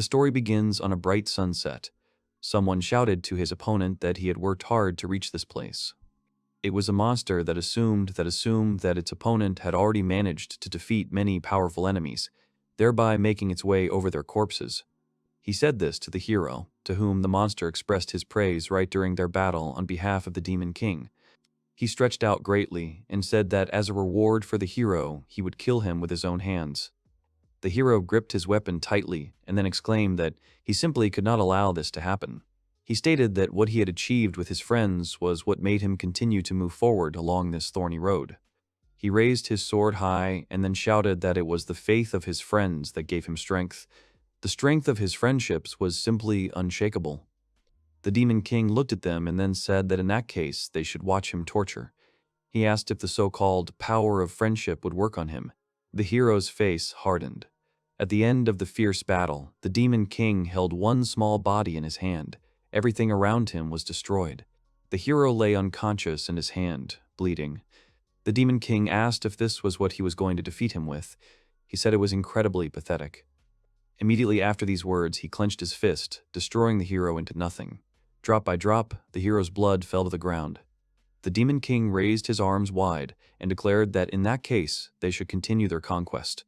The story begins on a bright sunset. Someone shouted to his opponent that he had worked hard to reach this place. It was a monster that assumed that its opponent had already managed to defeat many powerful enemies, thereby making its way over their corpses. He said this to the hero, to whom the monster expressed his praise right during their battle on behalf of the Demon King. He stretched out greatly and said that as a reward for the hero, he would kill him with his own hands. The hero gripped his weapon tightly and then exclaimed that he simply could not allow this to happen. He stated that what he had achieved with his friends was what made him continue to move forward along this thorny road. He raised his sword high and then shouted that it was the faith of his friends that gave him strength. The strength of his friendships was simply unshakable. The Demon King looked at them and then said that in that case they should watch him torture. He asked if the so-called power of friendship would work on him. The hero's face hardened. At the end of the fierce battle, the Demon King held one small body in his hand. Everything around him was destroyed. The hero lay unconscious in his hand, bleeding. The Demon King asked if this was what he was going to defeat him with. He said it was incredibly pathetic. Immediately after these words, he clenched his fist, destroying the hero into nothing. Drop by drop, the hero's blood fell to the ground. The Demon King raised his arms wide and declared that in that case, they should continue their conquest.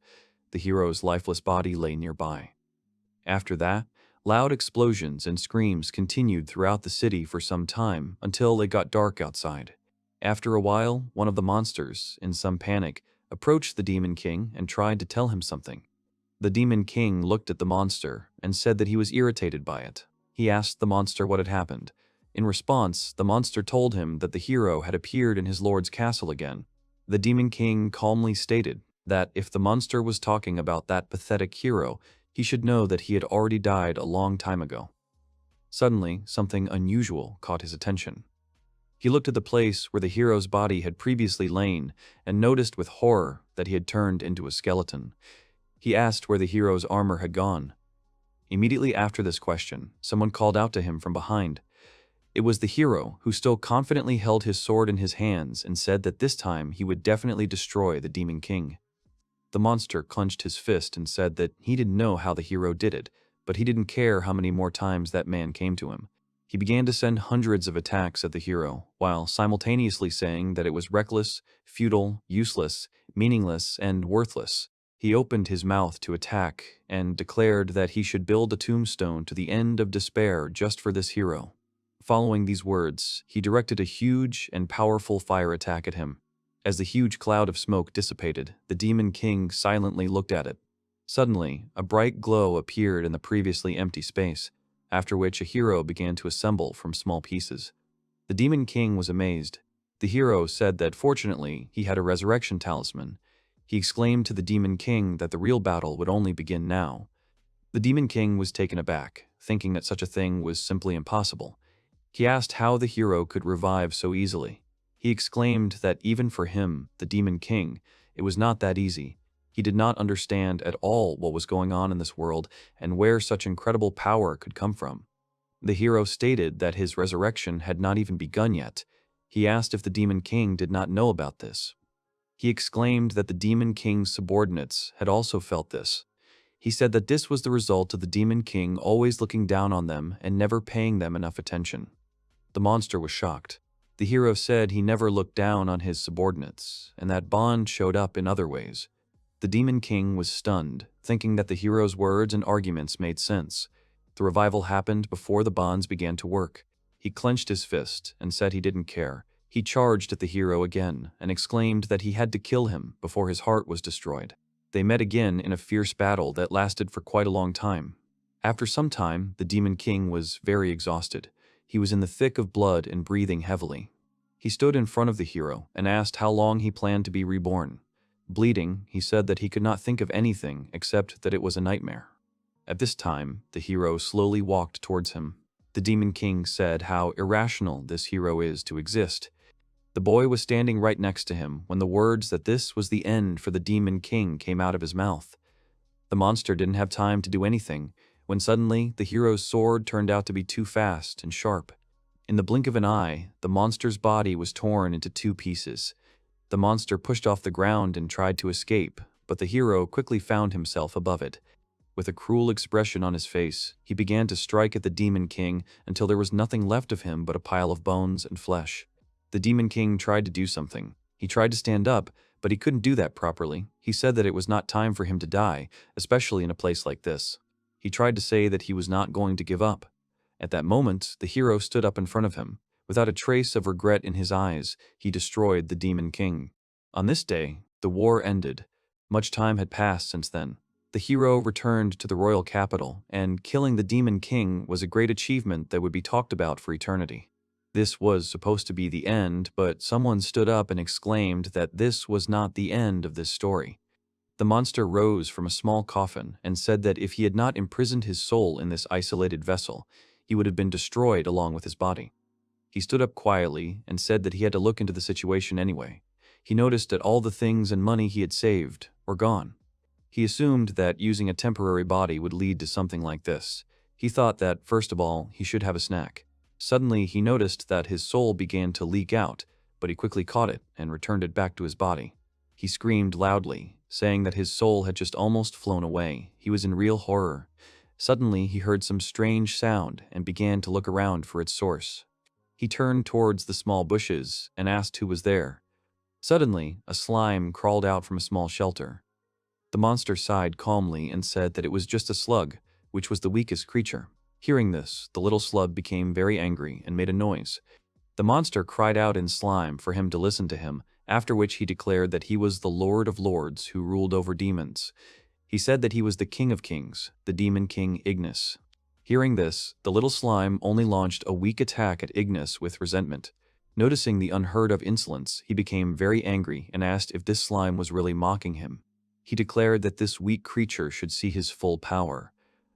The hero's lifeless body lay nearby. After that, loud explosions and screams continued throughout the city for some time until it got dark outside. After a while, one of the monsters, in some panic, approached the Demon King and tried to tell him something. The Demon King looked at the monster and said that he was irritated by it. He asked the monster what had happened. In response, the monster told him that the hero had appeared in his lord's castle again. The Demon King calmly stated that if the monster was talking about that pathetic hero, he should know that he had already died a long time ago. Suddenly, something unusual caught his attention. He looked at the place where the hero's body had previously lain and noticed with horror that he had turned into a skeleton. He asked where the hero's armor had gone. Immediately after this question, someone called out to him from behind. It was the hero, who still confidently held his sword in his hands and said that this time he would definitely destroy the Demon King. The monster clenched his fist and said that he didn't know how the hero did it, but he didn't care how many more times that man came to him. He began to send hundreds of attacks at the hero, while simultaneously saying that it was reckless, futile, useless, meaningless, and worthless. He opened his mouth to attack and declared that he should build a tombstone to the end of despair just for this hero. Following these words, he directed a huge and powerful fire attack at him. As the huge cloud of smoke dissipated, the Demon King silently looked at it. Suddenly, a bright glow appeared in the previously empty space, after which a hero began to assemble from small pieces. The Demon King was amazed. The hero said that fortunately he had a resurrection talisman. He exclaimed to the Demon King that the real battle would only begin now. The Demon King was taken aback, thinking that such a thing was simply impossible. He asked how the hero could revive so easily. He exclaimed that even for him, the Demon King, it was not that easy. He did not understand at all what was going on in this world and where such incredible power could come from. The hero stated that his resurrection had not even begun yet. He asked if the Demon King did not know about this. He exclaimed that the Demon King's subordinates had also felt this. He said that this was the result of the Demon King always looking down on them and never paying them enough attention. The monster was shocked. The hero said he never looked down on his subordinates, and that bond showed up in other ways. The Demon King was stunned, thinking that the hero's words and arguments made sense. The revival happened before the bonds began to work. He clenched his fist and said he didn't care. He charged at the hero again and exclaimed that he had to kill him before his heart was destroyed. They met again in a fierce battle that lasted for quite a long time. After some time, the Demon King was very exhausted. He was in the thick of blood and breathing heavily. He stood in front of the hero and asked how long he planned to be reborn. Bleeding, he said that he could not think of anything except that it was a nightmare. At this time, the hero slowly walked towards him. The Demon King said how irrational this hero is to exist. The boy was standing right next to him when the words that this was the end for the Demon King came out of his mouth. The monster didn't have time to do anything when suddenly the hero's sword turned out to be too fast and sharp. In the blink of an eye, the monster's body was torn into two pieces. The monster pushed off the ground and tried to escape, but the hero quickly found himself above it. With a cruel expression on his face, he began to strike at the Demon King until there was nothing left of him but a pile of bones and flesh. The Demon King tried to do something. He tried to stand up, but he couldn't do that properly. He said that it was not time for him to die, especially in a place like this. He tried to say that he was not going to give up. At that moment, the hero stood up in front of him. Without a trace of regret in his eyes, he destroyed the Demon King. On this day, the war ended. Much time had passed since then. The hero returned to the royal capital, and killing the Demon King was a great achievement that would be talked about for eternity. This was supposed to be the end, but someone stood up and exclaimed that this was not the end of this story. The monster rose from a small coffin and said that if he had not imprisoned his soul in this isolated vessel, he would have been destroyed along with his body. He stood up quietly and said that he had to look into the situation anyway. He noticed that all the things and money he had saved were gone. He assumed that using a temporary body would lead to something like this. He thought that, first of all, he should have a snack. Suddenly, he noticed that his soul began to leak out, but he quickly caught it and returned it back to his body. He screamed loudly, saying that his soul had just almost flown away. He was in real horror. Suddenly, he heard some strange sound and began to look around for its source. He turned towards the small bushes and asked who was there. Suddenly, a slime crawled out from a small shelter. The monster sighed calmly and said that it was just a slug, which was the weakest creature. Hearing this, the little slug became very angry and made a noise. The monster cried out in slime for him to listen to him, after which he declared that he was the Lord of Lords who ruled over demons. He said that he was the King of Kings, the Demon King Ignis. Hearing this, the little slime only launched a weak attack at Ignis with resentment. Noticing the unheard-of insolence, he became very angry and asked if this slime was really mocking him. He declared that this weak creature should see his full power.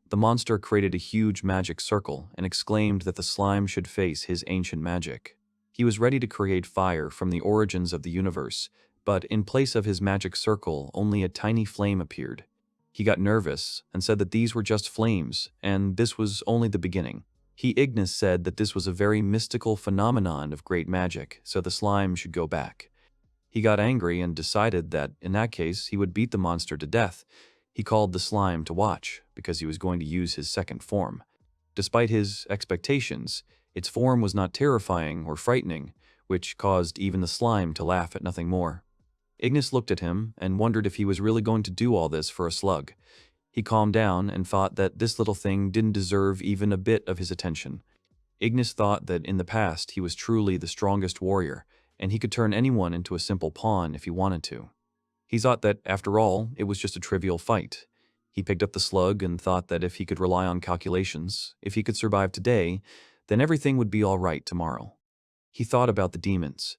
The monster created a huge magic circle and exclaimed that the slime should face his ancient magic. He was ready to create fire from the origins of the universe, but in place of his magic circle, only a tiny flame appeared. He got nervous and said that these were just flames, and this was only the beginning. Ignis said that this was a very mystical phenomenon of great magic, so the slime should go back. He got angry and decided that, in that case, he would beat the monster to death. He called the slime to watch, because he was going to use his second form. Despite his expectations, its form was not terrifying or frightening, which caused even the slime to laugh at nothing more. Ignis looked at him and wondered if he was really going to do all this for a slug. He calmed down and thought that this little thing didn't deserve even a bit of his attention. Ignis thought that in the past he was truly the strongest warrior, and he could turn anyone into a simple pawn if he wanted to. He thought that, after all, it was just a trivial fight. He picked up the slug and thought that if he could rely on calculations, if he could survive today, then everything would be all right tomorrow. He thought about the demons.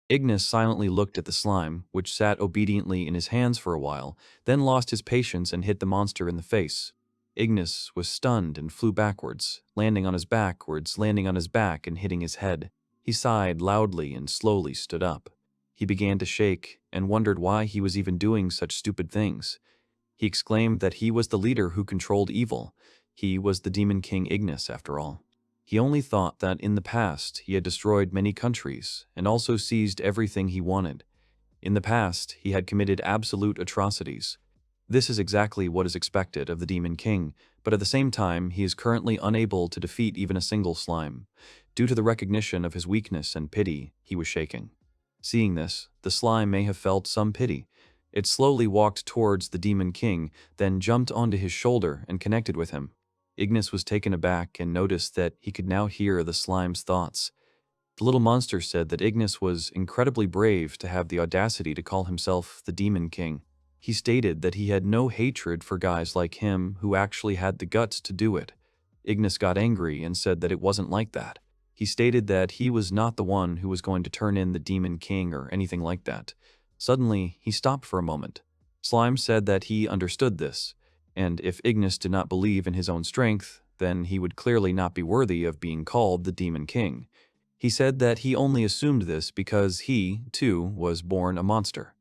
Ignis silently looked at the slime, which sat obediently in his hands for a while, then lost his patience and hit the monster in the face. Ignis was stunned and flew backwards, landing on his back and hitting his head. He sighed loudly and slowly stood up. He began to shake and wondered why he was even doing such stupid things. He exclaimed that he was the leader who controlled evil. He was the Demon King Ignis, after all. He only thought that in the past he had destroyed many countries and also seized everything he wanted. In the past, he had committed absolute atrocities. This is exactly what is expected of the Demon King, but at the same time, he is currently unable to defeat even a single slime. Due to the recognition of his weakness and pity, he was shaking. Seeing this, the slime may have felt some pity. It slowly walked towards the Demon King, then jumped onto his shoulder and connected with him. Ignis was taken aback and noticed that he could now hear the slime's thoughts. The little monster said that Ignis was incredibly brave to have the audacity to call himself the Demon King. He stated that he had no hatred for guys like him who actually had the guts to do it. Ignis got angry and said that it wasn't like that. He stated that he was not the one who was going to turn in the Demon King or anything like that. Suddenly, he stopped for a moment. Slime said that he understood this, and if Ignis did not believe in his own strength, then he would clearly not be worthy of being called the Demon King. He said that he only assumed this because he, too, was born a monster.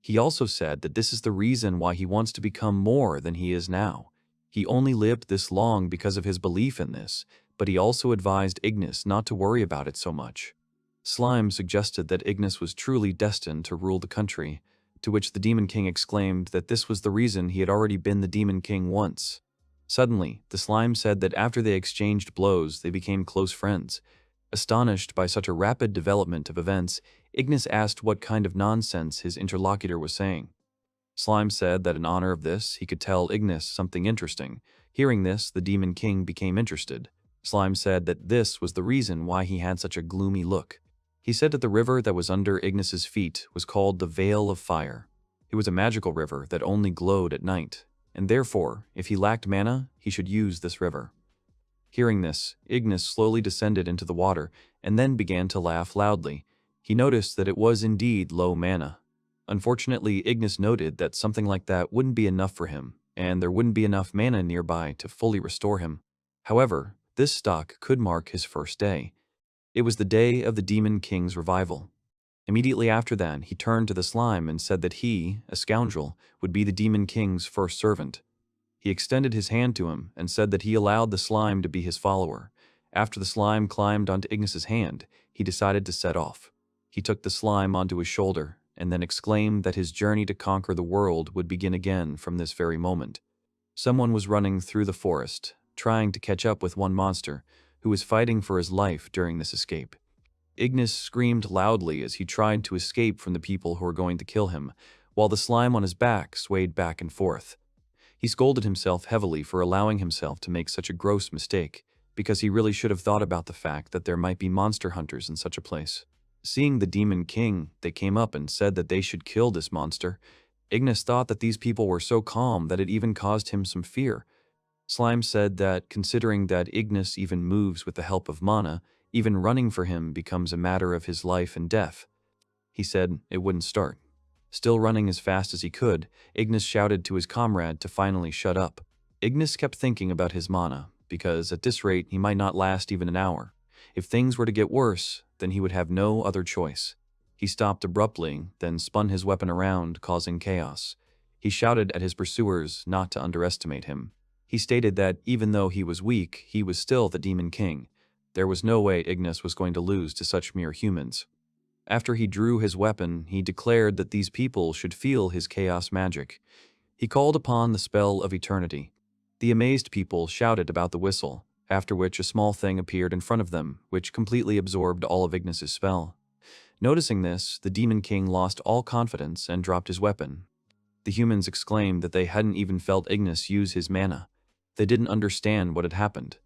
He also said that this is the reason why he wants to become more than he is now. He only lived this long because of his belief in this, but he also advised Ignis not to worry about it so much. Slime suggested that Ignis was truly destined to rule the country. to which the Demon King exclaimed that this was the reason he had already been the Demon King once. Suddenly, the slime said that after they exchanged blows, they became close friends. Astonished by such a rapid development of events, Ignis asked what kind of nonsense his interlocutor was saying. Slime said that in honor of this, he could tell Ignis something interesting. Hearing this, the Demon King became interested. Slime said that this was the reason why he had such a gloomy look. He said that the river that was under Ignis's feet was called the Veil of Fire. It was a magical river that only glowed at night, and therefore, if he lacked mana, he should use this river. Hearing this, Ignis slowly descended into the water and then began to laugh loudly. He noticed that it was indeed low mana. Unfortunately, Ignis noted that something like that wouldn't be enough for him, and there wouldn't be enough mana nearby to fully restore him. However, this stock could mark his first day. It was the day of the Demon King's revival. Immediately after that, he turned to the slime and said that he, a scoundrel, would be the Demon King's first servant. He extended his hand to him and said that he allowed the slime to be his follower. After the slime climbed onto Ignis's hand, he decided to set off. He took the slime onto his shoulder and then exclaimed that his journey to conquer the world would begin again from this very moment. Someone was running through the forest, trying to catch up with one monster, who was fighting for his life during this escape. Ignis screamed loudly as he tried to escape from the people who were going to kill him, while the slime on his back swayed back and forth. He scolded himself heavily for allowing himself to make such a gross mistake, because he really should have thought about the fact that there might be monster hunters in such a place. Seeing the Demon King, they came up and said that they should kill this monster. Ignis thought that these people were so calm that it even caused him some fear. Slime said that, considering that Ignis even moves with the help of mana, even running for him becomes a matter of his life and death. He said it wouldn't start. Still running as fast as he could, Ignis shouted to his comrade to finally shut up. Ignis kept thinking about his mana, because at this rate he might not last even an hour. If things were to get worse, then he would have no other choice. He stopped abruptly, then spun his weapon around, causing chaos. He shouted at his pursuers not to underestimate him. He stated that even though he was weak, he was still the Demon King. There was no way Ignis was going to lose to such mere humans. After he drew his weapon, he declared that these people should feel his chaos magic. He called upon the spell of eternity. The amazed people shouted about the whistle, after which a small thing appeared in front of them, which completely absorbed all of Ignis's spell. Noticing this, the Demon King lost all confidence and dropped his weapon. The humans exclaimed that they hadn't even felt Ignis use his mana. They didn't understand what had happened.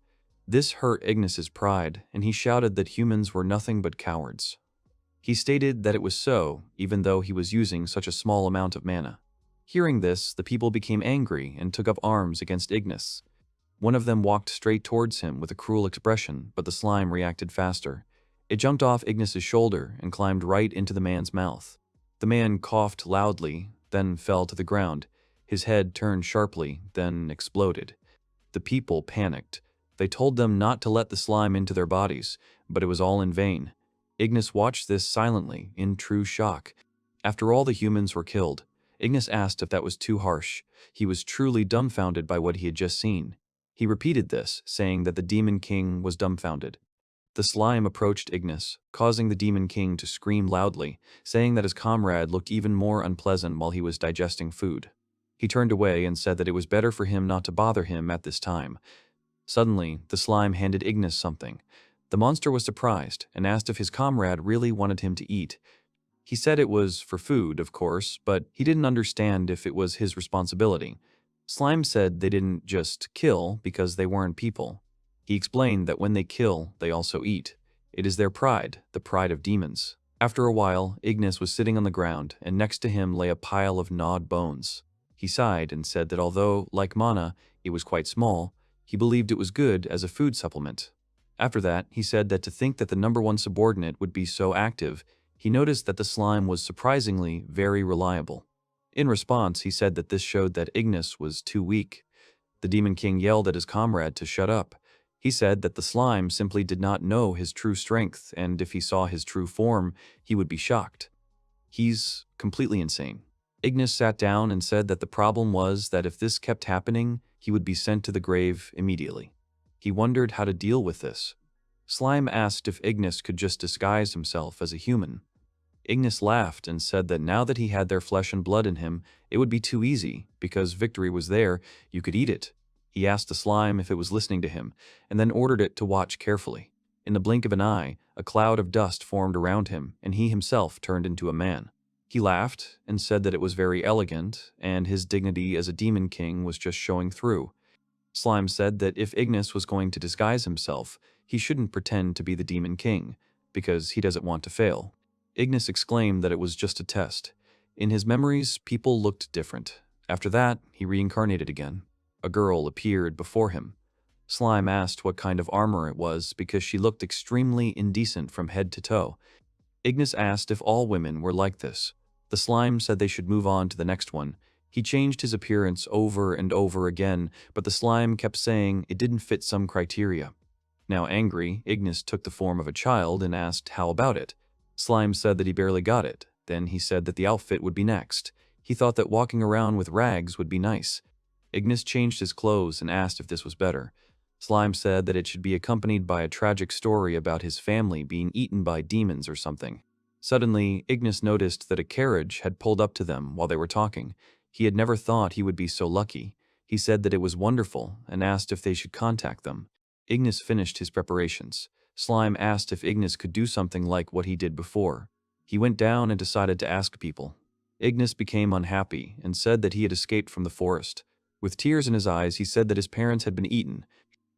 This hurt Ignis's pride, and he shouted that humans were nothing but cowards. He stated that it was so, even though he was using such a small amount of mana. Hearing this, the people became angry and took up arms against Ignis. One of them walked straight towards him with a cruel expression, but the slime reacted faster. It jumped off Ignis's shoulder and climbed right into the man's mouth. The man coughed loudly, then fell to the ground. His head turned sharply, then exploded. The people panicked. They told them not to let the slime into their bodies, but it was all in vain. Ignis watched this silently, in true shock. After all the humans were killed, Ignis asked if that was too harsh. He was truly dumbfounded by what he had just seen. He repeated this, saying that the Demon King was dumbfounded. The slime approached Ignis, causing the Demon King to scream loudly, saying that his comrade looked even more unpleasant while he was digesting food. He turned away and said that it was better for him not to bother him at this time. Suddenly, the slime handed Ignis something. The monster was surprised and asked if his comrade really wanted him to eat. He said it was for food, of course, but he didn't understand if it was his responsibility. Slime said they didn't just kill because they weren't people. He explained that when they kill, they also eat. It is their pride, the pride of demons. After a while, Ignis was sitting on the ground, and next to him lay a pile of gnawed bones. He sighed and said that although, like mana, it was quite small, he believed it was good as a food supplement. After that, he said that to think that the #1 subordinate would be so active, he noticed that the slime was surprisingly very reliable. In response, he said that this showed that Ignis was too weak. The Demon King yelled at his comrade to shut up. He said that the slime simply did not know his true strength, and if he saw his true form, he would be shocked. He's completely insane. Ignis sat down and said that the problem was that if this kept happening, he would be sent to the grave immediately. He wondered how to deal with this. Slime asked if Ignis could just disguise himself as a human. Ignis laughed and said that now that he had their flesh and blood in him, it would be too easy, because victory was there, you could eat it. He asked the slime if it was listening to him, and then ordered it to watch carefully. In the blink of an eye, a cloud of dust formed around him, and he himself turned into a man. He laughed and said that it was very elegant, and his dignity as a demon king was just showing through. Slime said that if Ignis was going to disguise himself, he shouldn't pretend to be the demon king, because he doesn't want to fail. Ignis exclaimed that it was just a test. In his memories, people looked different. After that, he reincarnated again. A girl appeared before him. Slime asked what kind of armor it was because she looked extremely indecent from head to toe. Ignis asked if all women were like this. The slime said they should move on to the next one. He changed his appearance over and over again, but the slime kept saying it didn't fit some criteria. Now angry, Ignis took the form of a child and asked how about it. Slime said that he barely got it. Then he said that the outfit would be next. He thought that walking around with rags would be nice. Ignis changed his clothes and asked if this was better. Slime said that it should be accompanied by a tragic story about his family being eaten by demons or something. Suddenly, Ignis noticed that a carriage had pulled up to them while they were talking. He had never thought he would be so lucky. He said that it was wonderful and asked if they should contact them. Ignis finished his preparations. Slime asked if Ignis could do something like what he did before. He went down and decided to ask people. Ignis became unhappy and said that he had escaped from the forest. With tears in his eyes, he said that his parents had been eaten.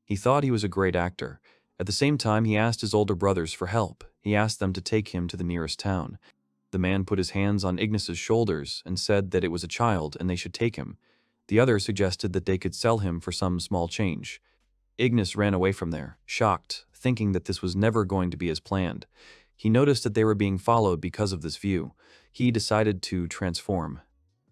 He thought he was a great actor. At the same time, he asked his older brothers for help. He asked them to take him to the nearest town. The man put his hands on Ignis's shoulders and said that it was a child and they should take him. The other suggested that they could sell him for some small change. Ignis ran away from there, shocked, thinking that this was never going to be as planned. He noticed that they were being followed because of this view. He decided to transform.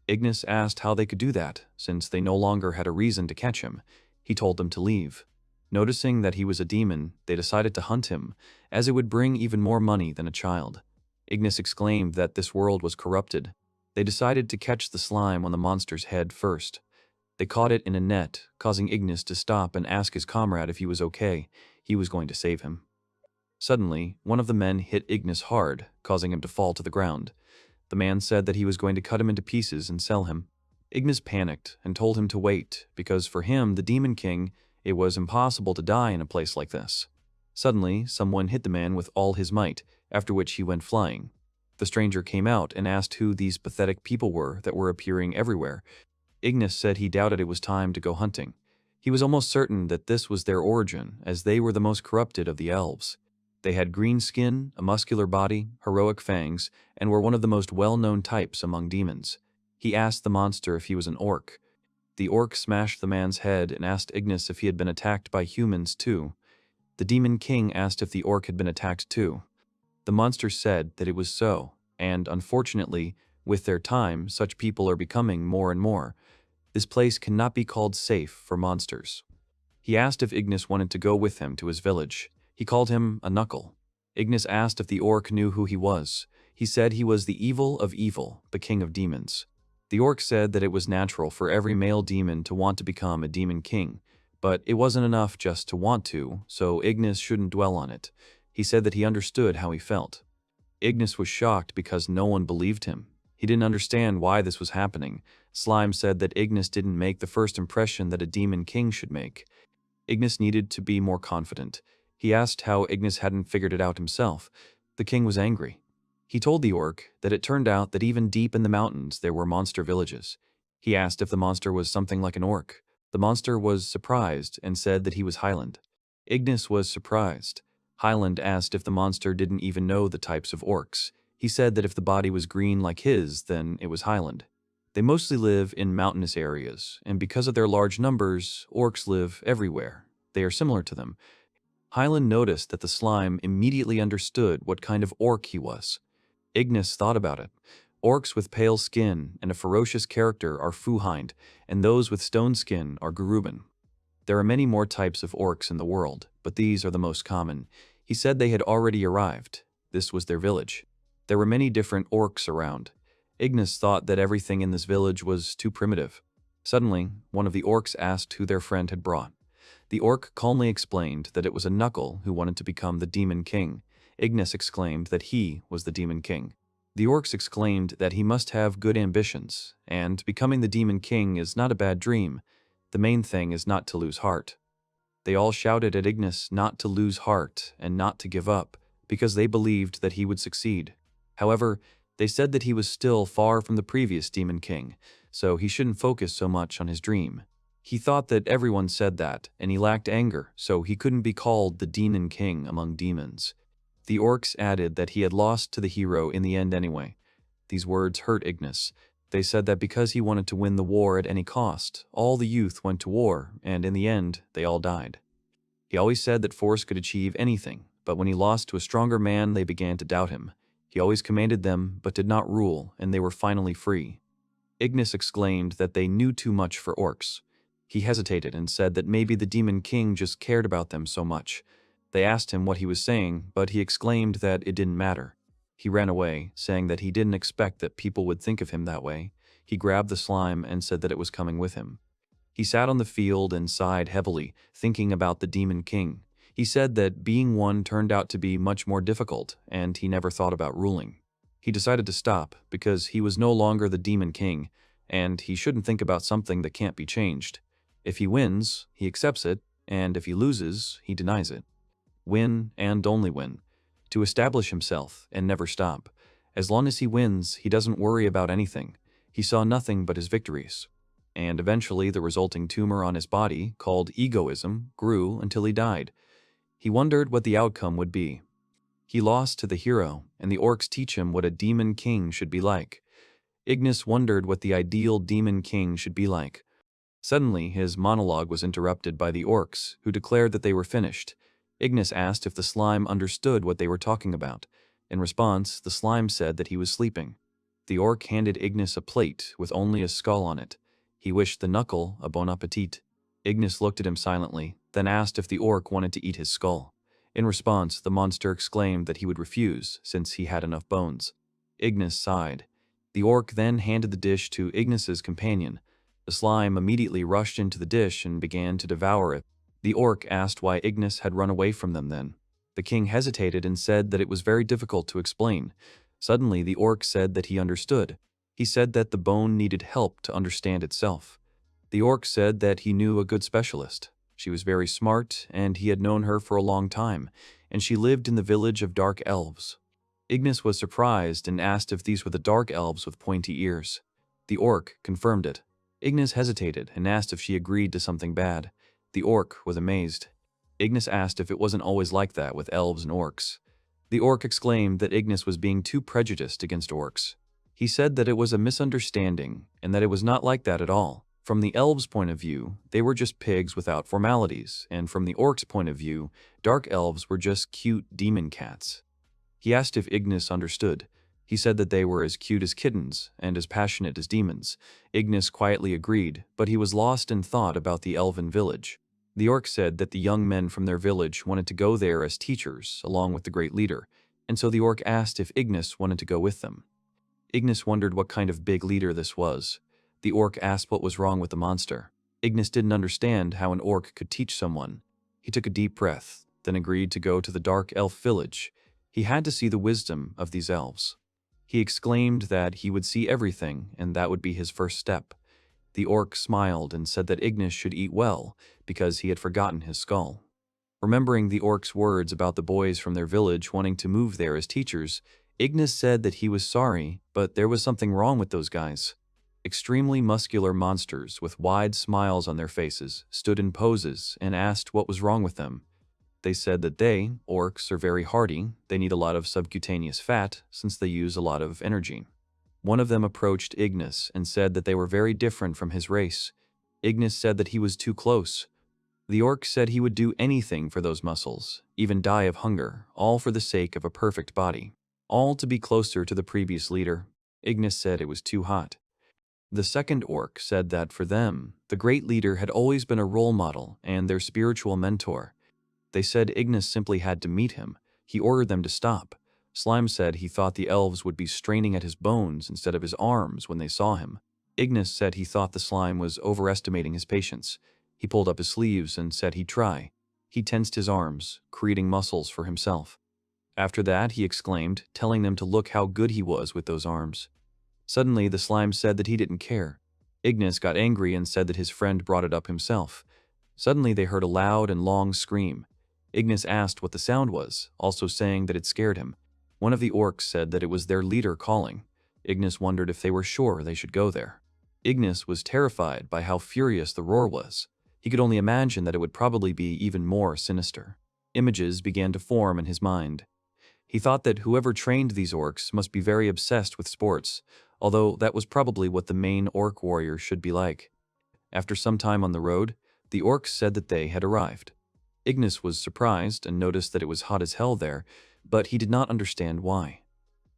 Ignis asked how they could do that, since they no longer had a reason to catch him. He told them to leave. Noticing that he was a demon, they decided to hunt him, as it would bring even more money than a child. Ignis exclaimed that this world was corrupted. They decided to catch the slime on the monster's head first. They caught it in a net, causing Ignis to stop and ask his comrade if he was okay. He was going to save him. Suddenly, one of the men hit Ignis hard, causing him to fall to the ground. The man said that he was going to cut him into pieces and sell him. Ignis panicked and told him to wait, because for him, the Demon King, it was impossible to die in a place like this. Suddenly, someone hit the man with all his might, after which he went flying. The stranger came out and asked who these pathetic people were that were appearing everywhere. Ignis said he doubted it was time to go hunting. He was almost certain that this was their origin, as they were the most corrupted of the elves. They had green skin, a muscular body, heroic fangs, and were one of the most well-known types among demons. He asked the monster if he was an orc. The orc smashed the man's head and asked Ignis if he had been attacked by humans too. The Demon King asked if the orc had been attacked too. The monster said that it was so, and unfortunately, with their time, such people are becoming more and more. This place cannot be called safe for monsters. He asked if Ignis wanted to go with him to his village. He called him a knuckle. Ignis asked if the orc knew who he was. He said he was the evil of evil, the king of demons. The orc said that it was natural for every male demon to want to become a demon king, but it wasn't enough just to want to, so Ignis shouldn't dwell on it. He said that he understood how he felt. Ignis was shocked because no one believed him. He didn't understand why this was happening. Slime said that Ignis didn't make the first impression that a demon king should make. Ignis needed to be more confident. He asked how Ignis hadn't figured it out himself. The king was angry. He told the orc that it turned out that even deep in the mountains there were monster villages. He asked if the monster was something like an orc. The monster was surprised and said that he was Highland. Ignis was surprised. Highland asked if the monster didn't even know the types of orcs. He said that if the body was green like his, then it was Highland. They mostly live in mountainous areas, and because of their large numbers, orcs live everywhere. They are similar to them. Highland noticed that the slime immediately understood what kind of orc he was. Ignis thought about it. Orcs with pale skin and a ferocious character are Fuhind, and those with stone skin are Guruban. There are many more types of orcs in the world, but these are the most common. He said they had already arrived. This was their village. There were many different orcs around. Ignis thought that everything in this village was too primitive. Suddenly, one of the orcs asked who their friend had brought. The orc calmly explained that it was a knuckle who wanted to become the Demon King. Ignis exclaimed that he was the Demon King. The orcs exclaimed that he must have good ambitions, and becoming the Demon King is not a bad dream. The main thing is not to lose heart. They all shouted at Ignis not to lose heart and not to give up, because they believed that he would succeed. However, they said that he was still far from the previous Demon King, so he shouldn't focus so much on his dream. He thought that everyone said that, and he lacked anger, so he couldn't be called the Demon King among demons. The orcs added that he had lost to the hero in the end anyway. These words hurt Ignis. They said that because he wanted to win the war at any cost, all the youth went to war, and in the end, they all died. He always said that force could achieve anything, but when he lost to a stronger man, they began to doubt him. He always commanded them, but did not rule, and they were finally free. Ignis exclaimed that they knew too much for orcs. He hesitated and said that maybe the Demon King just cared about them so much. They asked him what he was saying, but he exclaimed that it didn't matter. He ran away, saying that he didn't expect that people would think of him that way. He grabbed the slime and said that it was coming with him. He sat on the field and sighed heavily, thinking about the Demon King. He said that being one turned out to be much more difficult, and he never thought about ruling. He decided to stop, because he was no longer the Demon King, and he shouldn't think about something that can't be changed. If he wins, he accepts it, and if he loses, he denies it. Win and only win. To establish himself and never stop. As long as he wins, he doesn't worry about anything. He saw nothing but his victories. And eventually the resulting tumor on his body, called egoism, grew until he died. He wondered what the outcome would be. He lost to the hero, and the orcs teach him what a demon king should be like. Ignis wondered what the ideal demon king should be like. Suddenly, his monologue was interrupted by the orcs, who declared that they were finished. Ignis asked if the slime understood what they were talking about. In response, the slime said that he was sleeping. The orc handed Ignis a plate with only a skull on it. He wished the knuckle a bon appetit. Ignis looked at him silently, then asked if the orc wanted to eat his skull. In response, the monster exclaimed that he would refuse, since he had enough bones. Ignis sighed. The orc then handed the dish to Ignis's companion. The slime immediately rushed into the dish and began to devour it. The orc asked why Ignis had run away from them then. The king hesitated and said that it was very difficult to explain. Suddenly, the orc said that he understood. He said that the bone needed help to understand itself. The orc said that he knew a good specialist. She was very smart, and he had known her for a long time, and she lived in the village of dark elves. Ignis was surprised and asked if these were the dark elves with pointy ears. The orc confirmed it. Ignis hesitated and asked if she agreed to something bad. The orc was amazed. Ignis asked if it wasn't always like that with elves and orcs. The orc exclaimed that Ignis was being too prejudiced against orcs. He said that it was a misunderstanding and that it was not like that at all. From the elves' point of view, they were just pigs without formalities, and from the orcs' point of view, dark elves were just cute demon cats. He asked if Ignis understood. He said that they were as cute as kittens and as passionate as demons. Ignis quietly agreed, but he was lost in thought about the elven village. The orc said that the young men from their village wanted to go there as teachers, along with the great leader, and so the orc asked if Ignis wanted to go with them. Ignis wondered what kind of big leader this was. The orc asked what was wrong with the monster. Ignis didn't understand how an orc could teach someone. He took a deep breath, then agreed to go to the dark elf village. He had to see the wisdom of these elves. He exclaimed that he would see everything, and that would be his first step. The orc smiled and said that Ignis should eat well, because he had forgotten his skull. Remembering the orc's words about the boys from their village wanting to move there as teachers, Ignis said that he was sorry, but there was something wrong with those guys. Extremely muscular monsters with wide smiles on their faces stood in poses and asked what was wrong with them. They said that they, orcs, are very hardy. They need a lot of subcutaneous fat since they use a lot of energy. One of them approached Ignis and said that they were very different from his race. Ignis said that he was too close. The orc said he would do anything for those muscles, even die of hunger, all for the sake of a perfect body. All to be closer to the previous leader. Ignis said it was too hot. The second orc said that for them, the great leader had always been a role model and their spiritual mentor. They said Ignis simply had to meet him. He ordered them to stop. Slime said he thought the elves would be straining at his bones instead of his arms when they saw him. Ignis said he thought the slime was overestimating his patience. He pulled up his sleeves and said he'd try. He tensed his arms, creating muscles for himself. After that, he exclaimed, telling them to look how good he was with those arms. Suddenly, the slime said that he didn't care. Ignis got angry and said that his friend brought it up himself. Suddenly, they heard a loud and long scream. Ignis asked what the sound was, also saying that it scared him. One of the orcs said that it was their leader calling. Ignis wondered if they were sure they should go there. Ignis was terrified by how furious the roar was. He could only imagine that it would probably be even more sinister. Images began to form in his mind. He thought that whoever trained these orcs must be very obsessed with sports, although that was probably what the main orc warrior should be like. After some time on the road, the orcs said that they had arrived. Ignis was surprised and noticed that it was hot as hell there, but he did not understand why.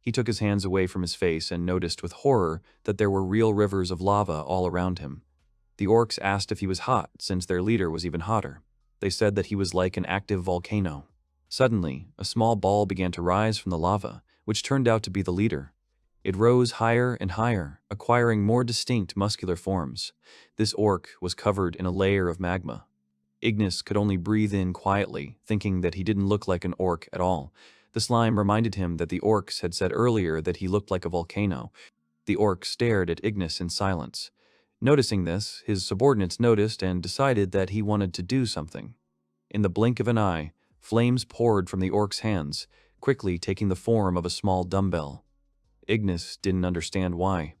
He took his hands away from his face and noticed with horror that there were real rivers of lava all around him. The orcs asked if he was hot, since their leader was even hotter. They said that he was like an active volcano. Suddenly, a small ball began to rise from the lava, which turned out to be the leader. It rose higher and higher, acquiring more distinct muscular forms. This orc was covered in a layer of magma. Ignis could only breathe in quietly, thinking that he didn't look like an orc at all. The slime reminded him that the orcs had said earlier that he looked like a volcano. The orc stared at Ignis in silence. Noticing this, his subordinates noticed and decided that he wanted to do something. In the blink of an eye, flames poured from the orc's hands, quickly taking the form of a small dumbbell. Ignis didn't understand why.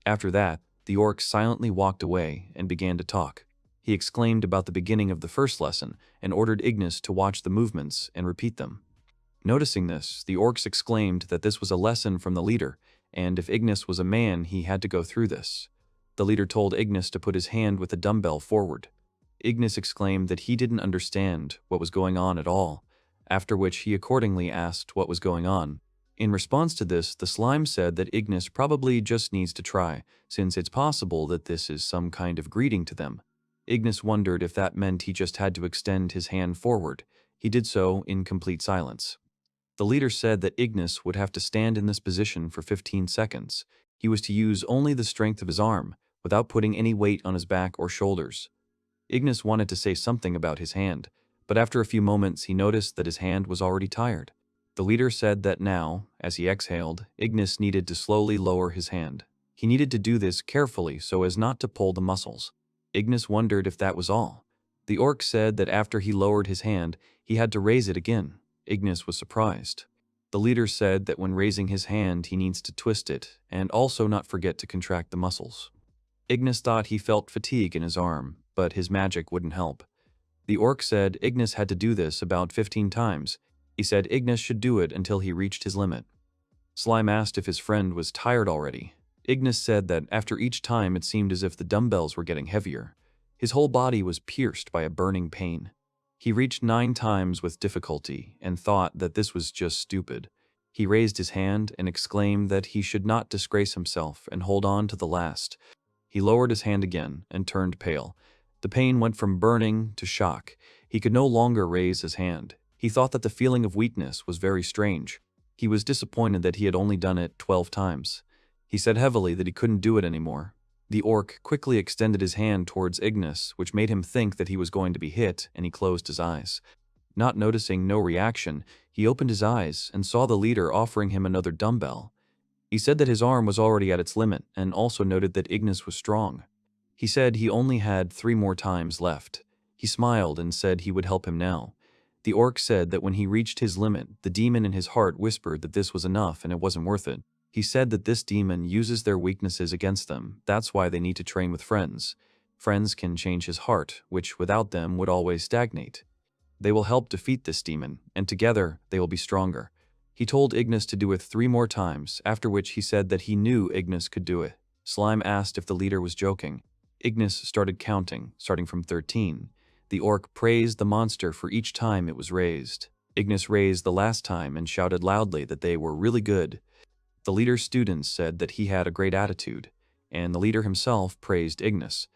After that, the orc silently walked away and began to talk. He exclaimed about the beginning of the first lesson and ordered Ignis to watch the movements and repeat them. Noticing this, the orcs exclaimed that this was a lesson from the leader, and if Ignis was a man, he had to go through this. The leader told Ignis to put his hand with the dumbbell forward. Ignis exclaimed that he didn't understand what was going on at all, after which he accordingly asked what was going on. In response to this, the slime said that Ignis probably just needs to try, since it's possible that this is some kind of greeting to them. Ignis wondered if that meant he just had to extend his hand forward. He did so in complete silence. The leader said that Ignis would have to stand in this position for 15 seconds. He was to use only the strength of his arm, without putting any weight on his back or shoulders. Ignis wanted to say something about his hand, but after a few moments he noticed that his hand was already tired. The leader said that now, as he exhaled, Ignis needed to slowly lower his hand. He needed to do this carefully so as not to pull the muscles. Ignis wondered if that was all. The orc said that after he lowered his hand, he had to raise it again. Ignis was surprised. The leader said that when raising his hand, he needs to twist it, and also not forget to contract the muscles. Ignis thought he felt fatigue in his arm, but his magic wouldn't help. The orc said Ignis had to do this about 15 times. He said Ignis should do it until he reached his limit. Slime asked if his friend was tired already. Ignis said that after each time it seemed as if the dumbbells were getting heavier. His whole body was pierced by a burning pain. He reached 9 times with difficulty and thought that this was just stupid. He raised his hand and exclaimed that he should not disgrace himself and hold on to the last. He lowered his hand again and turned pale. The pain went from burning to shock. He could no longer raise his hand. He thought that the feeling of weakness was very strange. He was disappointed that he had only done it 12 times. He said heavily that he couldn't do it anymore. The orc quickly extended his hand towards Ignis, which made him think that he was going to be hit, and he closed his eyes. Not noticing no reaction, he opened his eyes and saw the leader offering him another dumbbell. He said that his arm was already at its limit, and also noted that Ignis was strong. He said he only had 3 more times left. He smiled and said he would help him now. The orc said that when he reached his limit, the demon in his heart whispered that this was enough and it wasn't worth it. He said that this demon uses their weaknesses against them. That's why they need to train with friends. Friends can change his heart, which without them would always stagnate. They will help defeat this demon, and together they will be stronger. He told Ignis to do it 3 more times, after which he said that he knew Ignis could do it. Slime asked if the leader was joking. Ignis started counting, starting from 13. The orc praised the monster for each time it was raised. Ignis raised the last time and shouted loudly that they were really good. The leader's students said that he had a great attitude, and the leader himself praised Ignis.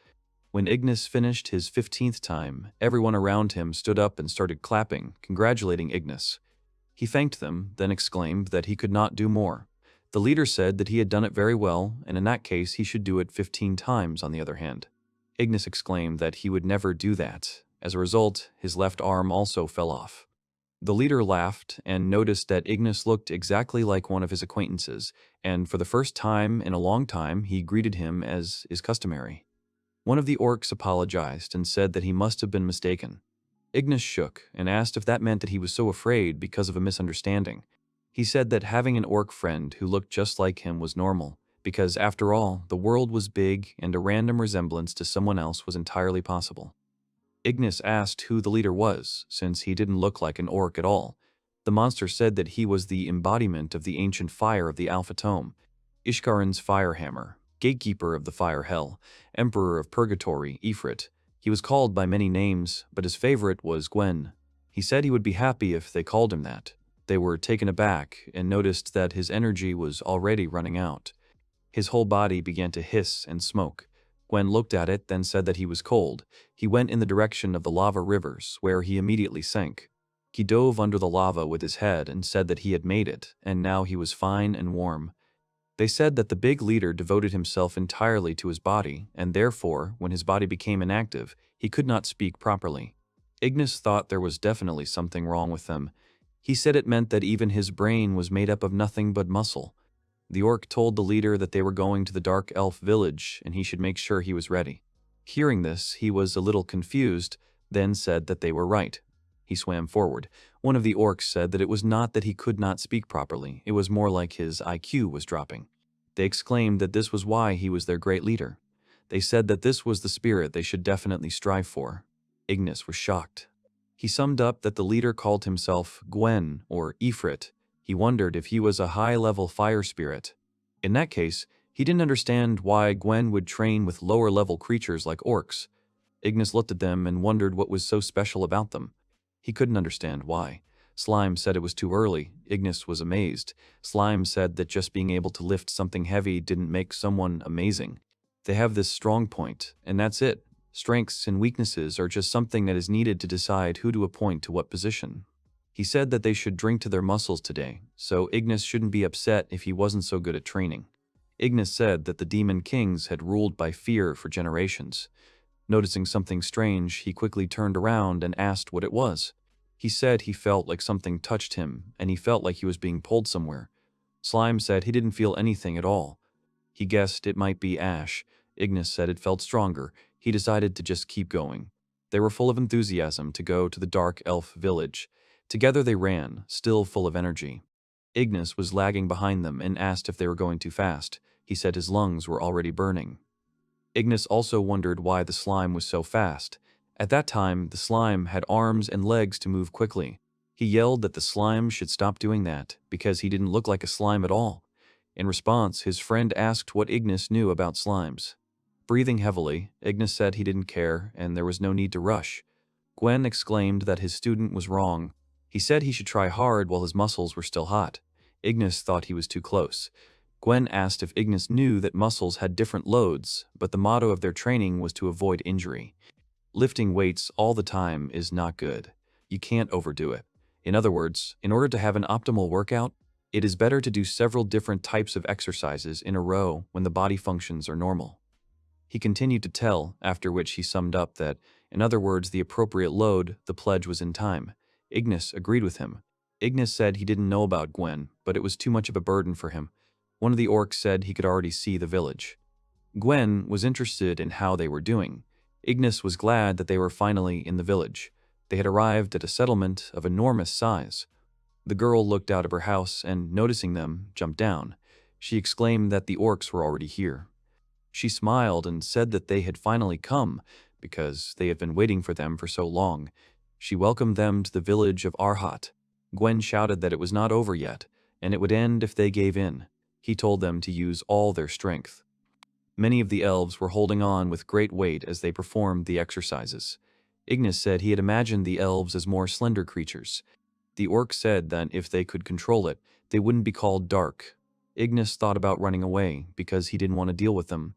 When Ignis finished his 15th time, everyone around him stood up and started clapping, congratulating Ignis. He thanked them, then exclaimed that he could not do more. The leader said that he had done it very well, and in that case he should do it 15 times on the other hand. Ignis exclaimed that he would never do that. As a result, his left arm also fell off. The leader laughed and noticed that Ignis looked exactly like one of his acquaintances, and for the first time in a long time he greeted him as is customary. One of the orcs apologized and said that he must have been mistaken. Ignis shook and asked if that meant that he was so afraid because of a misunderstanding. He said that having an orc friend who looked just like him was normal, because after all, the world was big and a random resemblance to someone else was entirely possible. Ignis asked who the leader was, since he didn't look like an orc at all. The monster said that he was the embodiment of the ancient fire of the Alpha Tome, Ishkarin's fire hammer, gatekeeper of the fire hell, emperor of purgatory, Ifrit. He was called by many names, but his favorite was Gwen. He said he would be happy if they called him that. They were taken aback and noticed that his energy was already running out. His whole body began to hiss and smoke. Gwen looked at it, then said that he was cold. He went in the direction of the lava rivers, where he immediately sank. He dove under the lava with his head and said that he had made it, and now he was fine and warm. They said that the big leader devoted himself entirely to his body, and therefore, when his body became inactive, he could not speak properly. Ignis thought there was definitely something wrong with them. He said it meant that even his brain was made up of nothing but muscle. The orc told the leader that they were going to the dark elf village and he should make sure he was ready. Hearing this, he was a little confused, then said that they were right. He swam forward. One of the orcs said that it was not that he could not speak properly, it was more like his IQ was dropping. They exclaimed that this was why he was their great leader. They said that this was the spirit they should definitely strive for. Ignis was shocked. He summed up that the leader called himself Gwen or Ifrit. He wondered if he was a high-level fire spirit. In that case, he didn't understand why Gwen would train with lower-level creatures like orcs. Ignis looked at them and wondered what was so special about them. He couldn't understand why. Slime said it was too early. Ignis was amazed. Slime said that just being able to lift something heavy didn't make someone amazing. They have this strong point, and that's it. Strengths and weaknesses are just something that is needed to decide who to appoint to what position. He said that they should drink to their muscles today, so Ignis shouldn't be upset if he wasn't so good at training. Ignis said that the demon kings had ruled by fear for generations. Noticing something strange, he quickly turned around and asked what it was. He said he felt like something touched him, and he felt like he was being pulled somewhere. Slime said he didn't feel anything at all. He guessed it might be ash. Ignis said it felt stronger. He decided to just keep going. They were full of enthusiasm to go to the dark elf village. Together they ran, still full of energy. Ignis was lagging behind them and asked if they were going too fast. He said his lungs were already burning. Ignis also wondered why the slime was so fast. At that time, the slime had arms and legs to move quickly. He yelled that the slime should stop doing that, because he didn't look like a slime at all. In response, his friend asked what Ignis knew about slimes. Breathing heavily, Ignis said he didn't care and there was no need to rush. Gwen exclaimed that his student was wrong. He said he should try hard while his muscles were still hot. Ignis thought he was too close. Gwen asked if Ignis knew that muscles had different loads, but the motto of their training was to avoid injury. Lifting weights all the time is not good. You can't overdo it. In other words, in order to have an optimal workout, it is better to do several different types of exercises in a row when the body functions are normal. He continued to tell, after which he summed up that, in other words, the appropriate load, the pledge was in time. Ignis agreed with him. Ignis said he didn't know about Gwen, but it was too much of a burden for him. One of the orcs said he could already see the village. Gwen was interested in how they were doing. Ignis was glad that they were finally in the village. They had arrived at a settlement of enormous size. The girl looked out of her house and, noticing them, jumped down. She exclaimed that the orcs were already here. She smiled and said that they had finally come, because they had been waiting for them for so long. She welcomed them to the village of Arhhat. Gwen shouted that it was not over yet, and it would end if they gave in. He told them to use all their strength. Many of the elves were holding on with great weight as they performed the exercises. Ignis said he had imagined the elves as more slender creatures. The orc said that if they could control it, they wouldn't be called dark. Ignis thought about running away because he didn't want to deal with them.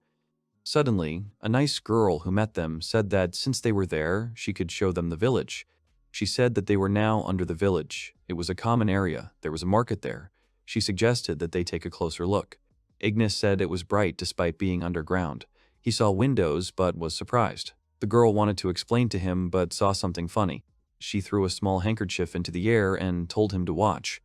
Suddenly, a nice girl who met them said that since they were there, she could show them the village. She said that they were now under the village. It was a common area. There was a market there. She suggested that they take a closer look. Ignis said it was bright despite being underground. He saw windows but was surprised. The girl wanted to explain to him but saw something funny. She threw a small handkerchief into the air and told him to watch.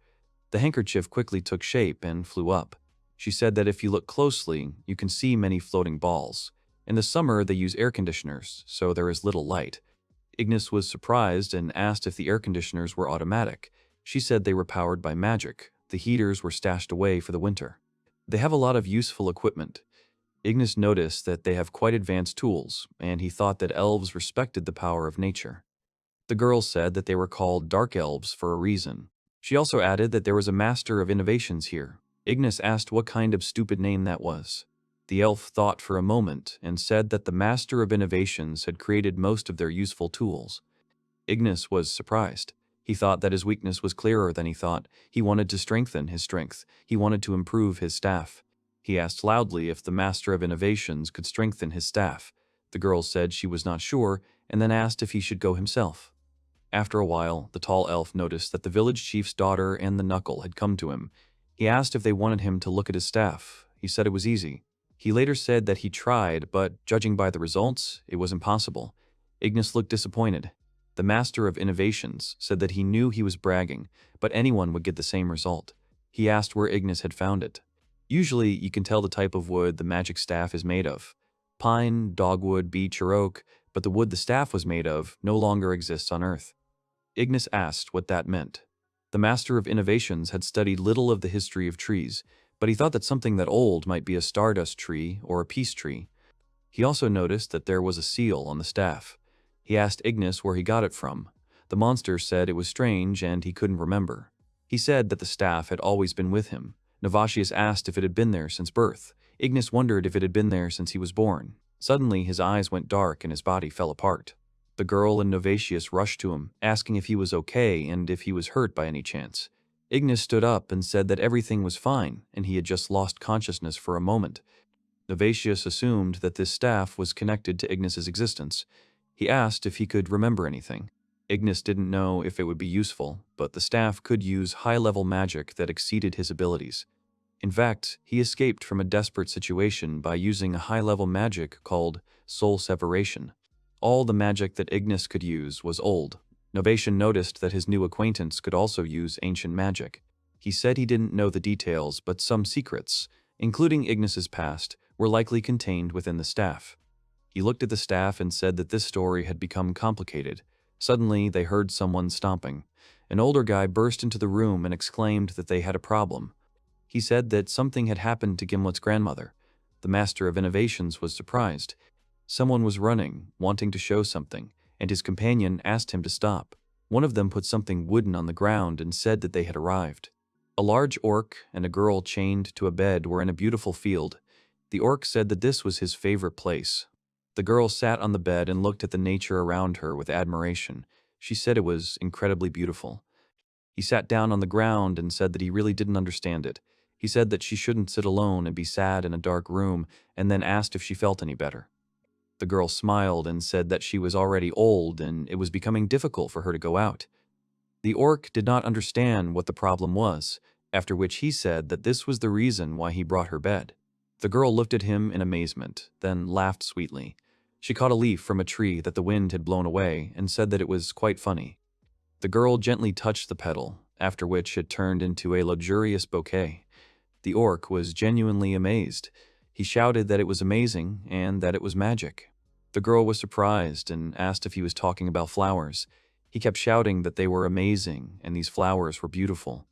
The handkerchief quickly took shape and flew up. She said that if you look closely, you can see many floating balls. In the summer, they use air conditioners, so there is little light. Ignis was surprised and asked if the air conditioners were automatic. She said they were powered by magic. The heaters were stashed away for the winter. They have a lot of useful equipment. Ignis noticed that they have quite advanced tools, and he thought that elves respected the power of nature. The girl said that they were called dark elves for a reason. She also added that there was a master of innovations here. Ignis asked what kind of stupid name that was. The elf thought for a moment and said that the master of innovations had created most of their useful tools. Ignis was surprised. He thought that his weakness was clearer than he thought. He wanted to strengthen his strength. He wanted to improve his staff. He asked loudly if the master of innovations could strengthen his staff. The girl said she was not sure and then asked if he should go himself. After a while, the tall elf noticed that the village chief's daughter and the knuckle had come to him. He asked if they wanted him to look at his staff. He said it was easy. He later said that he tried, but judging by the results, it was impossible. Ignis looked disappointed. The master of innovations said that he knew he was bragging, but anyone would get the same result. He asked where Ignis had found it. Usually, you can tell the type of wood the magic staff is made of. Pine, dogwood, beech, or oak, but the wood the staff was made of no longer exists on Earth. Ignis asked what that meant. The master of innovations had studied little of the history of trees, but he thought that something that old might be a stardust tree or a peace tree. He also noticed that there was a seal on the staff. He asked Ignis where he got it from. The monster said it was strange and he couldn't remember. He said that the staff had always been with him. Novatius asked if it had been there since birth. Ignis wondered if it had been there since he was born. Suddenly, his eyes went dark and his body fell apart. The girl and Novatius rushed to him, asking if he was okay and if he was hurt by any chance. Ignis stood up and said that everything was fine and he had just lost consciousness for a moment. Novatius assumed that this staff was connected to Ignis's existence. He asked if he could remember anything. Ignis didn't know if it would be useful, but the staff could use high-level magic that exceeded his abilities. In fact, he escaped from a desperate situation by using a high-level magic called soul separation. All the magic that Ignis could use was old. Novatius noticed that his new acquaintance could also use ancient magic. He said he didn't know the details, but some secrets, including Ignis's past, were likely contained within the staff. He looked at the staff and said that this story had become complicated. Suddenly, they heard someone stomping. An older guy burst into the room and exclaimed that they had a problem. He said that something had happened to Gimlet's grandmother. The master of innovations was surprised. Someone was running, wanting to show something, and his companion asked him to stop. One of them put something wooden on the ground and said that they had arrived. A large orc and a girl chained to a bed were in a beautiful field. The orc said that this was his favorite place. The girl sat on the bed and looked at the nature around her with admiration. She said it was incredibly beautiful. He sat down on the ground and said that he really didn't understand it. He said that she shouldn't sit alone and be sad in a dark room, and then asked if she felt any better. The girl smiled and said that she was already old and it was becoming difficult for her to go out. The orc did not understand what the problem was, after which he said that this was the reason why he brought her bed. The girl looked at him in amazement, then laughed sweetly. She caught a leaf from a tree that the wind had blown away and said that it was quite funny. The girl gently touched the petal, after which it turned into a luxurious bouquet. The orc was genuinely amazed. He shouted that it was amazing and that it was magic. The girl was surprised and asked if he was talking about flowers. He kept shouting that they were amazing and these flowers were beautiful.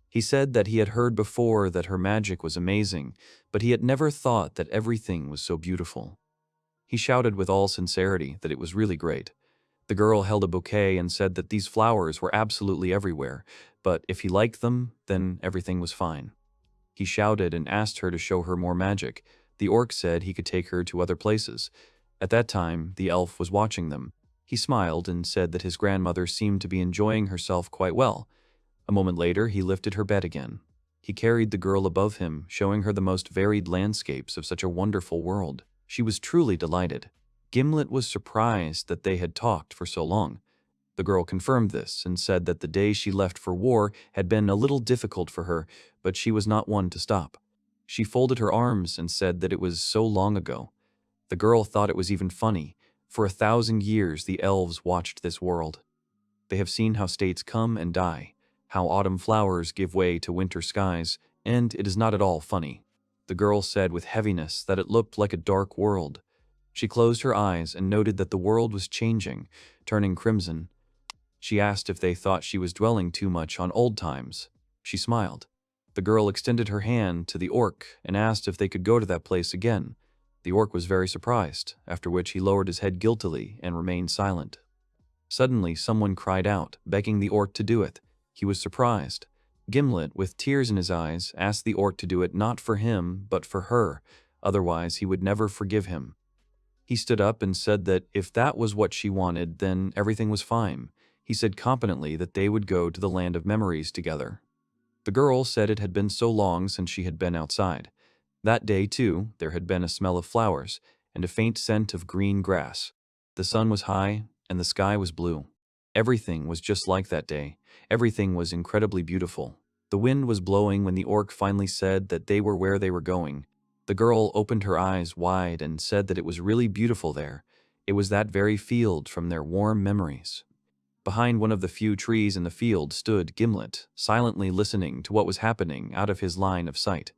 He said that he had heard before that her magic was amazing, but he had never thought that everything was so beautiful. He shouted with all sincerity that it was really great. The girl held a bouquet and said that these flowers were absolutely everywhere, but if he liked them, then everything was fine. He shouted and asked her to show her more magic. The orc said he could take her to other places. At that time, the elf was watching them. He smiled and said that his grandmother seemed to be enjoying herself quite well. A moment later, he lifted her bed again. He carried the girl above him, showing her the most varied landscapes of such a wonderful world. She was truly delighted. Gimlet was surprised that they had talked for so long. The girl confirmed this and said that the day she left for war had been a little difficult for her, but she was not one to stop. She folded her arms and said that it was so long ago. The girl thought it was even funny. For 1,000 years the elves watched this world. They have seen how states come and die, how autumn flowers give way to winter skies, and it is not at all funny. The girl said with heaviness that it looked like a dark world. She closed her eyes and noted that the world was changing, turning crimson. She asked if they thought she was dwelling too much on old times. She smiled. The girl extended her hand to the orc and asked if they could go to that place again. The orc was very surprised, after which he lowered his head guiltily and remained silent. Suddenly, someone cried out, begging the orc to do it. He was surprised. Gimlet, with tears in his eyes, asked the orc to do it not for him, but for her, otherwise he would never forgive him. He stood up and said that if that was what she wanted, then everything was fine. He said confidently that they would go to the land of memories together. The girl said it had been so long since she had been outside. That day, too, there had been a smell of flowers and a faint scent of green grass. The sun was high and the sky was blue. Everything was just like that day. Everything was incredibly beautiful. The wind was blowing when the orc finally said that they were where they were going. The girl opened her eyes wide and said that it was really beautiful there. It was that very field from their warm memories. Behind one of the few trees in the field stood Gimlet, silently listening to what was happening out of his line of sight.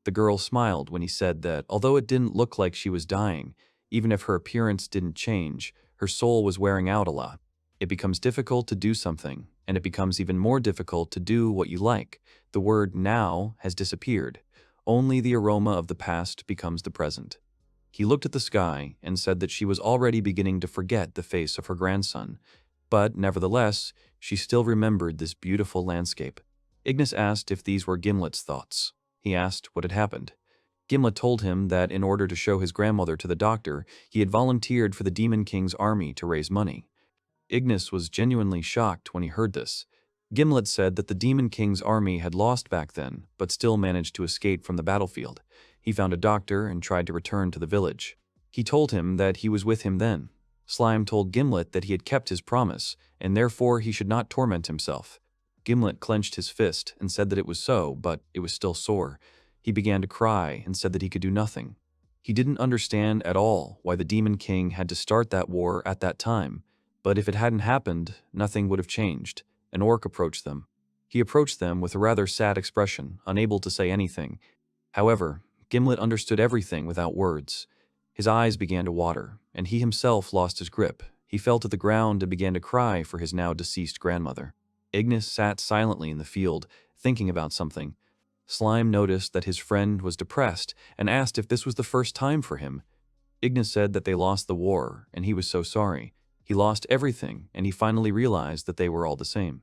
The girl smiled when he said that although it didn't look like she was dying, even if her appearance didn't change, her soul was wearing out a lot. It becomes difficult to do something, and it becomes even more difficult to do what you like. The word now has disappeared. Only the aroma of the past becomes the present. He looked at the sky and said that she was already beginning to forget the face of her grandson, but nevertheless, she still remembered this beautiful landscape. Ignis asked if these were Gimlet's thoughts. He asked what had happened. Gimlet told him that in order to show his grandmother to the doctor, he had volunteered for the Demon King's army to raise money. Ignis was genuinely shocked when he heard this. Gimlet said that the Demon King's army had lost back then, but still managed to escape from the battlefield. He found a doctor and tried to return to the village. He told him that he was with him then. Slime told Gimlet that he had kept his promise, and therefore he should not torment himself. Gimlet clenched his fist and said that it was so, but it was still sore. He began to cry and said that he could do nothing. He didn't understand at all why the Demon King had to start that war at that time, but if it hadn't happened, nothing would have changed. An orc approached them. He approached them with a rather sad expression, unable to say anything. However, Gimlet understood everything without words. His eyes began to water, and he himself lost his grip. He fell to the ground and began to cry for his now deceased grandmother. Ignis sat silently in the field, thinking about something. Slime noticed that his friend was depressed and asked if this was the first time for him. Ignis said that they lost the war, and he was so sorry. He lost everything, and he finally realized that they were all the same.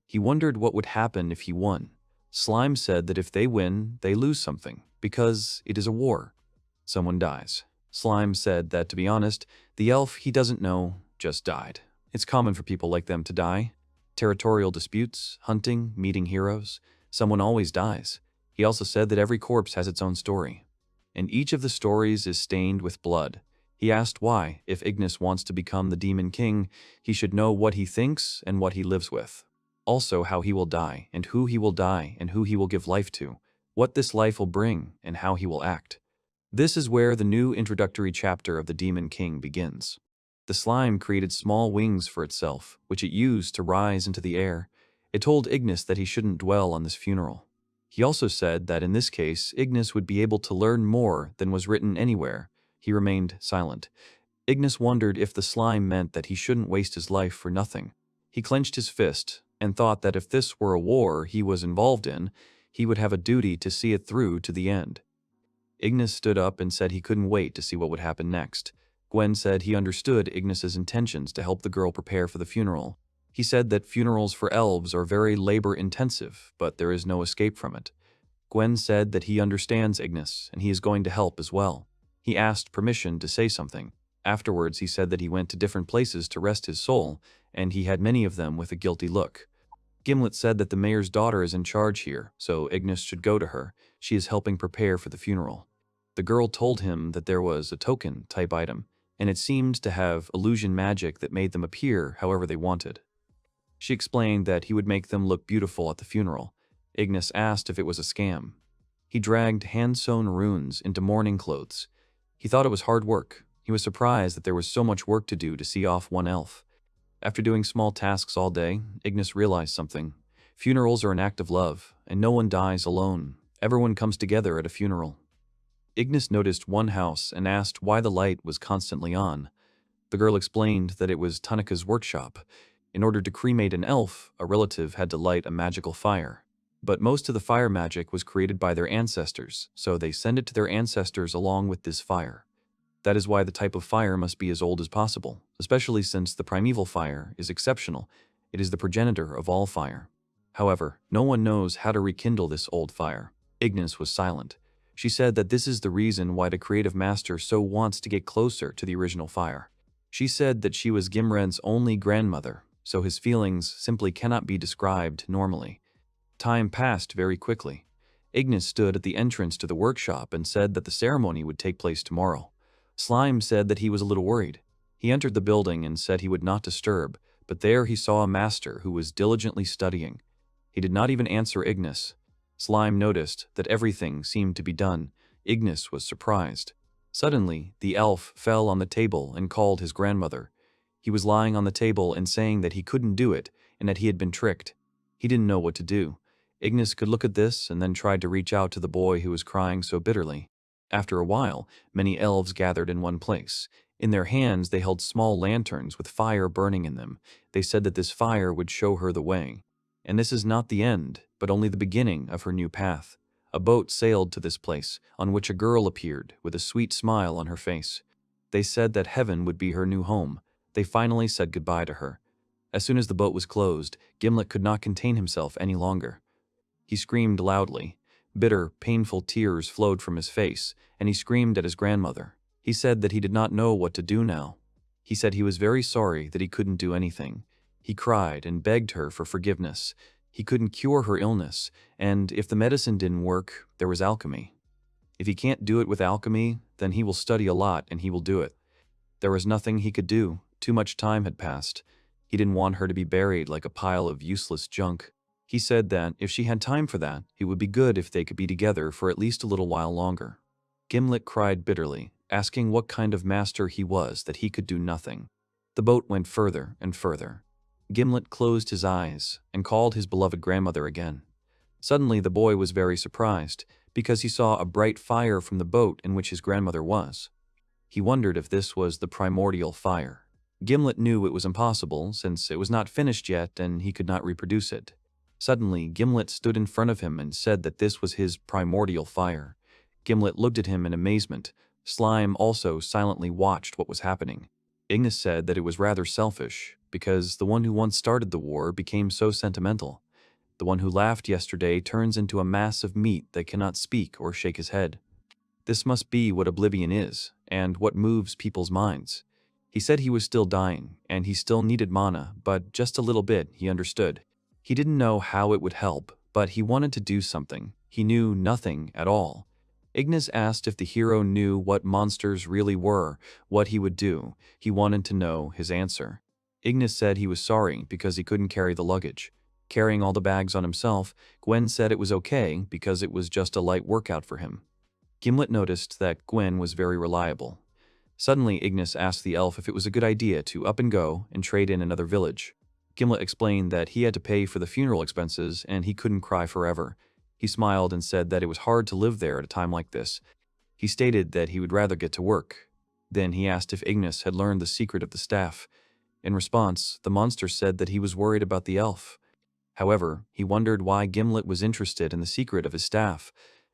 He wondered what would happen if he won. Slime said that if they win, they lose something, because it is a war. Someone dies. Slime said that, to be honest, the elf he doesn't know just died. It's common for people like them to die. Territorial disputes, hunting, meeting heroes. Someone always dies. He also said that every corpse has its own story, and each of the stories is stained with blood. He asked why, if Ignis wants to become the Demon King, he should know what he thinks and what he lives with. Also how he will die, and who he will die, and who he will give life to, what this life will bring, and how he will act. This is where the new introductory chapter of the Demon King begins. The slime created small wings for itself, which it used to rise into the air. It told Ignis that he shouldn't dwell on this funeral. He also said that in this case, Ignis would be able to learn more than was written anywhere. He remained silent. Ignis wondered if the slime meant that he shouldn't waste his life for nothing. He clenched his fist and thought that if this were a war he was involved in, he would have a duty to see it through to the end. Ignis stood up and said he couldn't wait to see what would happen next. Gwen said he understood Ignis's intentions to help the girl prepare for the funeral. He said that funerals for elves are very labor-intensive, but there is no escape from it. Gwen said that he understands Ignis, and he is going to help as well. He asked permission to say something. Afterwards, he said that he went to different places to rest his soul, and he had many of them with a guilty look. Gimlet said that the mayor's daughter is in charge here, so Ignis should go to her. She is helping prepare for the funeral. The girl told him that there was a token-type item, and it seemed to have illusion magic that made them appear however they wanted. She explained that he would make them look beautiful at the funeral. Ignis asked if it was a scam. He dragged hand-sewn runes into mourning clothes. He thought it was hard work. He was surprised that there was so much work to do to see off one elf. After doing small tasks all day, Ignis realized something. Funerals are an act of love, and no one dies alone. Everyone comes together at a funeral. Ignis noticed one house and asked why the light was constantly on. The girl explained that it was Tanika's workshop. In order to cremate an elf, a relative had to light a magical fire. But most of the fire magic was created by their ancestors, so they send it to their ancestors along with this fire. That is why the type of fire must be as old as possible, especially since the primeval fire is exceptional. It is the progenitor of all fire. However, no one knows how to rekindle this old fire. Ignis was silent. She said that this is the reason why the creative master so wants to get closer to the original fire. She said that she was Gimren's only grandmother, so his feelings simply cannot be described normally. Time passed very quickly. Ignis stood at the entrance to the workshop and said that the ceremony would take place tomorrow. Slime said that he was a little worried. He entered the building and said he would not disturb, but there he saw a master who was diligently studying. He did not even answer Ignis. Slime noticed that everything seemed to be done. Ignis was surprised. Suddenly, the elf fell on the table and called his grandmother. He was lying on the table and saying that he couldn't do it and that he had been tricked. He didn't know what to do. Ignis could look at this and then tried to reach out to the boy who was crying so bitterly. After a while, many elves gathered in one place. In their hands, they held small lanterns with fire burning in them. They said that this fire would show her the way. And this is not the end, but only the beginning of her new path. A boat sailed to this place, on which a girl appeared, with a sweet smile on her face. They said that heaven would be her new home. They finally said goodbye to her. As soon as the boat was closed, Gimlet could not contain himself any longer. He screamed loudly. Bitter, painful tears flowed from his face, and he screamed at his grandmother. He said that he did not know what to do now. He said he was very sorry that he couldn't do anything. He cried and begged her for forgiveness. He couldn't cure her illness, and if the medicine didn't work, there was alchemy. If he can't do it with alchemy, then he will study a lot and he will do it. There was nothing he could do. Too much time had passed. He didn't want her to be buried like a pile of useless junk. He said that if she had time for that, it would be good if they could be together for at least a little while longer. Gimlet cried bitterly, asking what kind of master he was that he could do nothing. The boat went further and further. Gimlet closed his eyes and called his beloved grandmother again. Suddenly the boy was very surprised because he saw a bright fire from the boat in which his grandmother was. He wondered if this was the primordial fire. Gimlet knew it was impossible since it was not finished yet and he could not reproduce it. Suddenly, Gimlet stood in front of him and said that this was his primordial fire. Gimlet looked at him in amazement. Slime also silently watched what was happening. Ignis said that it was rather selfish, because the one who once started the war became so sentimental. The one who laughed yesterday turns into a mass of meat that cannot speak or shake his head. This must be what oblivion is, and what moves people's minds. He said he was still dying, and he still needed mana, but just a little bit, he understood. He didn't know how it would help, but he wanted to do something. He knew nothing at all. Ignis asked if the hero knew what monsters really were, what he would do. He wanted to know his answer. Ignis said he was sorry because he couldn't carry the luggage. Carrying all the bags on himself, Gwen said it was okay because it was just a light workout for him. Gimlet noticed that Gwen was very reliable. Suddenly, Ignis asked the elf if it was a good idea to up and go and trade in another village. Gimlet explained that he had to pay for the funeral expenses and he couldn't cry forever. He smiled and said that it was hard to live there at a time like this. He stated that he would rather get to work. Then he asked if Ignis had learned the secret of the staff. In response, the monster said that he was worried about the elf. However, he wondered why Gimlet was interested in the secret of his staff.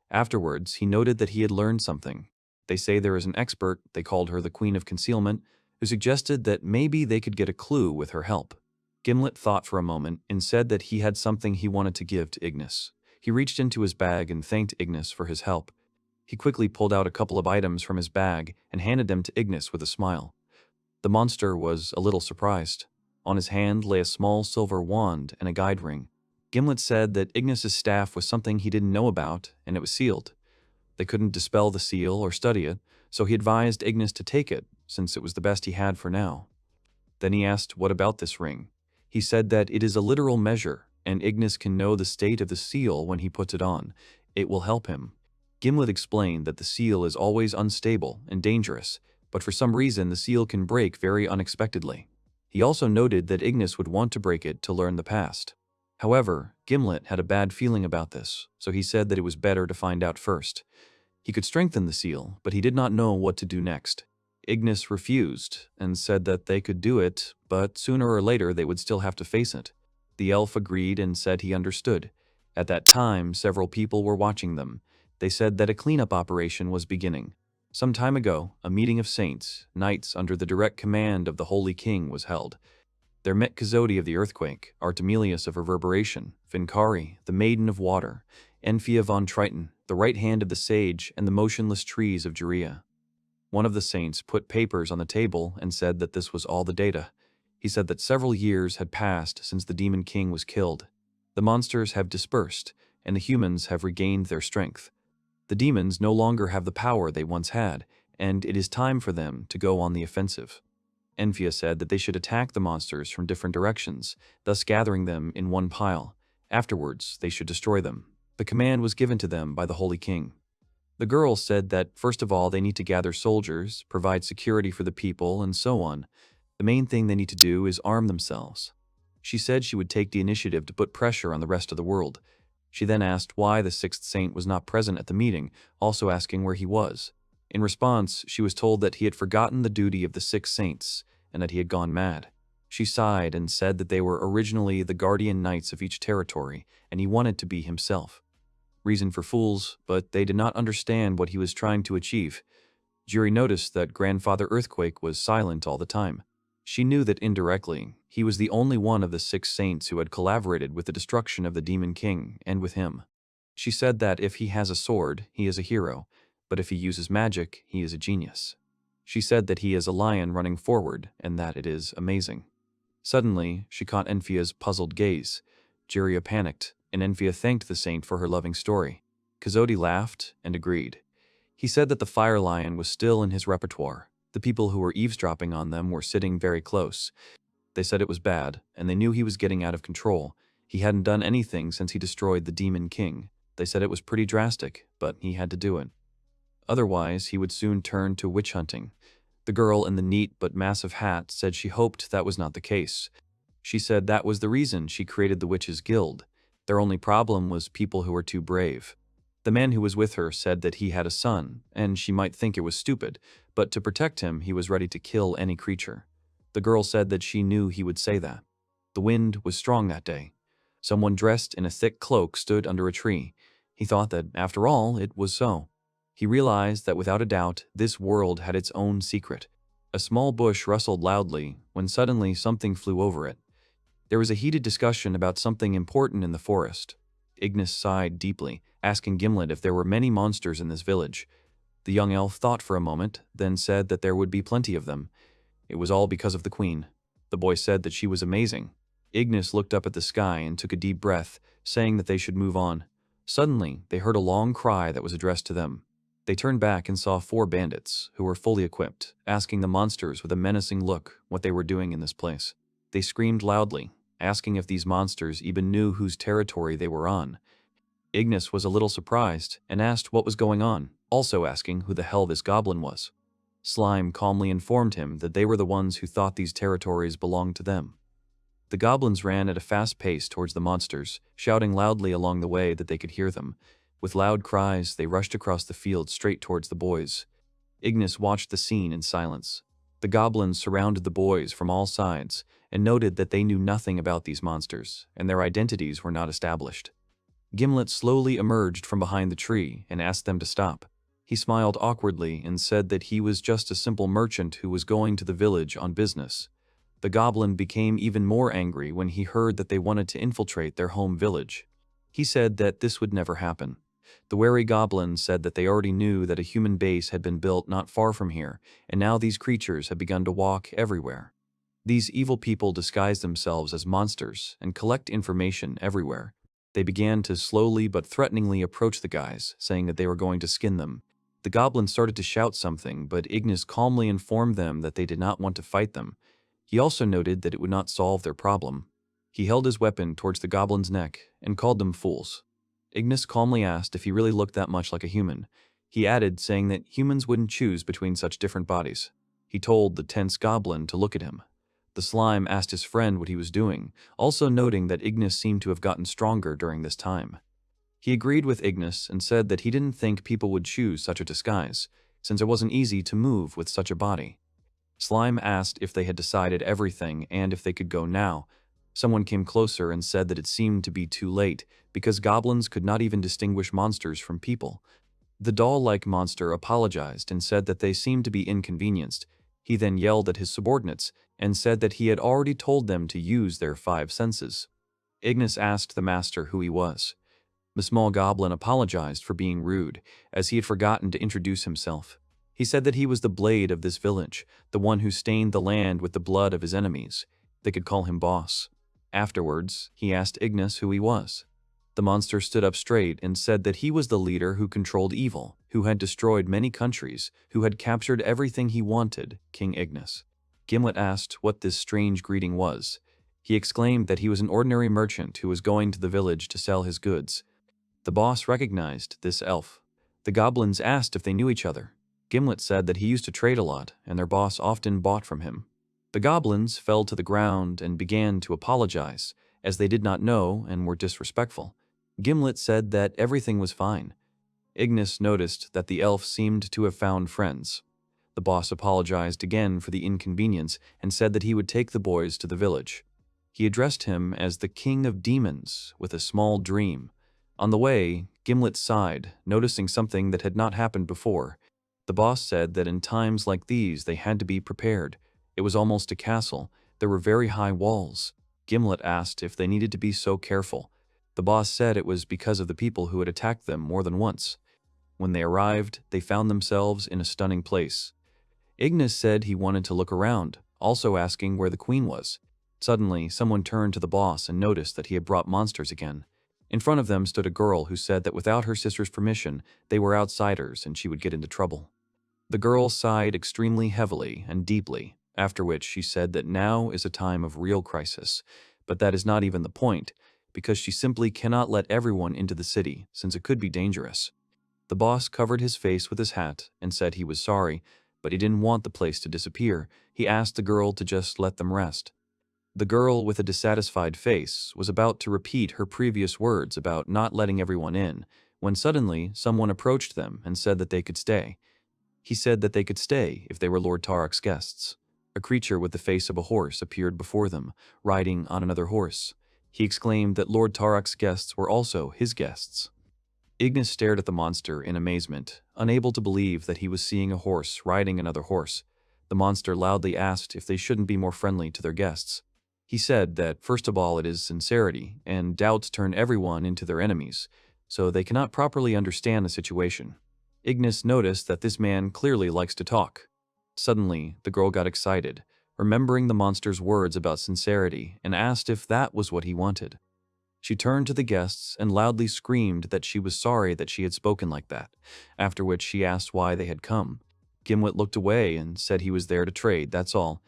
Afterwards, he noted that he had learned something. They say there is an expert, they called her the Queen of Concealment, who suggested that maybe they could get a clue with her help. Gimlet thought for a moment and said that he had something he wanted to give to Ignis. He reached into his bag and thanked Ignis for his help. He quickly pulled out a couple of items from his bag and handed them to Ignis with a smile. The monster was a little surprised. On his hand lay a small silver wand and a guide ring. Gimlet said that Ignis's staff was something he didn't know about, and it was sealed. They couldn't dispel the seal or study it, so he advised Ignis to take it, since it was the best he had for now. Then he asked what about this ring. He said that it is a literal measure, and Ignis can know the state of the seal when he puts it on. It will help him. Gimlet explained that the seal is always unstable and dangerous, but for some reason the seal can break very unexpectedly. He also noted that Ignis would want to break it to learn the past. However, Gimlet had a bad feeling about this, so he said that it was better to find out first. He could strengthen the seal, but he did not know what to do next. Ignis refused and said that they could do it, but sooner or later they would still have to face it. The elf agreed and said he understood. At that time, several people were watching them. They said that a cleanup operation was beginning. Some time ago, a meeting of saints, knights under the direct command of the Holy King was held. There met Kazodi of the Earthquake, Artemilius of Reverberation, Vincari, the Maiden of Water, Enfia von Triton, the right hand of the Sage, and the motionless trees of Juria. One of the saints put papers on the table and said that this was all the data. He said that several years had passed since the Demon King was killed. The monsters have dispersed, and the humans have regained their strength. The demons no longer have the power they once had, and it is time for them to go on the offensive. Enfia said that they should attack the monsters from different directions, thus gathering them in one pile. Afterwards, they should destroy them. The command was given to them by the Holy King. The girl said that first of all they need to gather soldiers, provide security for the people, and so on. The main thing they need to do is arm themselves. She said she would take the initiative to put pressure on the rest of the world. She then asked why the sixth saint was not present at the meeting, also asking where he was. In response, she was told that he had forgotten the duty of the six saints, and that he had gone mad. She sighed and said that they were originally the guardian knights of each territory, and he wanted to be himself. Reason for fools, but they did not understand what he was trying to achieve. Juri noticed that Grandfather Earthquake was silent all the time. She knew that indirectly, he was the only one of the six saints who had collaborated with the destruction of the Demon King and with him. She said that if he has a sword, he is a hero, but if he uses magic, he is a genius. She said that he is a lion running forward and that it is amazing. Suddenly, she caught Enfia's puzzled gaze. Juria panicked, and Enfia thanked the saint for her loving story. Kazodi laughed and agreed. He said that the fire lion was still in his repertoire. The people who were eavesdropping on them were sitting very close. They said it was bad, and they knew he was getting out of control. He hadn't done anything since he destroyed the Demon King. They said it was pretty drastic, but he had to do it. Otherwise, he would soon turn to witch hunting. The girl in the neat but massive hat said she hoped that was not the case. She said that was the reason she created the Witches' Guild. Their only problem was people who were too brave. The man who was with her said that he had a son, and she might think it was stupid, but to protect him, he was ready to kill any creature. The girl said that she knew he would say that. The wind was strong that day. Someone dressed in a thick cloak stood under a tree. He thought that, after all, it was so. He realized that without a doubt, this world had its own secret. A small bush rustled loudly when suddenly something flew over it. There was a heated discussion about something important in the forest. Ignis sighed deeply, asking Gimlet if there were many monsters in this village. The young elf thought for a moment, then said that there would be plenty of them. It was all because of the queen. The boy said that she was amazing. Ignis looked up at the sky and took a deep breath, saying that they should move on. Suddenly, they heard a long cry that was addressed to them. They turned back and saw 4 bandits, who were fully equipped, asking the monsters with a menacing look what they were doing in this place. They screamed loudly, asking if these monsters even knew whose territory they were on. Ignis was a little surprised and asked what was going on, also asking who the hell this goblin was. Slime calmly informed him that they were the ones who thought these territories belonged to them. The goblins ran at a fast pace towards the monsters, shouting loudly along the way that they could hear them. With loud cries, they rushed across the field straight towards the boys. Ignis watched the scene in silence. The goblins surrounded the boys from all sides and noted that they knew nothing about these monsters, and their identities were not established. Gimlet slowly emerged from behind the tree and asked them to stop. He smiled awkwardly and said that he was just a simple merchant who was going to the village on business. The goblin became even more angry when he heard that they wanted to infiltrate their home village. He said that this would never happen. The wary goblin said that they already knew that a human base had been built not far from here, and now these creatures had begun to walk everywhere. These evil people disguise themselves as monsters and collect information everywhere. They began to slowly but threateningly approach the guys, saying that they were going to skin them. The goblin started to shout something, but Ignis calmly informed them that they did not want to fight them. He also noted that it would not solve their problem. He held his weapon towards the goblin's neck and called them fools. Ignis calmly asked if he really looked that much like a human. He added, saying that humans wouldn't choose between such different bodies. He told the tense goblin to look at him. The slime asked his friend what he was doing, also noting that Ignis seemed to have gotten stronger during this time. He agreed with Ignis and said that he didn't think people would choose such a disguise, since it wasn't easy to move with such a body. Slime asked if they had decided everything and if they could go now. Someone came closer and said that it seemed to be too late, because goblins could not even distinguish monsters from people. The doll-like monster apologized and said that they seemed to be inconvenienced. He then yelled at his subordinates and said that he had already told them to use their 5 senses. Ignis asked the master who he was. The small goblin apologized for being rude, as he had forgotten to introduce himself. He said that he was the blade of this village, the one who stained the land with the blood of his enemies. They could call him boss. Afterwards, he asked Ignis who he was. The monster stood up straight and said that he was the leader who controlled evil, who had destroyed many countries, who had captured everything he wanted, King Ignis. Gimlet asked what this strange greeting was. He exclaimed that he was an ordinary merchant who was going to the village to sell his goods. The boss recognized this elf. The goblins asked if they knew each other. Gimlet said that he used to trade a lot, and their boss often bought from him. The goblins fell to the ground and began to apologize, as they did not know and were disrespectful. Gimlet said that everything was fine. Ignis noticed that the elf seemed to have found friends. The boss apologized again for the inconvenience and said that he would take the boys to the village. He addressed him as the king of demons with a small dream. On the way, Gimlet sighed, noticing something that had not happened before. The boss said that in times like these they had to be prepared. It was almost a castle. There were very high walls. Gimlet asked if they needed to be so careful. The boss said it was because of the people who had attacked them more than once. When they arrived, they found themselves in a stunning place. Ignis said he wanted to look around, also asking where the queen was. Suddenly, someone turned to the boss and noticed that he had brought monsters again. In front of them stood a girl who said that without her sister's permission, they were outsiders and she would get into trouble. The girl sighed extremely heavily and deeply, after which she said that now is a time of real crisis, but that is not even the point, because she simply cannot let everyone into the city, since it could be dangerous. The boss covered his face with his hat and said he was sorry, but he didn't want the place to disappear. He asked the girl to just let them rest. The girl with a dissatisfied face was about to repeat her previous words about not letting everyone in, when suddenly someone approached them and said that they could stay. He said that they could stay if they were Lord Tarek's guests. A creature with the face of a horse appeared before them, riding on another horse. He exclaimed that Lord Tarek's guests were also his guests. Ignis stared at the monster in amazement, unable to believe that he was seeing a horse riding another horse. The monster loudly asked if they shouldn't be more friendly to their guests. He said that, first of all, it is sincerity, and doubts turn everyone into their enemies, so they cannot properly understand the situation. Ignis noticed that this man clearly likes to talk. Suddenly, the girl got excited, remembering the monster's words about sincerity, and asked if that was what he wanted. She turned to the guests and loudly screamed that she was sorry that she had spoken like that, after which she asked why they had come. Gimlet looked away and said he was there to trade, that's all.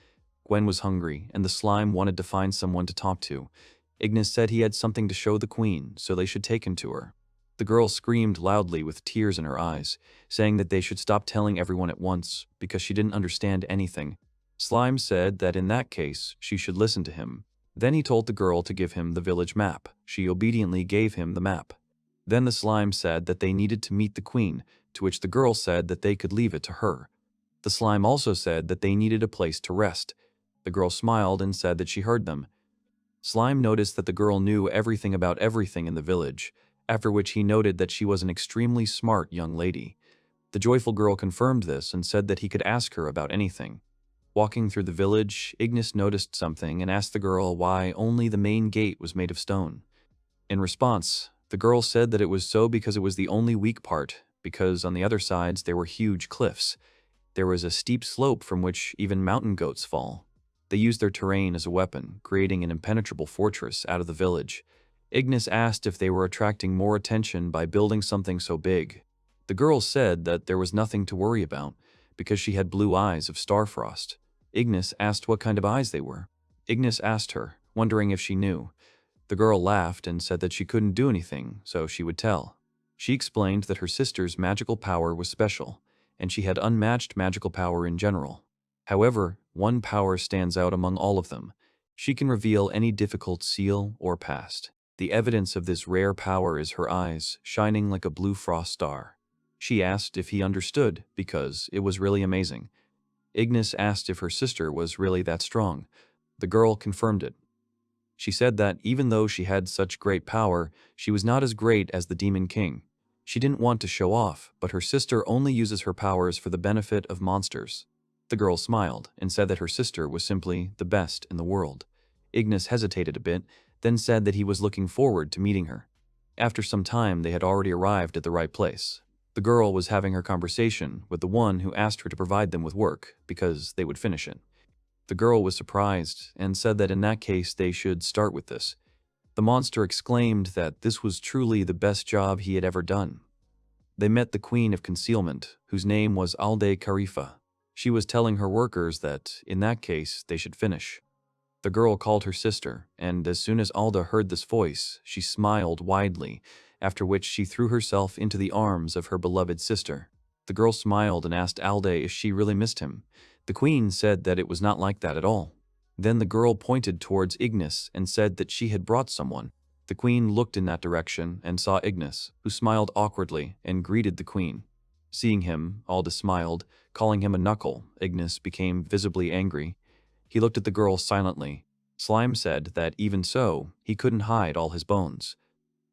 Gwen was hungry, and the slime wanted to find someone to talk to. Ignis said he had something to show the queen, so they should take him to her. The girl screamed loudly with tears in her eyes, saying that they should stop telling everyone at once, because she didn't understand anything. Slime said that in that case, she should listen to him. Then he told the girl to give him the village map. She obediently gave him the map. Then the slime said that they needed to meet the queen, to which the girl said that they could leave it to her. The slime also said that they needed a place to rest. The girl smiled and said that she heard them. Slime noticed that the girl knew everything about everything in the village, after which he noted that she was an extremely smart young lady. The joyful girl confirmed this and said that he could ask her about anything. Walking through the village, Ignis noticed something and asked the girl why only the main gate was made of stone. In response, the girl said that it was so because it was the only weak part, because on the other sides there were huge cliffs. There was a steep slope from which even mountain goats fall. They used their terrain as a weapon, creating an impenetrable fortress out of the village. Ignis asked if they were attracting more attention by building something so big. The girl said that there was nothing to worry about, because she had blue eyes of starfrost. Ignis asked what kind of eyes they were. Ignis asked her, wondering if she knew. The girl laughed and said that she couldn't do anything, so she would tell. She explained that her sister's magical power was special, and she had unmatched magical power in general. However, one power stands out among all of them. She can reveal any difficult seal or past. The evidence of this rare power is her eyes, shining like a blue frost star. She asked if he understood, because it was really amazing. Ignis asked if her sister was really that strong. The girl confirmed it. She said that even though she had such great power, she was not as great as the Demon King. She didn't want to show off, but her sister only uses her powers for the benefit of monsters. The girl smiled and said that her sister was simply the best in the world. Ignis hesitated a bit, then said that he was looking forward to meeting her. After some time, they had already arrived at the right place. The girl was having her conversation with the one who asked her to provide them with work, because they would finish it. The girl was surprised and said that in that case they should start with this. The monster exclaimed that this was truly the best job he had ever done. They met the Queen of Concealment, whose name was Alde Karifa. She was telling her workers that, in that case, they should finish. The girl called her sister, and as soon as Alda heard this voice, she smiled widely, after which she threw herself into the arms of her beloved sister. The girl smiled and asked Alde if she really missed him. The queen said that it was not like that at all. Then the girl pointed towards Ignis and said that she had brought someone. The queen looked in that direction and saw Ignis, who smiled awkwardly and greeted the queen. Seeing him, Alda smiled, calling him a knuckle. Ignis became visibly angry. He looked at the girl silently. Slime said that even so, he couldn't hide all his bones.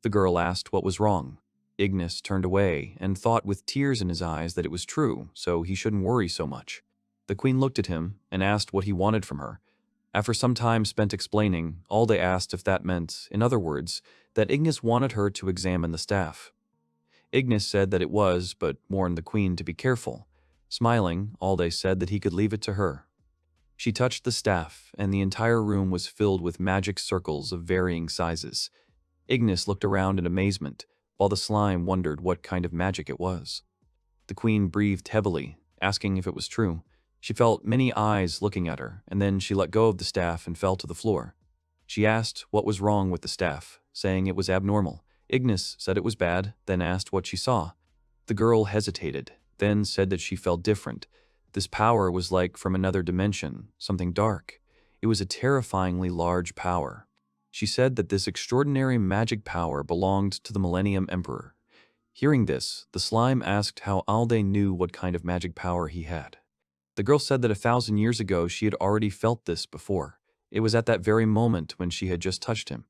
The girl asked what was wrong. Ignis turned away and thought with tears in his eyes that it was true, so he shouldn't worry so much. The queen looked at him and asked what he wanted from her. After some time spent explaining, Alde asked if that meant, in other words, that Ignis wanted her to examine the staff. Ignis said that it was, but warned the queen to be careful. Smiling, Alde said that he could leave it to her. She touched the staff, and the entire room was filled with magic circles of varying sizes. Ignis looked around in amazement, while the slime wondered what kind of magic it was. The queen breathed heavily, asking if it was true. She felt many eyes looking at her, and then she let go of the staff and fell to the floor. She asked what was wrong with the staff, saying it was abnormal. Ignis said it was bad, then asked what she saw. The girl hesitated, then said that she felt different. This power was like from another dimension, something dark. It was a terrifyingly large power. She said that this extraordinary magic power belonged to the Millennium Emperor. Hearing this, the slime asked how Alde knew what kind of magic power he had. The girl said that 1,000 years ago she had already felt this before. It was at that very moment when she had just touched him.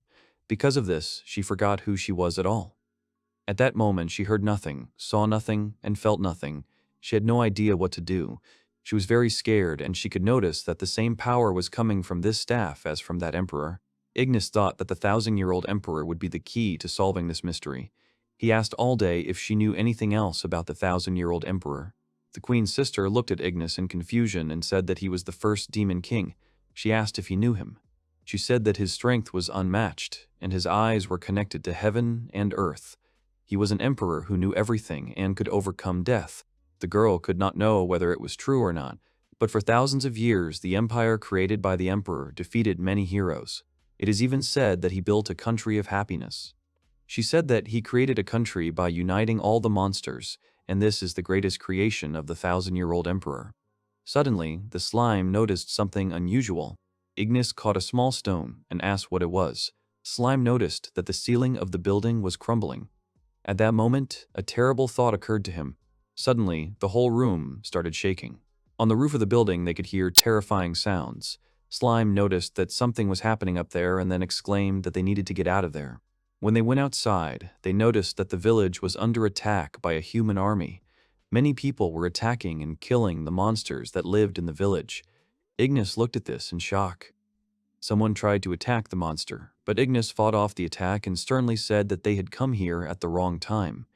Because of this, she forgot who she was at all. At that moment, she heard nothing, saw nothing, and felt nothing. She had no idea what to do. She was very scared, and she could notice that the same power was coming from this staff as from that emperor. Ignis thought that the 1,000-year-old emperor would be the key to solving this mystery. He asked Alde if she knew anything else about the 1,000-year-old emperor. The queen's sister looked at Ignis in confusion and said that he was the first demon king. She asked if he knew him. She said that his strength was unmatched, and his eyes were connected to heaven and earth. He was an emperor who knew everything and could overcome death. The girl could not know whether it was true or not, but for thousands of years the empire created by the emperor defeated many heroes. It is even said that he built a country of happiness. She said that he created a country by uniting all the monsters, and this is the greatest creation of the 1,000-year-old emperor. Suddenly, the slime noticed something unusual. Ignis caught a small stone and asked what it was. Slime noticed that the ceiling of the building was crumbling. At that moment, a terrible thought occurred to him. Suddenly, the whole room started shaking. On the roof of the building, they could hear terrifying sounds. Slime noticed that something was happening up there and then exclaimed that they needed to get out of there. When they went outside, they noticed that the village was under attack by a human army. Many people were attacking and killing the monsters that lived in the village. Ignis looked at this in shock. Someone tried to attack the monster, but Ignis fought off the attack and sternly said that they had come here at the wrong time.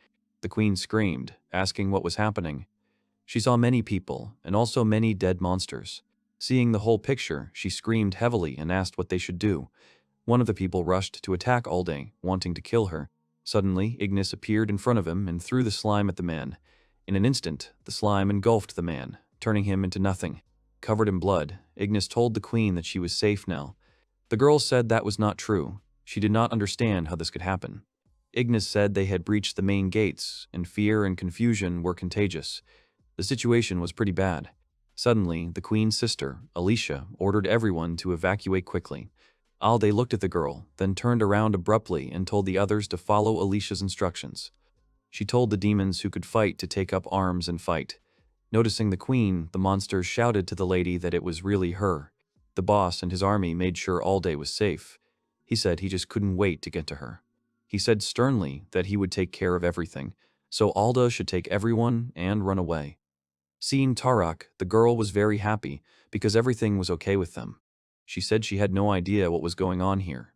The queen screamed, asking what was happening. She saw many people, and also many dead monsters. Seeing the whole picture, she screamed heavily and asked what they should do. One of the people rushed to attack Alde, wanting to kill her. Suddenly, Ignis appeared in front of him and threw the slime at the man. In an instant, the slime engulfed the man, turning him into nothing. Covered in blood, Ignis told the queen that she was safe now. The girl said that was not true. She did not understand how this could happen. Ignis said they had breached the main gates, and fear and confusion were contagious. The situation was pretty bad. Suddenly, the queen's sister, Alicia, ordered everyone to evacuate quickly. Alde looked at the girl, then turned around abruptly and told the others to follow Alicia's instructions. She told the demons who could fight to take up arms and fight. Noticing the queen, the monsters shouted to the lady that it was really her. The boss and his army made sure Alde was safe. He said he just couldn't wait to get to her. He said sternly that he would take care of everything, so Alda should take everyone and run away. Seeing Tarak, the girl was very happy because everything was okay with them. She said she had no idea what was going on here.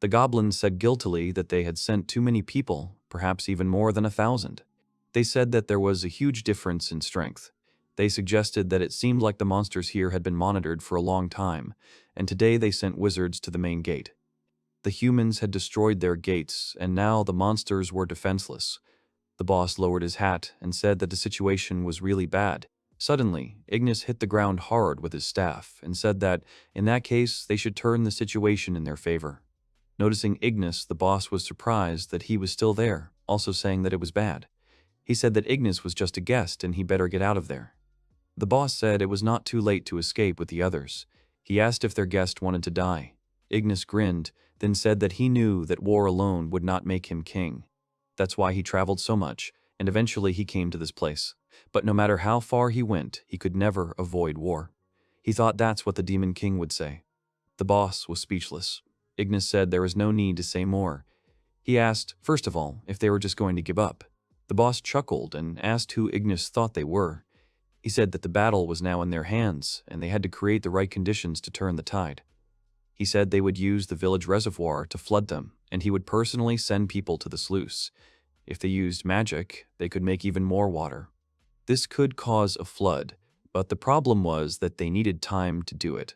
The goblins said guiltily that they had sent too many people, perhaps even more than 1,000. They said that there was a huge difference in strength. They suggested that it seemed like the monsters here had been monitored for a long time, and today they sent wizards to the main gate. The humans had destroyed their gates, and now the monsters were defenseless. The boss lowered his hat and said that the situation was really bad. Suddenly, Ignis hit the ground hard with his staff and said that, in that case, they should turn the situation in their favor. Noticing Ignis, the boss was surprised that he was still there, also saying that it was bad. He said that Ignis was just a guest and he better get out of there. The boss said it was not too late to escape with the others. He asked if their guest wanted to die. Ignis grinned, then said that he knew that war alone would not make him king. That's why he traveled so much, and eventually he came to this place. But no matter how far he went, he could never avoid war. He thought that's what the Demon King would say. The boss was speechless. Ignis said there was no need to say more. He asked, first of all, if they were just going to give up. The boss chuckled and asked who Ignis thought they were. He said that the battle was now in their hands, and they had to create the right conditions to turn the tide. He said they would use the village reservoir to flood them, and he would personally send people to the sluice. If they used magic, they could make even more water. This could cause a flood, but the problem was that they needed time to do it.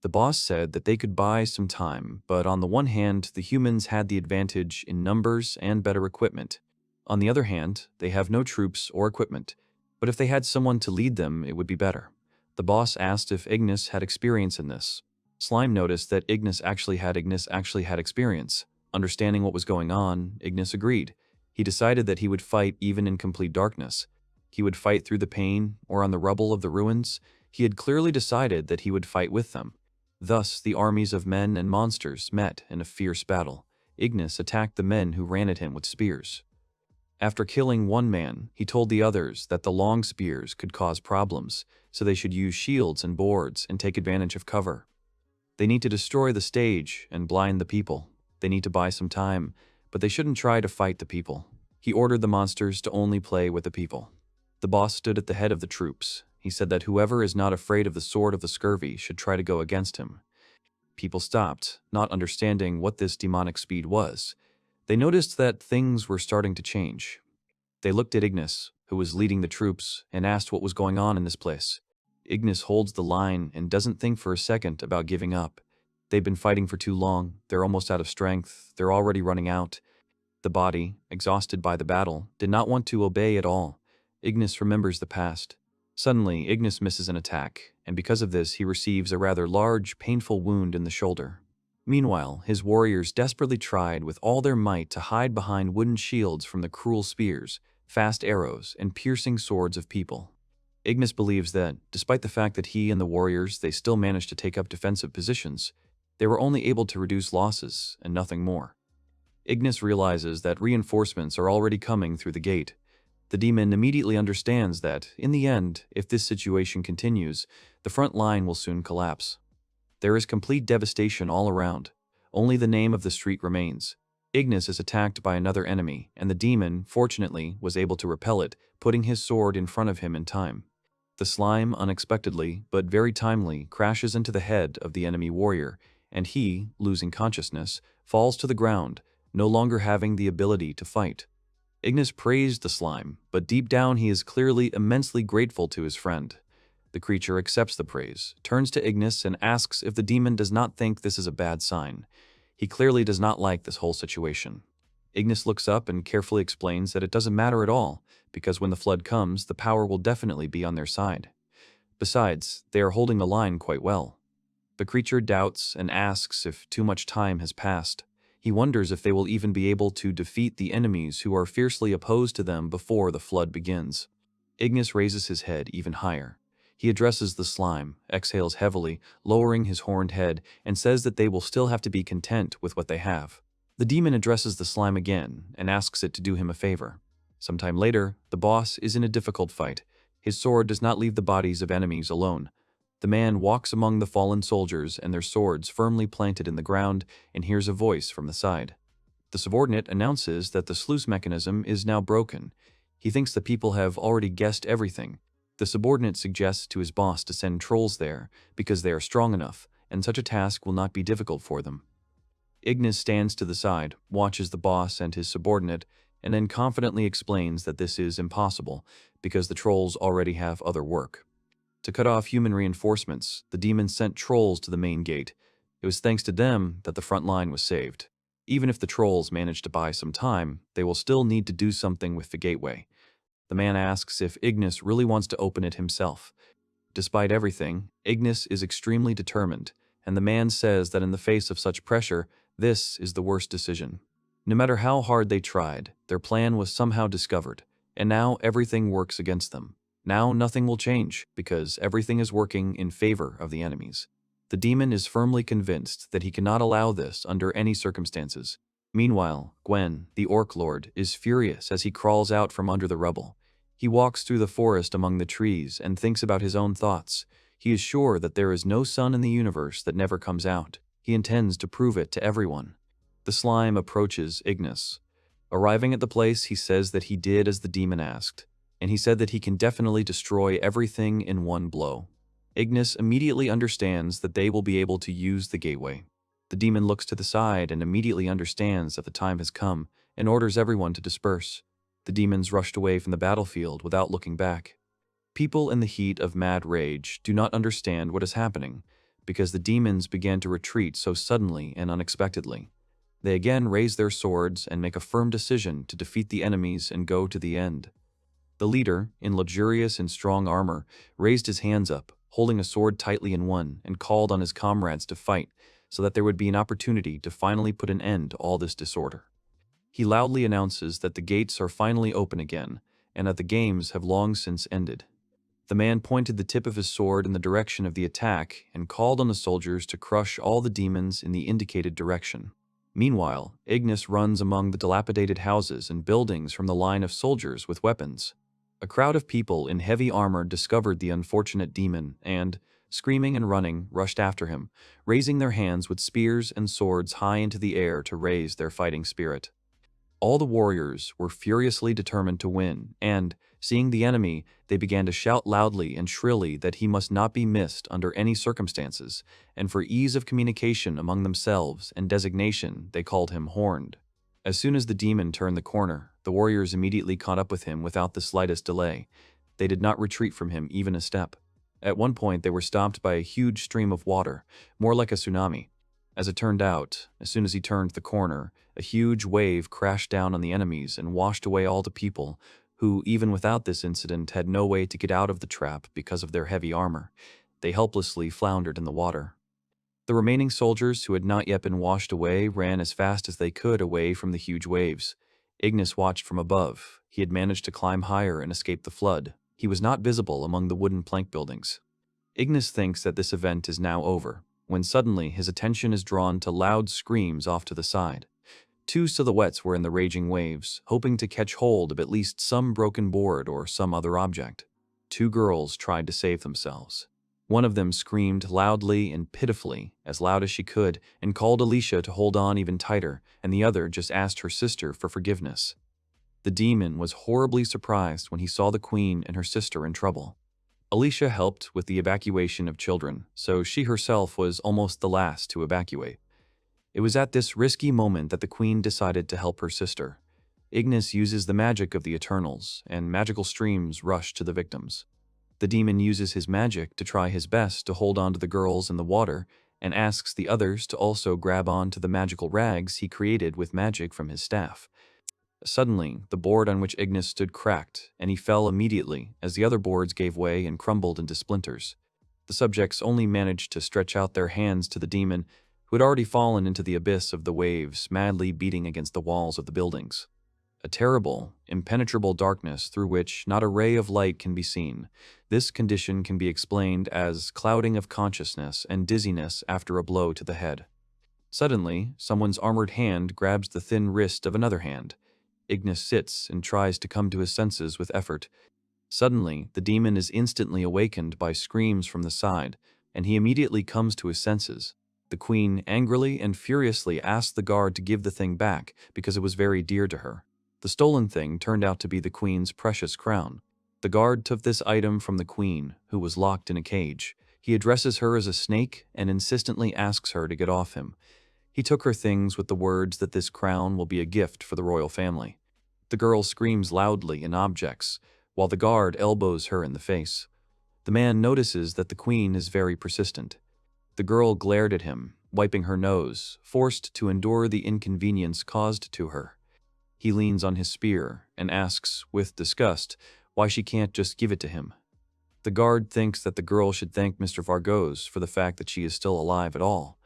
The boss said that they could buy some time, but on the one hand, the humans had the advantage in numbers and better equipment. On the other hand, they have no troops or equipment, but if they had someone to lead them, it would be better. The boss asked if Ignis had experience in this. Slime noticed that Ignis actually had experience. Understanding what was going on, Ignis agreed. He decided that he would fight even in complete darkness. He would fight through the pain or on the rubble of the ruins. He had clearly decided that he would fight with them. Thus, the armies of men and monsters met in a fierce battle. Ignis attacked the men who ran at him with spears. After killing one man, he told the others that the long spears could cause problems, so they should use shields and boards and take advantage of cover. They need to destroy the stage and blind the people. They need to buy some time, but they shouldn't try to fight the people. He ordered the monsters to only play with the people. The boss stood at the head of the troops. He said that whoever is not afraid of the sword of the scurvy should try to go against him. People stopped, not understanding what this demonic speed was. They noticed that things were starting to change. They looked at Ignis, who was leading the troops, and asked what was going on in this place. Ignis holds the line and doesn't think for a second about giving up. They've been fighting for too long, they're almost out of strength, they're already running out. The body, exhausted by the battle, did not want to obey at all. Ignis remembers the past. Suddenly, Ignis misses an attack, and because of this he receives a rather large, painful wound in the shoulder. Meanwhile, his warriors desperately tried with all their might to hide behind wooden shields from the cruel spears, fast arrows, and piercing swords of people. Ignis believes that, despite the fact that he and the warriors they still managed to take up defensive positions, they were only able to reduce losses and nothing more. Ignis realizes that reinforcements are already coming through the gate. The demon immediately understands that, in the end, if this situation continues, the front line will soon collapse. There is complete devastation all around. Only the name of the street remains. Ignis is attacked by another enemy, and the demon, fortunately, was able to repel it, putting his sword in front of him in time. The slime, unexpectedly, but very timely, crashes into the head of the enemy warrior, and he, losing consciousness, falls to the ground, no longer having the ability to fight. Ignis praised the slime, but deep down he is clearly immensely grateful to his friend. The creature accepts the praise, turns to Ignis and asks if the demon does not think this is a bad sign. He clearly does not like this whole situation. Ignis looks up and carefully explains that it doesn't matter at all, because when the flood comes, the power will definitely be on their side. Besides, they are holding the line quite well. The creature doubts and asks if too much time has passed. He wonders if they will even be able to defeat the enemies who are fiercely opposed to them before the flood begins. Ignis raises his head even higher. He addresses the slime, exhales heavily, lowering his horned head, and says that they will still have to be content with what they have. The demon addresses the slime again and asks it to do him a favor. Sometime later, the boss is in a difficult fight. His sword does not leave the bodies of enemies alone. The man walks among the fallen soldiers and their swords firmly planted in the ground and hears a voice from the side. The subordinate announces that the sluice mechanism is now broken. He thinks the people have already guessed everything. The subordinate suggests to his boss to send trolls there because they are strong enough, and such a task will not be difficult for them. Ignis stands to the side, watches the boss and his subordinate, and then confidently explains that this is impossible because the trolls already have other work. To cut off human reinforcements, the demon sent trolls to the main gate. It was thanks to them that the front line was saved. Even if the trolls manage to buy some time, they will still need to do something with the gateway. The man asks if Ignis really wants to open it himself. Despite everything, Ignis is extremely determined, and the man says that in the face of such pressure, this is the worst decision. No matter how hard they tried, their plan was somehow discovered, and now everything works against them. Now nothing will change, because everything is working in favor of the enemies. The demon is firmly convinced that he cannot allow this under any circumstances. Meanwhile, Gwen, the orc lord, is furious as he crawls out from under the rubble. He walks through the forest among the trees and thinks about his own thoughts. He is sure that there is no sun in the universe that never comes out. He intends to prove it to everyone. The slime approaches Ignis. Arriving at the place, he says that he did as the demon asked, and he said that he can definitely destroy everything in one blow. Ignis immediately understands that they will be able to use the gateway. The demon looks to the side and immediately understands that the time has come and orders everyone to disperse. The demons rushed away from the battlefield without looking back. People in the heat of mad rage do not understand what is happening because the demons began to retreat so suddenly and unexpectedly. They again raise their swords and make a firm decision to defeat the enemies and go to the end. The leader, in luxurious and strong armor, raised his hands up, holding a sword tightly in one, and called on his comrades to fight so that there would be an opportunity to finally put an end to all this disorder. He loudly announces that the gates are finally open again, and that the games have long since ended. The man pointed the tip of his sword in the direction of the attack and called on the soldiers to crush all the demons in the indicated direction. Meanwhile, Ignis runs among the dilapidated houses and buildings from the line of soldiers with weapons. A crowd of people in heavy armor discovered the unfortunate demon and, screaming and running, rushed after him, raising their hands with spears and swords high into the air to raise their fighting spirit. All the warriors were furiously determined to win, and, seeing the enemy, they began to shout loudly and shrilly that he must not be missed under any circumstances, and for ease of communication among themselves and designation, they called him Horned. As soon as the demon turned the corner, the warriors immediately caught up with him without the slightest delay. They did not retreat from him even a step. At one point, they were stopped by a huge stream of water, more like a tsunami. As it turned out, as soon as he turned the corner, a huge wave crashed down on the enemies and washed away all the people, who, even without this incident, had no way to get out of the trap because of their heavy armor. They helplessly floundered in the water. The remaining soldiers who had not yet been washed away ran as fast as they could away from the huge waves. Ignis watched from above. He had managed to climb higher and escape the flood. He was not visible among the wooden plank buildings. Ignis thinks that this event is now over, when suddenly his attention is drawn to loud screams off to the side. Two silhouettes were in the raging waves, hoping to catch hold of at least some broken board or some other object. Two girls tried to save themselves. One of them screamed loudly and pitifully, as loud as she could, and called Alicia to hold on even tighter, and the other just asked her sister for forgiveness. The demon was horribly surprised when he saw the queen and her sister in trouble. Alicia helped with the evacuation of children, so she herself was almost the last to evacuate. It was at this risky moment that the queen decided to help her sister. Ignis uses the magic of the Eternals, and magical streams rush to the victims. The demon uses his magic to try his best to hold on to the girls in the water, and asks the others to also grab on to the magical rags he created with magic from his staff. Suddenly, the board on which Ignis stood cracked, and he fell immediately as the other boards gave way and crumbled into splinters. The subjects only managed to stretch out their hands to the demon, who had already fallen into the abyss of the waves, madly beating against the walls of the buildings. a terrible, impenetrable darkness through which not a ray of light can be seen. This condition can be explained as clouding of consciousness and dizziness after a blow to the head. Suddenly, someone's armored hand grabs the thin wrist of another hand. Ignis sits and tries to come to his senses with effort. Suddenly, the demon is instantly awakened by screams from the side, and he immediately comes to his senses. The queen angrily and furiously asks the guard to give the thing back because it was very dear to her. The stolen thing turned out to be the queen's precious crown. The guard took this item from the queen, who was locked in a cage. He addresses her as a snake and insistently asks her to get off him. He took her things with the words that this crown will be a gift for the royal family. The girl screams loudly and objects, while the guard elbows her in the face. The man notices that the queen is very persistent. The girl glared at him, wiping her nose, forced to endure the inconvenience caused to her. He leans on his spear and asks, with disgust, why she can't just give it to him. The guard thinks that the girl should thank Mr. Vargas for the fact that she is still alive at all.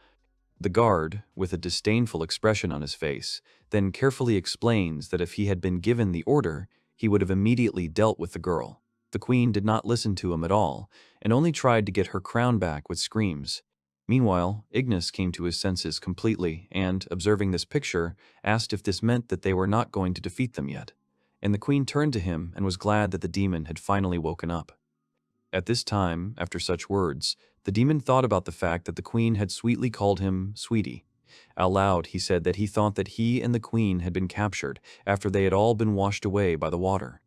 The guard, with a disdainful expression on his face, then carefully explains that if he had been given the order, he would have immediately dealt with the girl. The queen did not listen to him at all, and only tried to get her crown back with screams. Meanwhile, Ignis came to his senses completely and, observing this picture, asked if this meant that they were not going to defeat them yet. And the queen turned to him and was glad that the demon had finally woken up. At this time, after such words, the demon thought about the fact that the queen had sweetly called him sweetie. Out loud, he said that he thought that he and the queen had been captured after they had all been washed away by the water.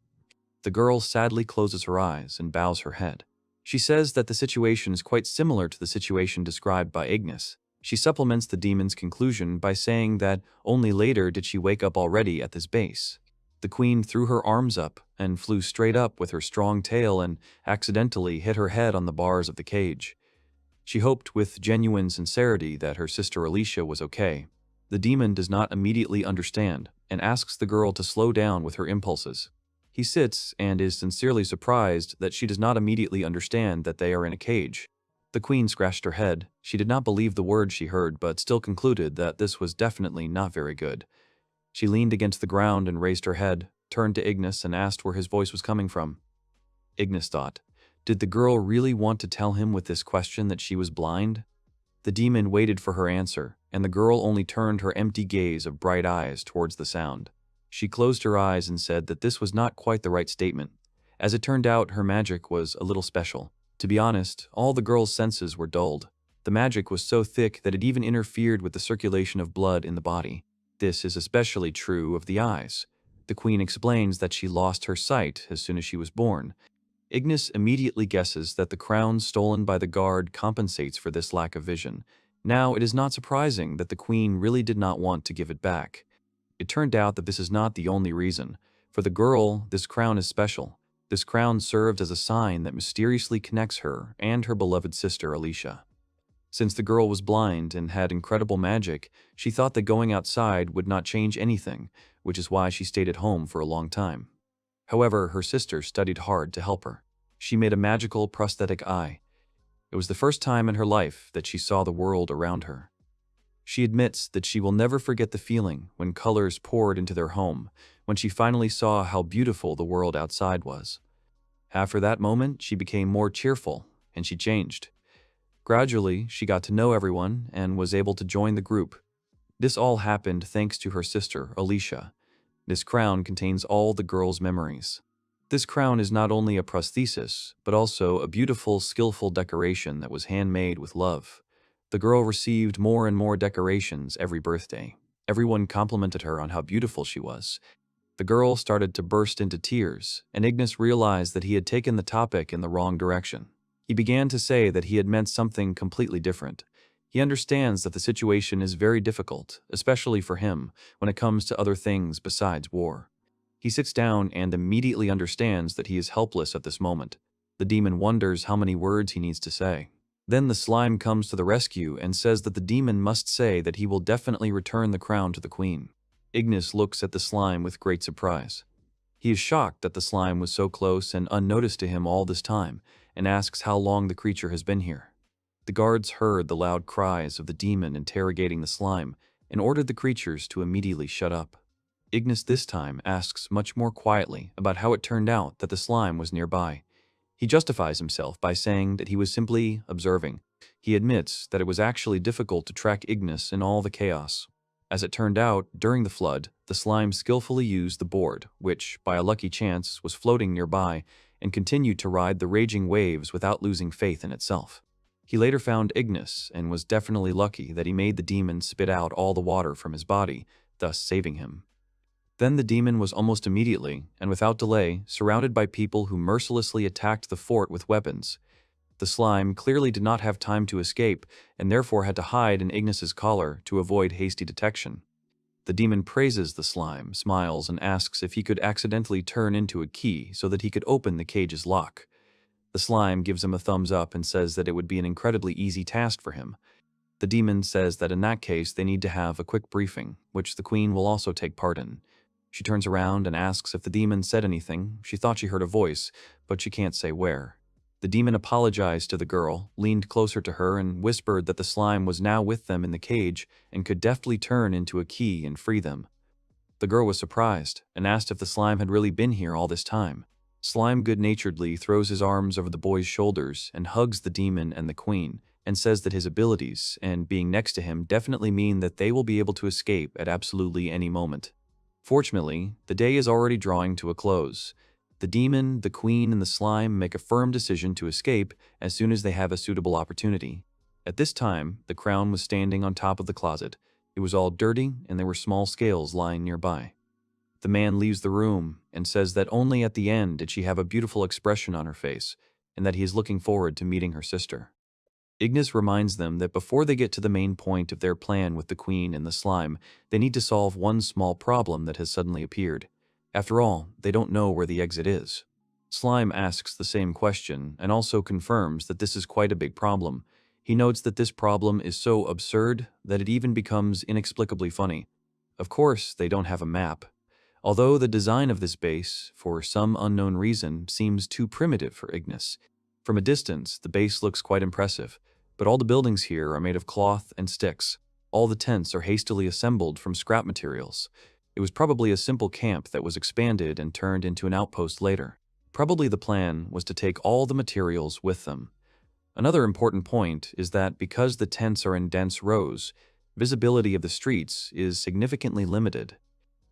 The girl sadly closes her eyes and bows her head. She says that the situation is quite similar to the situation described by Ignis. She supplements the demon's conclusion by saying that only later did she wake up already at this base. The queen threw her arms up and flew straight up with her strong tail and accidentally hit her head on the bars of the cage. She hoped with genuine sincerity that her sister Alicia was okay. The demon does not immediately understand and asks the girl to slow down with her impulses. He sits and is sincerely surprised that she does not immediately understand that they are in a cage. The queen scratched her head. She did not believe the words she heard, but still concluded that this was definitely not very good. She leaned against the ground and raised her head, turned to Ignis and asked where his voice was coming from. Ignis thought, did the girl really want to tell him with this question that she was blind? The demon waited for her answer, and the girl only turned her empty gaze of bright eyes towards the sound. She closed her eyes and said that this was not quite the right statement. As it turned out, her magic was a little special. To be honest, all the girl's senses were dulled. The magic was so thick that it even interfered with the circulation of blood in the body. This is especially true of the eyes. The queen explains that she lost her sight as soon as she was born. Ignis immediately guesses that the crown stolen by the guard compensates for this lack of vision. Now, it is not surprising that the queen really did not want to give it back. It turned out that this is not the only reason. For the girl, this crown is special. This crown served as a sign that mysteriously connects her and her beloved sister Alicia. Since the girl was blind and had incredible magic, she thought that going outside would not change anything, which is why she stayed at home for a long time. However, her sister studied hard to help her. She made a magical prosthetic eye. It was the first time in her life that she saw the world around her. She admits that she will never forget the feeling when colors poured into their home, when she finally saw how beautiful the world outside was. After that moment, she became more cheerful, and she changed. Gradually, she got to know everyone and was able to join the group. This all happened thanks to her sister, Alicia. This crown contains all the girl's memories. This crown is not only a prosthesis, but also a beautiful, skillful decoration that was handmade with love. The girl received more and more decorations every birthday. Everyone complimented her on how beautiful she was. The girl started to burst into tears, and Ignis realized that he had taken the topic in the wrong direction. He began to say that he had meant something completely different. He understands that the situation is very difficult, especially for him, when it comes to other things besides war. He sits down and immediately understands that he is helpless at this moment. The demon wonders how many words he needs to say. Then the slime comes to the rescue and says that the demon must say that he will definitely return the crown to the queen. Ignis looks at the slime with great surprise. He is shocked that the slime was so close and unnoticed to him all this time, and asks how long the creature has been here. The guards heard the loud cries of the demon interrogating the slime and ordered the creatures to immediately shut up. Ignis this time asks much more quietly about how it turned out that the slime was nearby. He justifies himself by saying that he was simply observing. He admits that it was actually difficult to track Ignis in all the chaos. As it turned out, during the flood, the slime skillfully used the board, which, by a lucky chance, was floating nearby, and continued to ride the raging waves without losing faith in itself. He later found Ignis and was definitely lucky that he made the demon spit out all the water from his body, thus saving him. Then the demon was almost immediately, and without delay, surrounded by people who mercilessly attacked the fort with weapons. The slime clearly did not have time to escape, and therefore had to hide in Ignis's collar to avoid hasty detection. The demon praises the slime, smiles, and asks if he could accidentally turn into a key so that he could open the cage's lock. The slime gives him a thumbs up and says that it would be an incredibly easy task for him. The demon says that in that case they need to have a quick briefing, which the queen will also take part in. She turns around and asks if the demon said anything. She thought she heard a voice, but she can't say where. The demon apologized to the girl, leaned closer to her, and whispered that the slime was now with them in the cage and could deftly turn into a key and free them. The girl was surprised and asked if the slime had really been here all this time. Slime good-naturedly throws his arms over the boy's shoulders and hugs the demon and the queen, and says that his abilities and being next to him definitely mean that they will be able to escape at absolutely any moment. Fortunately, the day is already drawing to a close. The demon, the queen, and the slime make a firm decision to escape as soon as they have a suitable opportunity. At this time, the crown was standing on top of the closet. It was all dirty, and there were small scales lying nearby. The man leaves the room and says that only at the end did she have a beautiful expression on her face, and that he is looking forward to meeting her sister. Ignis reminds them that before they get to the main point of their plan with the queen and the slime, they need to solve one small problem that has suddenly appeared. After all, they don't know where the exit is. Slime asks the same question and also confirms that this is quite a big problem. He notes that this problem is so absurd that it even becomes inexplicably funny. Of course, they don't have a map. Although the design of this base, for some unknown reason, seems too primitive for Ignis. From a distance, the base looks quite impressive, but all the buildings here are made of cloth and sticks. All the tents are hastily assembled from scrap materials. It was probably a simple camp that was expanded and turned into an outpost later. Probably the plan was to take all the materials with them. Another important point is that because the tents are in dense rows, visibility of the streets is significantly limited.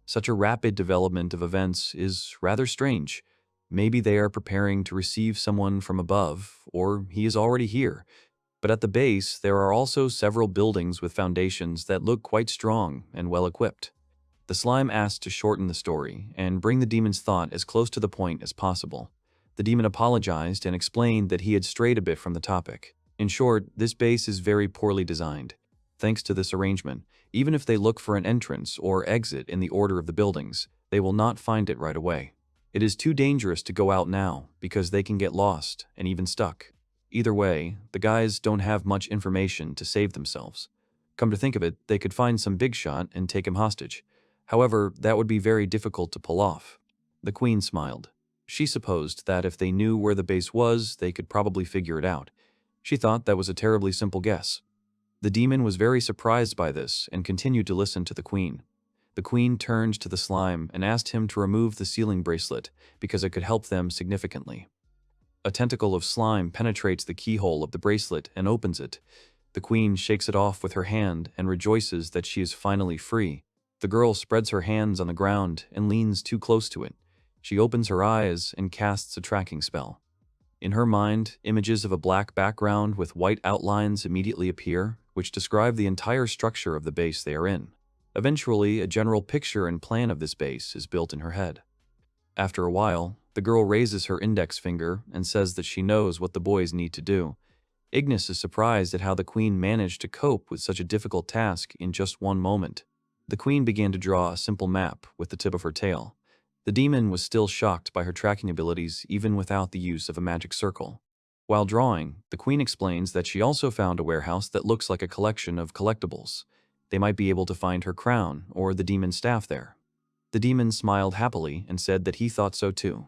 Such a rapid development of events is rather strange. Maybe they are preparing to receive someone from above, or he is already here. But at the base, there are also several buildings with foundations that look quite strong and well-equipped. The slime asked to shorten the story and bring the demon's thought as close to the point as possible. The demon apologized and explained that he had strayed a bit from the topic. In short, this base is very poorly designed. Thanks to this arrangement, even if they look for an entrance or exit in the order of the buildings, they will not find it right away. It is too dangerous to go out now because they can get lost and even stuck. Either way, the guys don't have much information to save themselves. Come to think of it, they could find some big shot and take him hostage. However, that would be very difficult to pull off. The queen smiled. She supposed that if they knew where the base was, they could probably figure it out. She thought that was a terribly simple guess. The demon was very surprised by this and continued to listen to the queen. The queen turned to the slime and asked him to remove the sealing bracelet because it could help them significantly. A tentacle of slime penetrates the keyhole of the bracelet and opens it. The queen shakes it off with her hand and rejoices that she is finally free. The girl spreads her hands on the ground and leans too close to it. She opens her eyes and casts a tracking spell. In her mind, images of a black background with white outlines immediately appear, which describe the entire structure of the base they are in. Eventually, a general picture and plan of this base is built in her head. After a while, the girl raises her index finger and says that she knows what the boys need to do. Ignis is surprised at how the queen managed to cope with such a difficult task in just one moment. The queen began to draw a simple map with the tip of her tail. The demon was still shocked by her tracking abilities even without the use of a magic circle. While drawing, the queen explains that she also found a warehouse that looks like a collection of collectibles. They might be able to find her crown or the demon's staff there. The demon smiled happily and said that he thought so too.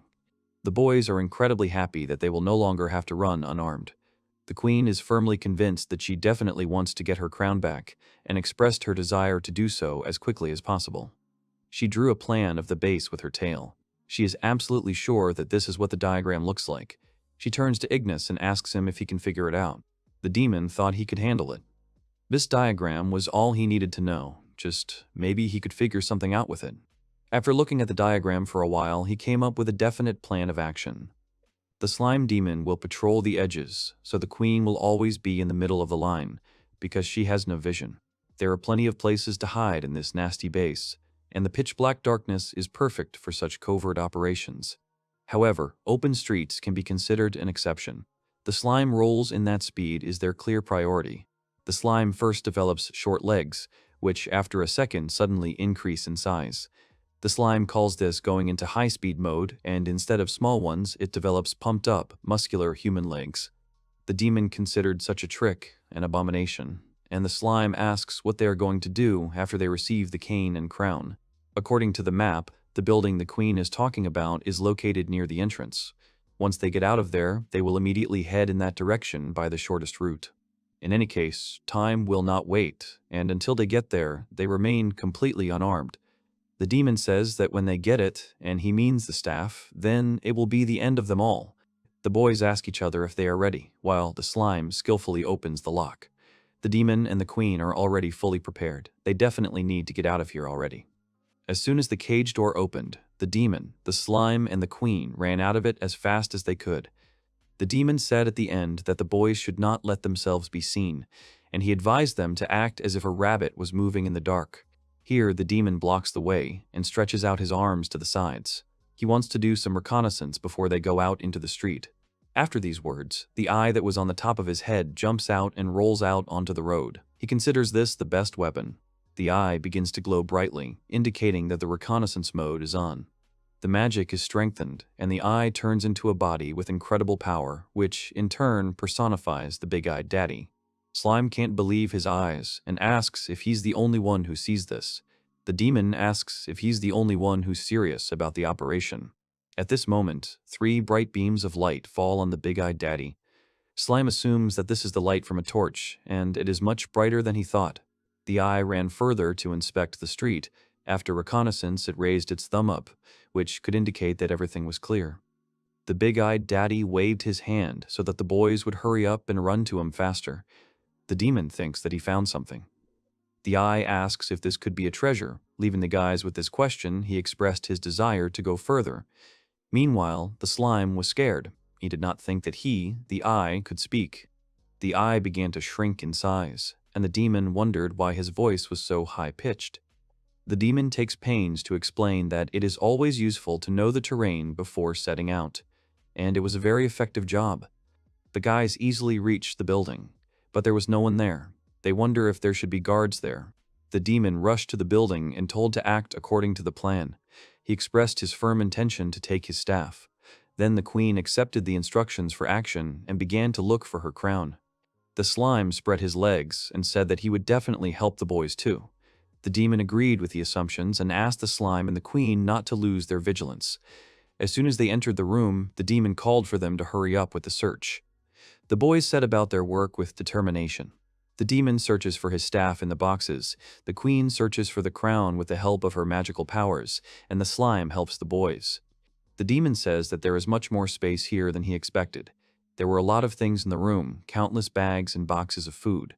The boys are incredibly happy that they will no longer have to run unarmed. The queen is firmly convinced that she definitely wants to get her crown back and expressed her desire to do so as quickly as possible. She drew a plan of the base with her tail. She is absolutely sure that this is what the diagram looks like. She turns to Ignis and asks him if he can figure it out. The demon thought he could handle it. This diagram was all he needed to know, just maybe he could figure something out with it. After looking at the diagram for a while, he came up with a definite plan of action. The slime demon will patrol the edges, so the queen will always be in the middle of the line, because she has no vision. There are plenty of places to hide in this nasty base, and the pitch-black darkness is perfect for such covert operations. However, open streets can be considered an exception. The slime rolls in that speed is their clear priority. The slime first develops short legs, which after a second suddenly increase in size. The slime calls this going into high-speed mode, and instead of small ones, it develops pumped-up, muscular human legs. The demon considered such a trick an abomination, and the slime asks what they are going to do after they receive the cane and crown. According to the map, the building the queen is talking about is located near the entrance. Once they get out of there, they will immediately head in that direction by the shortest route. In any case, time will not wait, and until they get there, they remain completely unarmed. The demon says that when they get it, and he means the staff, then it will be the end of them all. The boys ask each other if they are ready, while the slime skillfully opens the lock. The demon and the queen are already fully prepared. They definitely need to get out of here already. As soon as the cage door opened, the demon, the slime, and the queen ran out of it as fast as they could. The demon said at the end that the boys should not let themselves be seen, and he advised them to act as if a rabbit was moving in the dark. Here, the demon blocks the way and stretches out his arms to the sides. He wants to do some reconnaissance before they go out into the street. After these words, the eye that was on the top of his head jumps out and rolls out onto the road. He considers this the best weapon. The eye begins to glow brightly, indicating that the reconnaissance mode is on. The magic is strengthened, and the eye turns into a body with incredible power, which, in turn, personifies the big-eyed daddy. Slime can't believe his eyes and asks if he's the only one who sees this. The demon asks if he's the only one who's serious about the operation. At this moment, 3 bright beams of light fall on the big-eyed daddy. Slime assumes that this is the light from a torch, and it is much brighter than he thought. The eye ran further to inspect the street. After reconnaissance, it raised its thumb up, which could indicate that everything was clear. The big-eyed daddy waved his hand so that the boys would hurry up and run to him faster. The demon thinks that he found something. The eye asks if this could be a treasure. Leaving the guys with this question, he expressed his desire to go further. Meanwhile, the slime was scared. He did not think that he, the eye, could speak. The eye began to shrink in size, and the demon wondered why his voice was so high-pitched. The demon takes pains to explain that it is always useful to know the terrain before setting out, and it was a very effective job. The guys easily reached the building, but there was no one there. They wonder if there should be guards there. The demon rushed to the building and told to act according to the plan. He expressed his firm intention to take his staff. Then the queen accepted the instructions for action and began to look for her crown. The slime spread his legs and said that he would definitely help the boys too. The demon agreed with the assumptions and asked the slime and the queen not to lose their vigilance. As soon as they entered the room, the demon called for them to hurry up with the search. The boys set about their work with determination. The demon searches for his staff in the boxes, the queen searches for the crown with the help of her magical powers, and the slime helps the boys. The demon says that there is much more space here than he expected. There were a lot of things in the room, countless bags and boxes of food.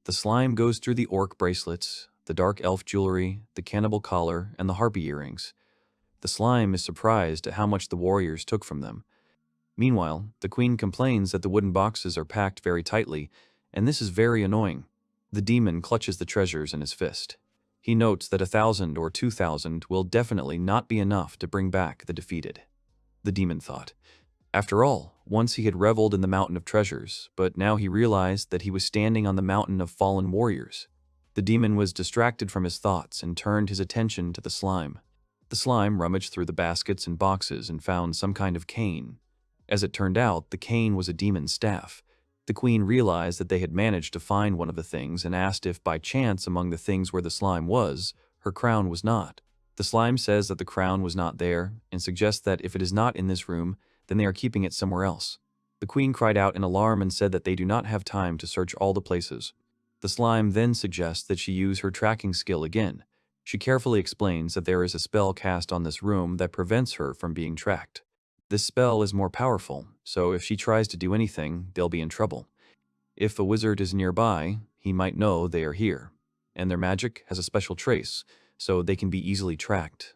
The slime goes through the orc bracelets, the dark elf jewelry, the cannibal collar, and the harpy earrings. The slime is surprised at how much the warriors took from them. Meanwhile, the queen complains that the wooden boxes are packed very tightly, and this is very annoying. The demon clutches the treasures in his fist. He notes that 1,000 or 2,000 will definitely not be enough to bring back the defeated. The demon thought. After all, once he had reveled in the mountain of treasures, but now he realized that he was standing on the mountain of fallen warriors. The demon was distracted from his thoughts and turned his attention to the slime. The slime rummaged through the baskets and boxes and found some kind of cane. As it turned out, the cane was a demon's staff. The queen realized that they had managed to find one of the things and asked if by chance among the things where the slime was, her crown was not. The slime says that the crown was not there and suggests that if it is not in this room, then they are keeping it somewhere else. The queen cried out in alarm and said that they do not have time to search all the places. The slime then suggests that she use her tracking skill again. She carefully explains that there is a spell cast on this room that prevents her from being tracked. This spell is more powerful, so if she tries to do anything, they'll be in trouble. If a wizard is nearby, he might know they are here, and their magic has a special trace, so they can be easily tracked.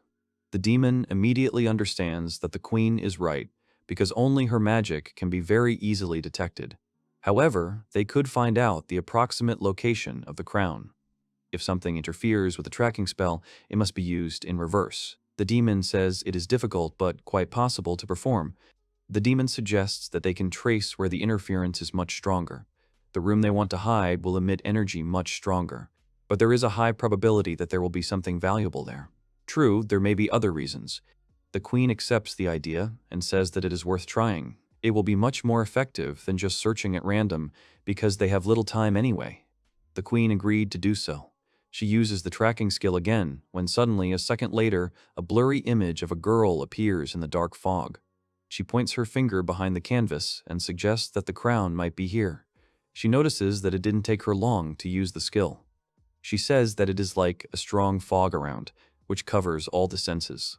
The demon immediately understands that the queen is right, because only her magic can be very easily detected. However, they could find out the approximate location of the crown. If something interferes with the tracking spell, it must be used in reverse. The demon says it is difficult but quite possible to perform. The demon suggests that they can trace where the interference is much stronger. The room they want to hide will emit energy much stronger, but there is a high probability that there will be something valuable there. True, there may be other reasons. The queen accepts the idea and says that it is worth trying. It will be much more effective than just searching at random because they have little time anyway. The queen agreed to do so. She uses the tracking skill again when suddenly, a second later, a blurry image of a girl appears in the dark fog. She points her finger behind the canvas and suggests that the crown might be here. She notices that it didn't take her long to use the skill. She says that it is like a strong fog around, which covers all the senses.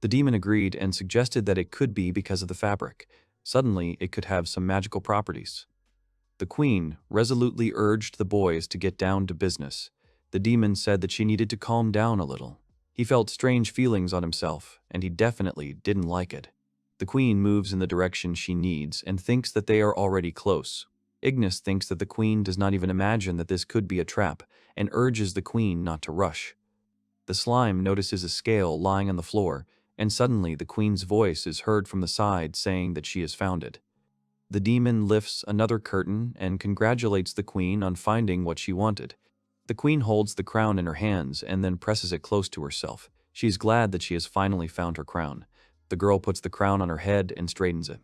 The demon agreed and suggested that it could be because of the fabric. Suddenly, it could have some magical properties. The queen resolutely urged the boys to get down to business. The demon said that she needed to calm down a little. He felt strange feelings on himself, and he definitely didn't like it. The queen moves in the direction she needs and thinks that they are already close. Ignis thinks that the queen does not even imagine that this could be a trap and urges the queen not to rush. The slime notices a scale lying on the floor, and suddenly the queen's voice is heard from the side saying that she has found it. The demon lifts another curtain and congratulates the queen on finding what she wanted. The queen holds the crown in her hands and then presses it close to herself. She is glad that she has finally found her crown. The girl puts the crown on her head and straightens it.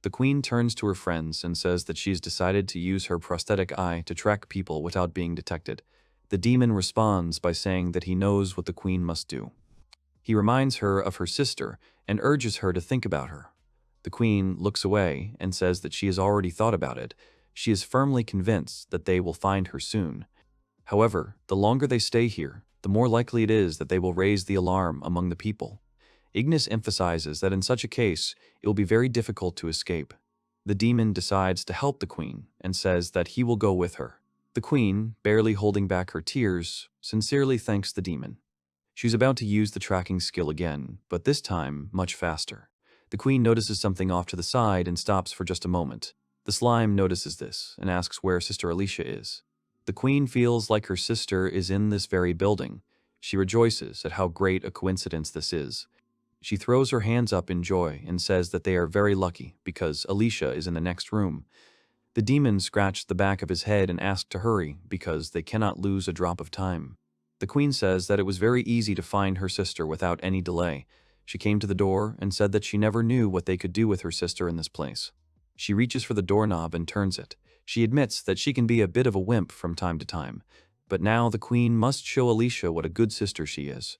The queen turns to her friends and says that she has decided to use her prosthetic eye to track people without being detected. The demon responds by saying that he knows what the queen must do. He reminds her of her sister and urges her to think about her. The queen looks away and says that she has already thought about it. She is firmly convinced that they will find her soon. However, the longer they stay here, the more likely it is that they will raise the alarm among the people. Ignis emphasizes that in such a case, it will be very difficult to escape. The demon decides to help the queen and says that he will go with her. The queen, barely holding back her tears, sincerely thanks the demon. She's about to use the tracking skill again, but this time much faster. The queen notices something off to the side and stops for just a moment. The slime notices this and asks where Sister Alicia is. The queen feels like her sister is in this very building. She rejoices at how great a coincidence this is. She throws her hands up in joy and says that they are very lucky because Alicia is in the next room. The demon scratched the back of his head and asked to hurry because they cannot lose a drop of time. The queen says that it was very easy to find her sister without any delay. She came to the door and said that she never knew what they could do with her sister in this place. She reaches for the doorknob and turns it. She admits that she can be a bit of a wimp from time to time, but now the queen must show Alicia what a good sister she is.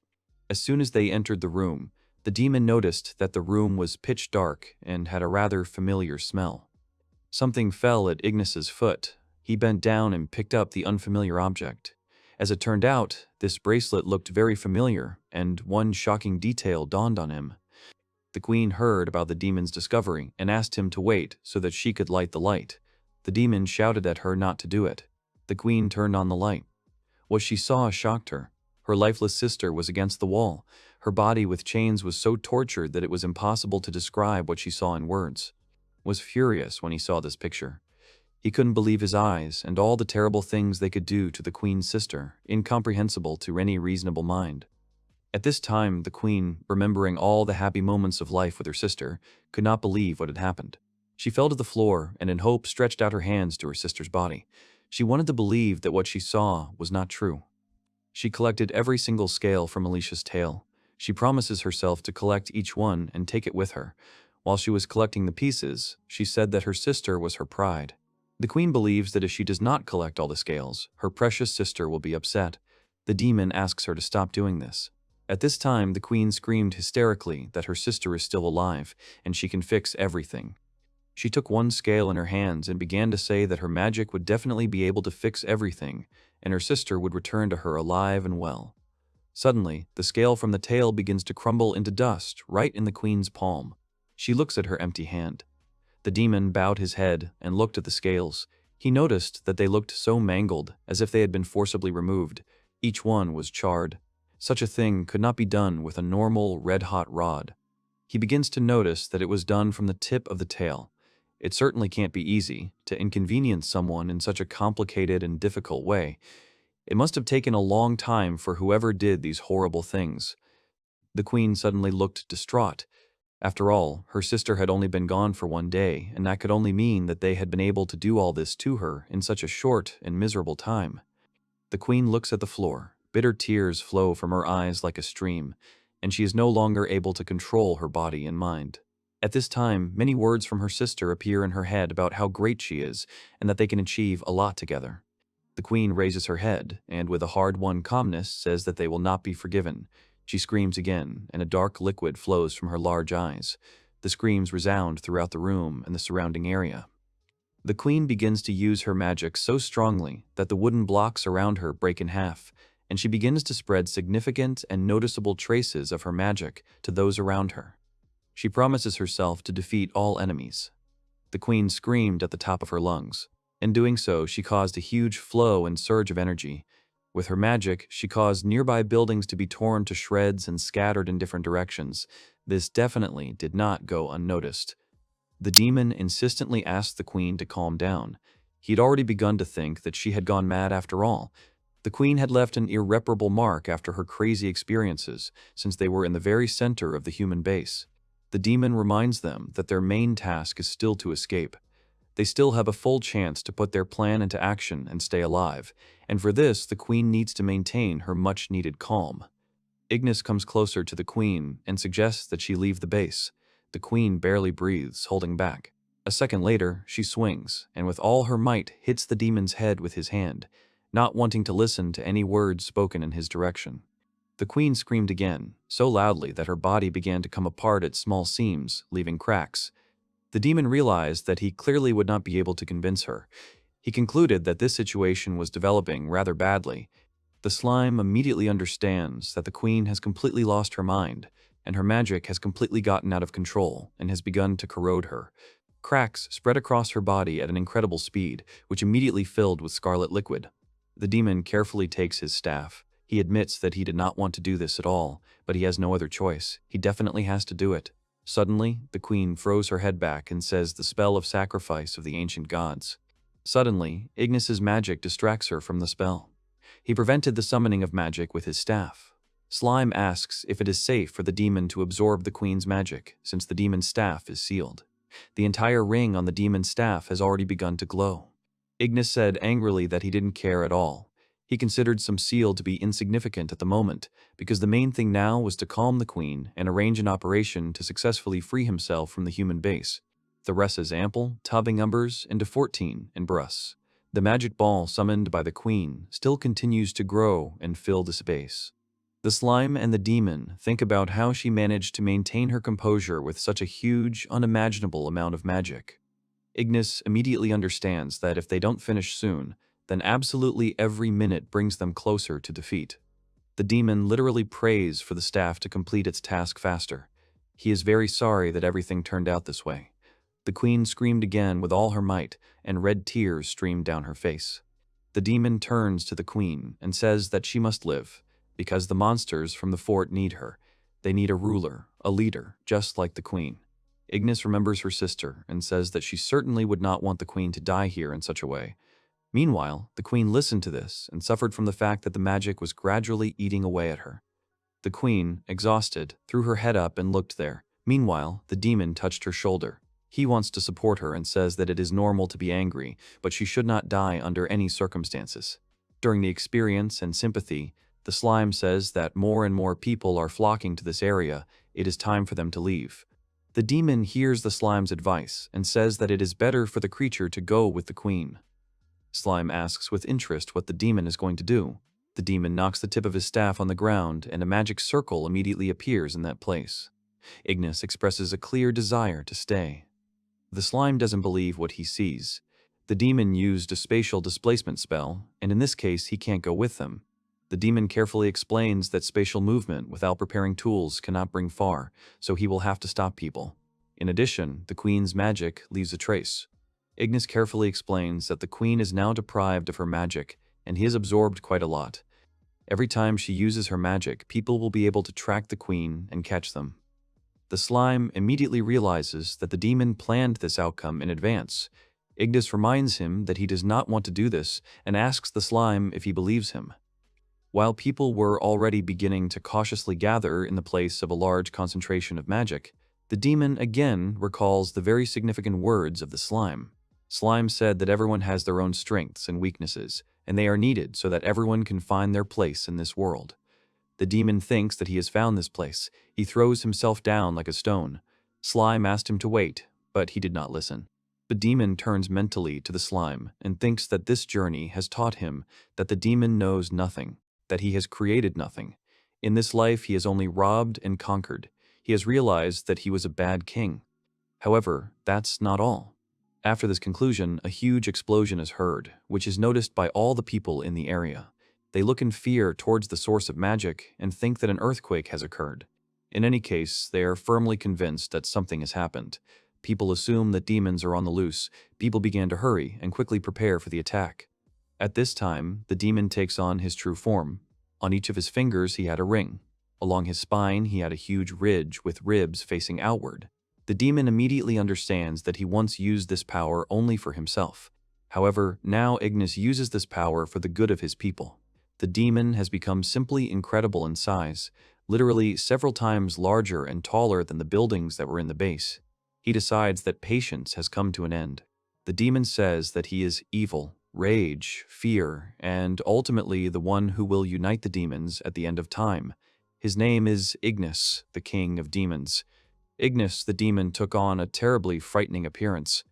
As soon as they entered the room, the demon noticed that the room was pitch dark and had a rather familiar smell. Something fell at Ignis's foot. He bent down and picked up the unfamiliar object. As it turned out, this bracelet looked very familiar, and one shocking detail dawned on him. The queen heard about the demon's discovery and asked him to wait so that she could light the light. The demon shouted at her not to do it. The queen turned on the light. What she saw shocked her. Her lifeless sister was against the wall. Her body with chains was so tortured that it was impossible to describe what she saw in words. Was furious when he saw this picture. He couldn't believe his eyes and all the terrible things they could do to the queen's sister, incomprehensible to any reasonable mind. At this time, the queen, remembering all the happy moments of life with her sister, could not believe what had happened. She fell to the floor and in hope stretched out her hands to her sister's body. She wanted to believe that what she saw was not true. She collected every single scale from Alicia's tail. She promises herself to collect each one and take it with her. While she was collecting the pieces, she said that her sister was her pride. The queen believes that if she does not collect all the scales, her precious sister will be upset. The demon asks her to stop doing this. At this time, the queen screamed hysterically that her sister is still alive and she can fix everything. She took one scale in her hands and began to say that her magic would definitely be able to fix everything and her sister would return to her alive and well. Suddenly, the scale from the tail begins to crumble into dust right in the queen's palm. She looks at her empty hand. The demon bowed his head and looked at the scales. He noticed that they looked so mangled, as if they had been forcibly removed. Each one was charred. Such a thing could not be done with a normal red-hot rod. He begins to notice that it was done from the tip of the tail. It certainly can't be easy to inconvenience someone in such a complicated and difficult way. It must have taken a long time for whoever did these horrible things. The queen suddenly looked distraught. After all, her sister had only been gone for 1 day, and that could only mean that they had been able to do all this to her in such a short and miserable time. The queen looks at the floor. Bitter tears flow from her eyes like a stream, and she is no longer able to control her body and mind. At this time, many words from her sister appear in her head about how great she is and that they can achieve a lot together. The queen raises her head and, with a hard-won calmness, says that they will not be forgiven. She screams again, and a dark liquid flows from her large eyes. The screams resound throughout the room and the surrounding area. The queen begins to use her magic so strongly that the wooden blocks around her break in half, and she begins to spread significant and noticeable traces of her magic to those around her. She promises herself to defeat all enemies. The queen screamed at the top of her lungs. In doing so, she caused a huge flow and surge of energy. With her magic, she caused nearby buildings to be torn to shreds and scattered in different directions. This definitely did not go unnoticed. The demon insistently asked the queen to calm down. He had already begun to think that she had gone mad after all. The queen had left an irreparable mark after her crazy experiences, since they were in the very center of the human base. The demon reminds them that their main task is still to escape. They still have a full chance to put their plan into action and stay alive, and for this the queen needs to maintain her much-needed calm. Ignis comes closer to the queen and suggests that she leave the base. The queen barely breathes, holding back. A second later, she swings, and with all her might hits the demon's head with his hand, not wanting to listen to any words spoken in his direction. The queen screamed again, so loudly that her body began to come apart at small seams, leaving cracks. The demon realized that he clearly would not be able to convince her. He concluded that this situation was developing rather badly. The slime immediately understands that the queen has completely lost her mind, and her magic has completely gotten out of control and has begun to corrode her. Cracks spread across her body at an incredible speed, which immediately filled with scarlet liquid. The demon carefully takes his staff. He admits that he did not want to do this at all, but he has no other choice. He definitely has to do it. Suddenly, the queen throws her head back and says the spell of sacrifice of the ancient gods. Suddenly, Ignis's magic distracts her from the spell. He prevented the summoning of magic with his staff. Slime asks if it is safe for the demon to absorb the queen's magic, since the demon's staff is sealed. The entire ring on the demon's staff has already begun to glow. Ignis said angrily that he didn't care at all. He considered some seal to be insignificant at the moment, because the main thing now was to calm the queen and arrange an operation to successfully free himself from the human base. The rest is ample, topping numbers into 14 in Brus. The magic ball summoned by the queen still continues to grow and fill the space. The slime and the demon think about how she managed to maintain her composure with such a huge, unimaginable amount of magic. Ignis immediately understands that if they don't finish soon, then absolutely every minute brings them closer to defeat. The demon literally prays for the staff to complete its task faster. He is very sorry that everything turned out this way. The queen screamed again with all her might, and red tears streamed down her face. The demon turns to the queen and says that she must live, because the monsters from the fort need her. They need a ruler, a leader, just like the queen. Ignis remembers her sister and says that she certainly would not want the queen to die here in such a way. Meanwhile, the queen listened to this and suffered from the fact that the magic was gradually eating away at her. The queen, exhausted, threw her head up and looked there. Meanwhile, the demon touched her shoulder. He wants to support her and says that it is normal to be angry, but she should not die under any circumstances. During the experience and sympathy, the slime says that more and more people are flocking to this area. It is time for them to leave. The demon hears the slime's advice and says that it is better for the creature to go with the queen. Slime asks with interest what the demon is going to do. The demon knocks the tip of his staff on the ground, and a magic circle immediately appears in that place. Ignis expresses a clear desire to stay. The slime doesn't believe what he sees. The demon used a spatial displacement spell, and in this case he can't go with them. The demon carefully explains that spatial movement without preparing tools cannot bring far, so he will have to stop people. In addition, the queen's magic leaves a trace. Ignis carefully explains that the queen is now deprived of her magic, and he has absorbed quite a lot. Every time she uses her magic, people will be able to track the queen and catch them. The slime immediately realizes that the demon planned this outcome in advance. Ignis reminds him that he does not want to do this and asks the slime if he believes him. While people were already beginning to cautiously gather in the place of a large concentration of magic, the demon again recalls the very significant words of the slime. Slime said that everyone has their own strengths and weaknesses, and they are needed so that everyone can find their place in this world. The demon thinks that he has found this place. He throws himself down like a stone. Slime asked him to wait, but he did not listen. The demon turns mentally to the slime and thinks that this journey has taught him that the demon knows nothing, that he has created nothing. In this life he has only robbed and conquered. He has realized that he was a bad king. However, that's not all. After this conclusion, a huge explosion is heard, which is noticed by all the people in the area. They look in fear towards the source of magic and think that an earthquake has occurred. In any case, they are firmly convinced that something has happened. People assume that demons are on the loose. People began to hurry and quickly prepare for the attack. At this time, the demon takes on his true form. On each of his fingers he had a ring. Along his spine he had a huge ridge with ribs facing outward. The demon immediately understands that he once used this power only for himself. However, now Ignis uses this power for the good of his people. The demon has become simply incredible in size, literally several times larger and taller than the buildings that were in the base. He decides that patience has come to an end. The demon says that he is evil, rage, fear, and ultimately the one who will unite the demons at the end of time. His name is Ignis, the king of demons. Ignis, the demon, took on a terribly frightening appearance.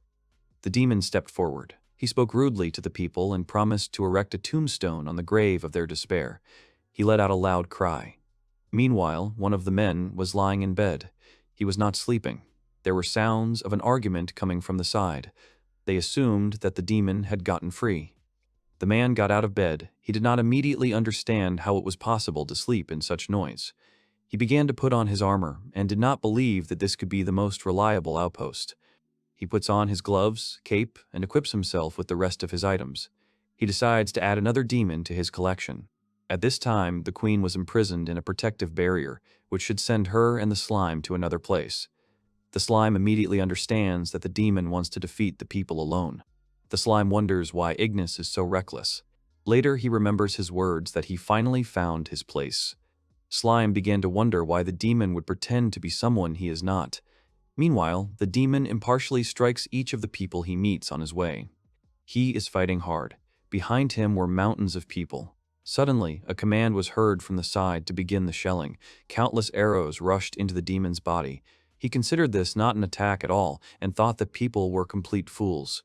The demon stepped forward. He spoke rudely to the people and promised to erect a tombstone on the grave of their despair. He let out a loud cry. Meanwhile, one of the men was lying in bed. He was not sleeping. There were sounds of an argument coming from the side. They assumed that the demon had gotten free. The man got out of bed. He did not immediately understand how it was possible to sleep in such noise. He began to put on his armor and did not believe that this could be the most reliable outpost. He puts on his gloves, cape, and equips himself with the rest of his items. He decides to add another demon to his collection. At this time, the queen was imprisoned in a protective barrier, which should send her and the slime to another place. The slime immediately understands that the demon wants to defeat the people alone. The slime wonders why Ignis is so reckless. Later, he remembers his words that he finally found his place. Slime began to wonder why the demon would pretend to be someone he is not. Meanwhile, the demon impartially strikes each of the people he meets on his way. He is fighting hard. Behind him were mountains of people. Suddenly, a command was heard from the side to begin the shelling. Countless arrows rushed into the demon's body. He considered this not an attack at all and thought that people were complete fools.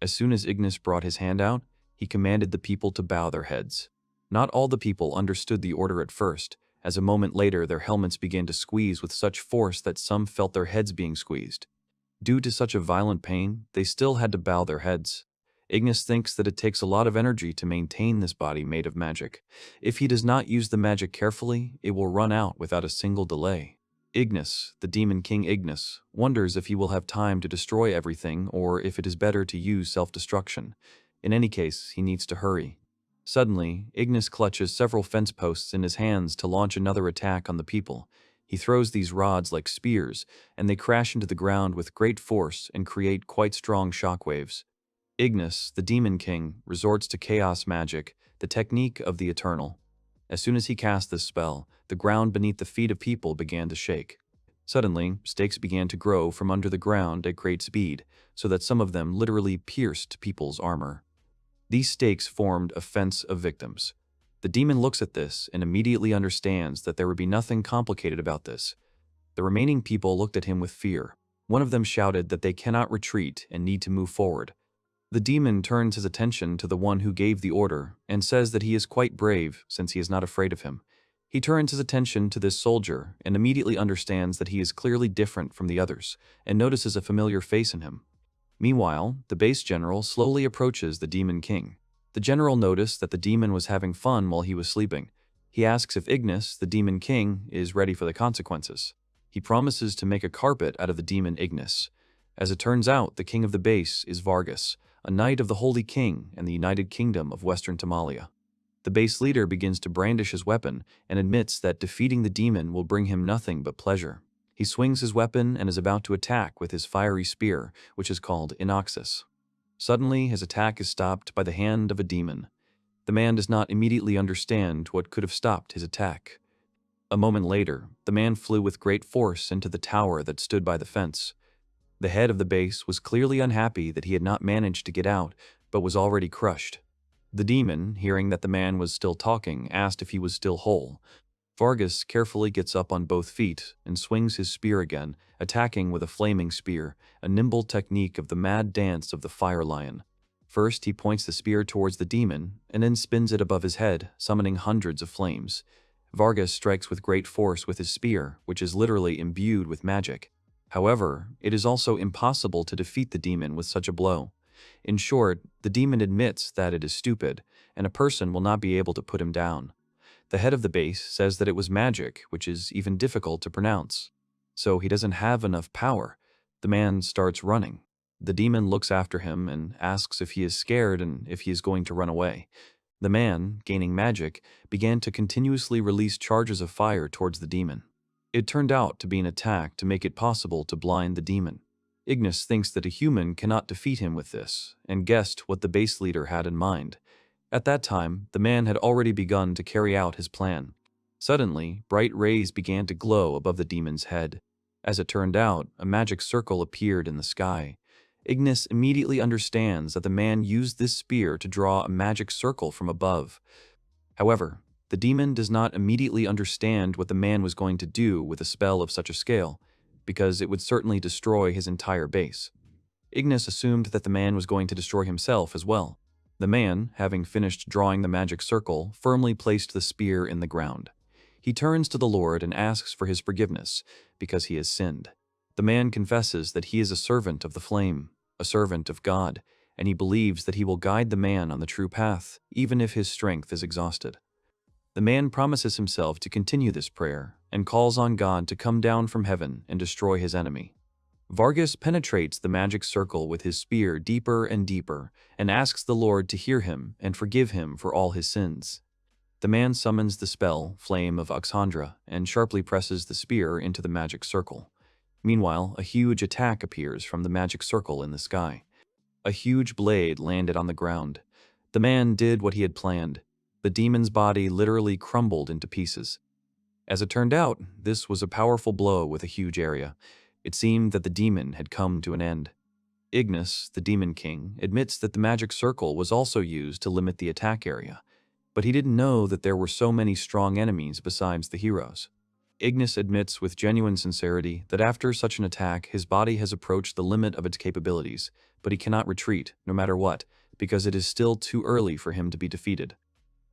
As soon as Ignis brought his hand out, he commanded the people to bow their heads. Not all the people understood the order at first. As a moment later, their helmets began to squeeze with such force that some felt their heads being squeezed. Due to such a violent pain, they still had to bow their heads. Ignis thinks that it takes a lot of energy to maintain this body made of magic. If he does not use the magic carefully, it will run out without a single delay. Ignis, the demon king Ignis, wonders if he will have time to destroy everything or if it is better to use self-destruction. In any case, he needs to hurry. Suddenly, Ignis clutches several fence posts in his hands to launch another attack on the people. He throws these rods like spears, and they crash into the ground with great force and create quite strong shockwaves. Ignis, the demon king, resorts to chaos magic, the technique of the eternal. As soon as he cast this spell, the ground beneath the feet of people began to shake. Suddenly, stakes began to grow from under the ground at great speed, so that some of them literally pierced people's armor. These stakes formed a fence of victims. The demon looks at this and immediately understands that there would be nothing complicated about this. The remaining people looked at him with fear. One of them shouted that they cannot retreat and need to move forward. The demon turns his attention to the one who gave the order and says that he is quite brave since he is not afraid of him. He turns his attention to this soldier and immediately understands that he is clearly different from the others and notices a familiar face in him. Meanwhile, the base general slowly approaches the demon king. The general noticed that the demon was having fun while he was sleeping. He asks if Ignis, the demon king, is ready for the consequences. He promises to make a carpet out of the demon Ignis. As it turns out, the king of the base is Vargas, a knight of the Holy King and the United Kingdom of Western Tamalia. The base leader begins to brandish his weapon and admits that defeating the demon will bring him nothing but pleasure. He swings his weapon and is about to attack with his fiery spear, which is called Inoxus. Suddenly, his attack is stopped by the hand of a demon. The man does not immediately understand what could have stopped his attack. A moment later, the man flew with great force into the tower that stood by the fence. The head of the base was clearly unhappy that he had not managed to get out, but was already crushed. The demon, hearing that the man was still talking, asked if he was still whole. Vargas carefully gets up on both feet and swings his spear again, attacking with a flaming spear, a nimble technique of the mad dance of the fire lion. First, he points the spear towards the demon, and then spins it above his head, summoning hundreds of flames. Vargas strikes with great force with his spear, which is literally imbued with magic. However, it is also impossible to defeat the demon with such a blow. In short, the demon admits that it is stupid, and a person will not be able to put him down. The head of the base says that it was magic, which is even difficult to pronounce. So he doesn't have enough power. The man starts running. The demon looks after him and asks if he is scared and if he is going to run away. The man, gaining magic, began to continuously release charges of fire towards the demon. It turned out to be an attack to make it possible to blind the demon. Ignis thinks that a human cannot defeat him with this, and guessed what the base leader had in mind. At that time, the man had already begun to carry out his plan. Suddenly, bright rays began to glow above the demon's head. As it turned out, a magic circle appeared in the sky. Ignis immediately understands that the man used this spear to draw a magic circle from above. However, the demon does not immediately understand what the man was going to do with a spell of such a scale, because it would certainly destroy his entire base. Ignis assumed that the man was going to destroy himself as well. The man, having finished drawing the magic circle, firmly placed the spear in the ground. He turns to the Lord and asks for his forgiveness, because he has sinned. The man confesses that he is a servant of the flame, a servant of God, and he believes that he will guide the man on the true path, even if his strength is exhausted. The man promises himself to continue this prayer, and calls on God to come down from heaven and destroy his enemy. Vargas penetrates the magic circle with his spear deeper and deeper, and asks the Lord to hear him and forgive him for all his sins. The man summons the spell, Flame of Oxandra, and sharply presses the spear into the magic circle. Meanwhile, a huge attack appears from the magic circle in the sky. A huge blade landed on the ground. The man did what he had planned. The demon's body literally crumbled into pieces. As it turned out, this was a powerful blow with a huge area. It seemed that the demon had come to an end. Ignis, the demon king, admits that the magic circle was also used to limit the attack area, but he didn't know that there were so many strong enemies besides the heroes. Ignis admits with genuine sincerity that after such an attack, his body has approached the limit of its capabilities, but he cannot retreat, no matter what, because it is still too early for him to be defeated.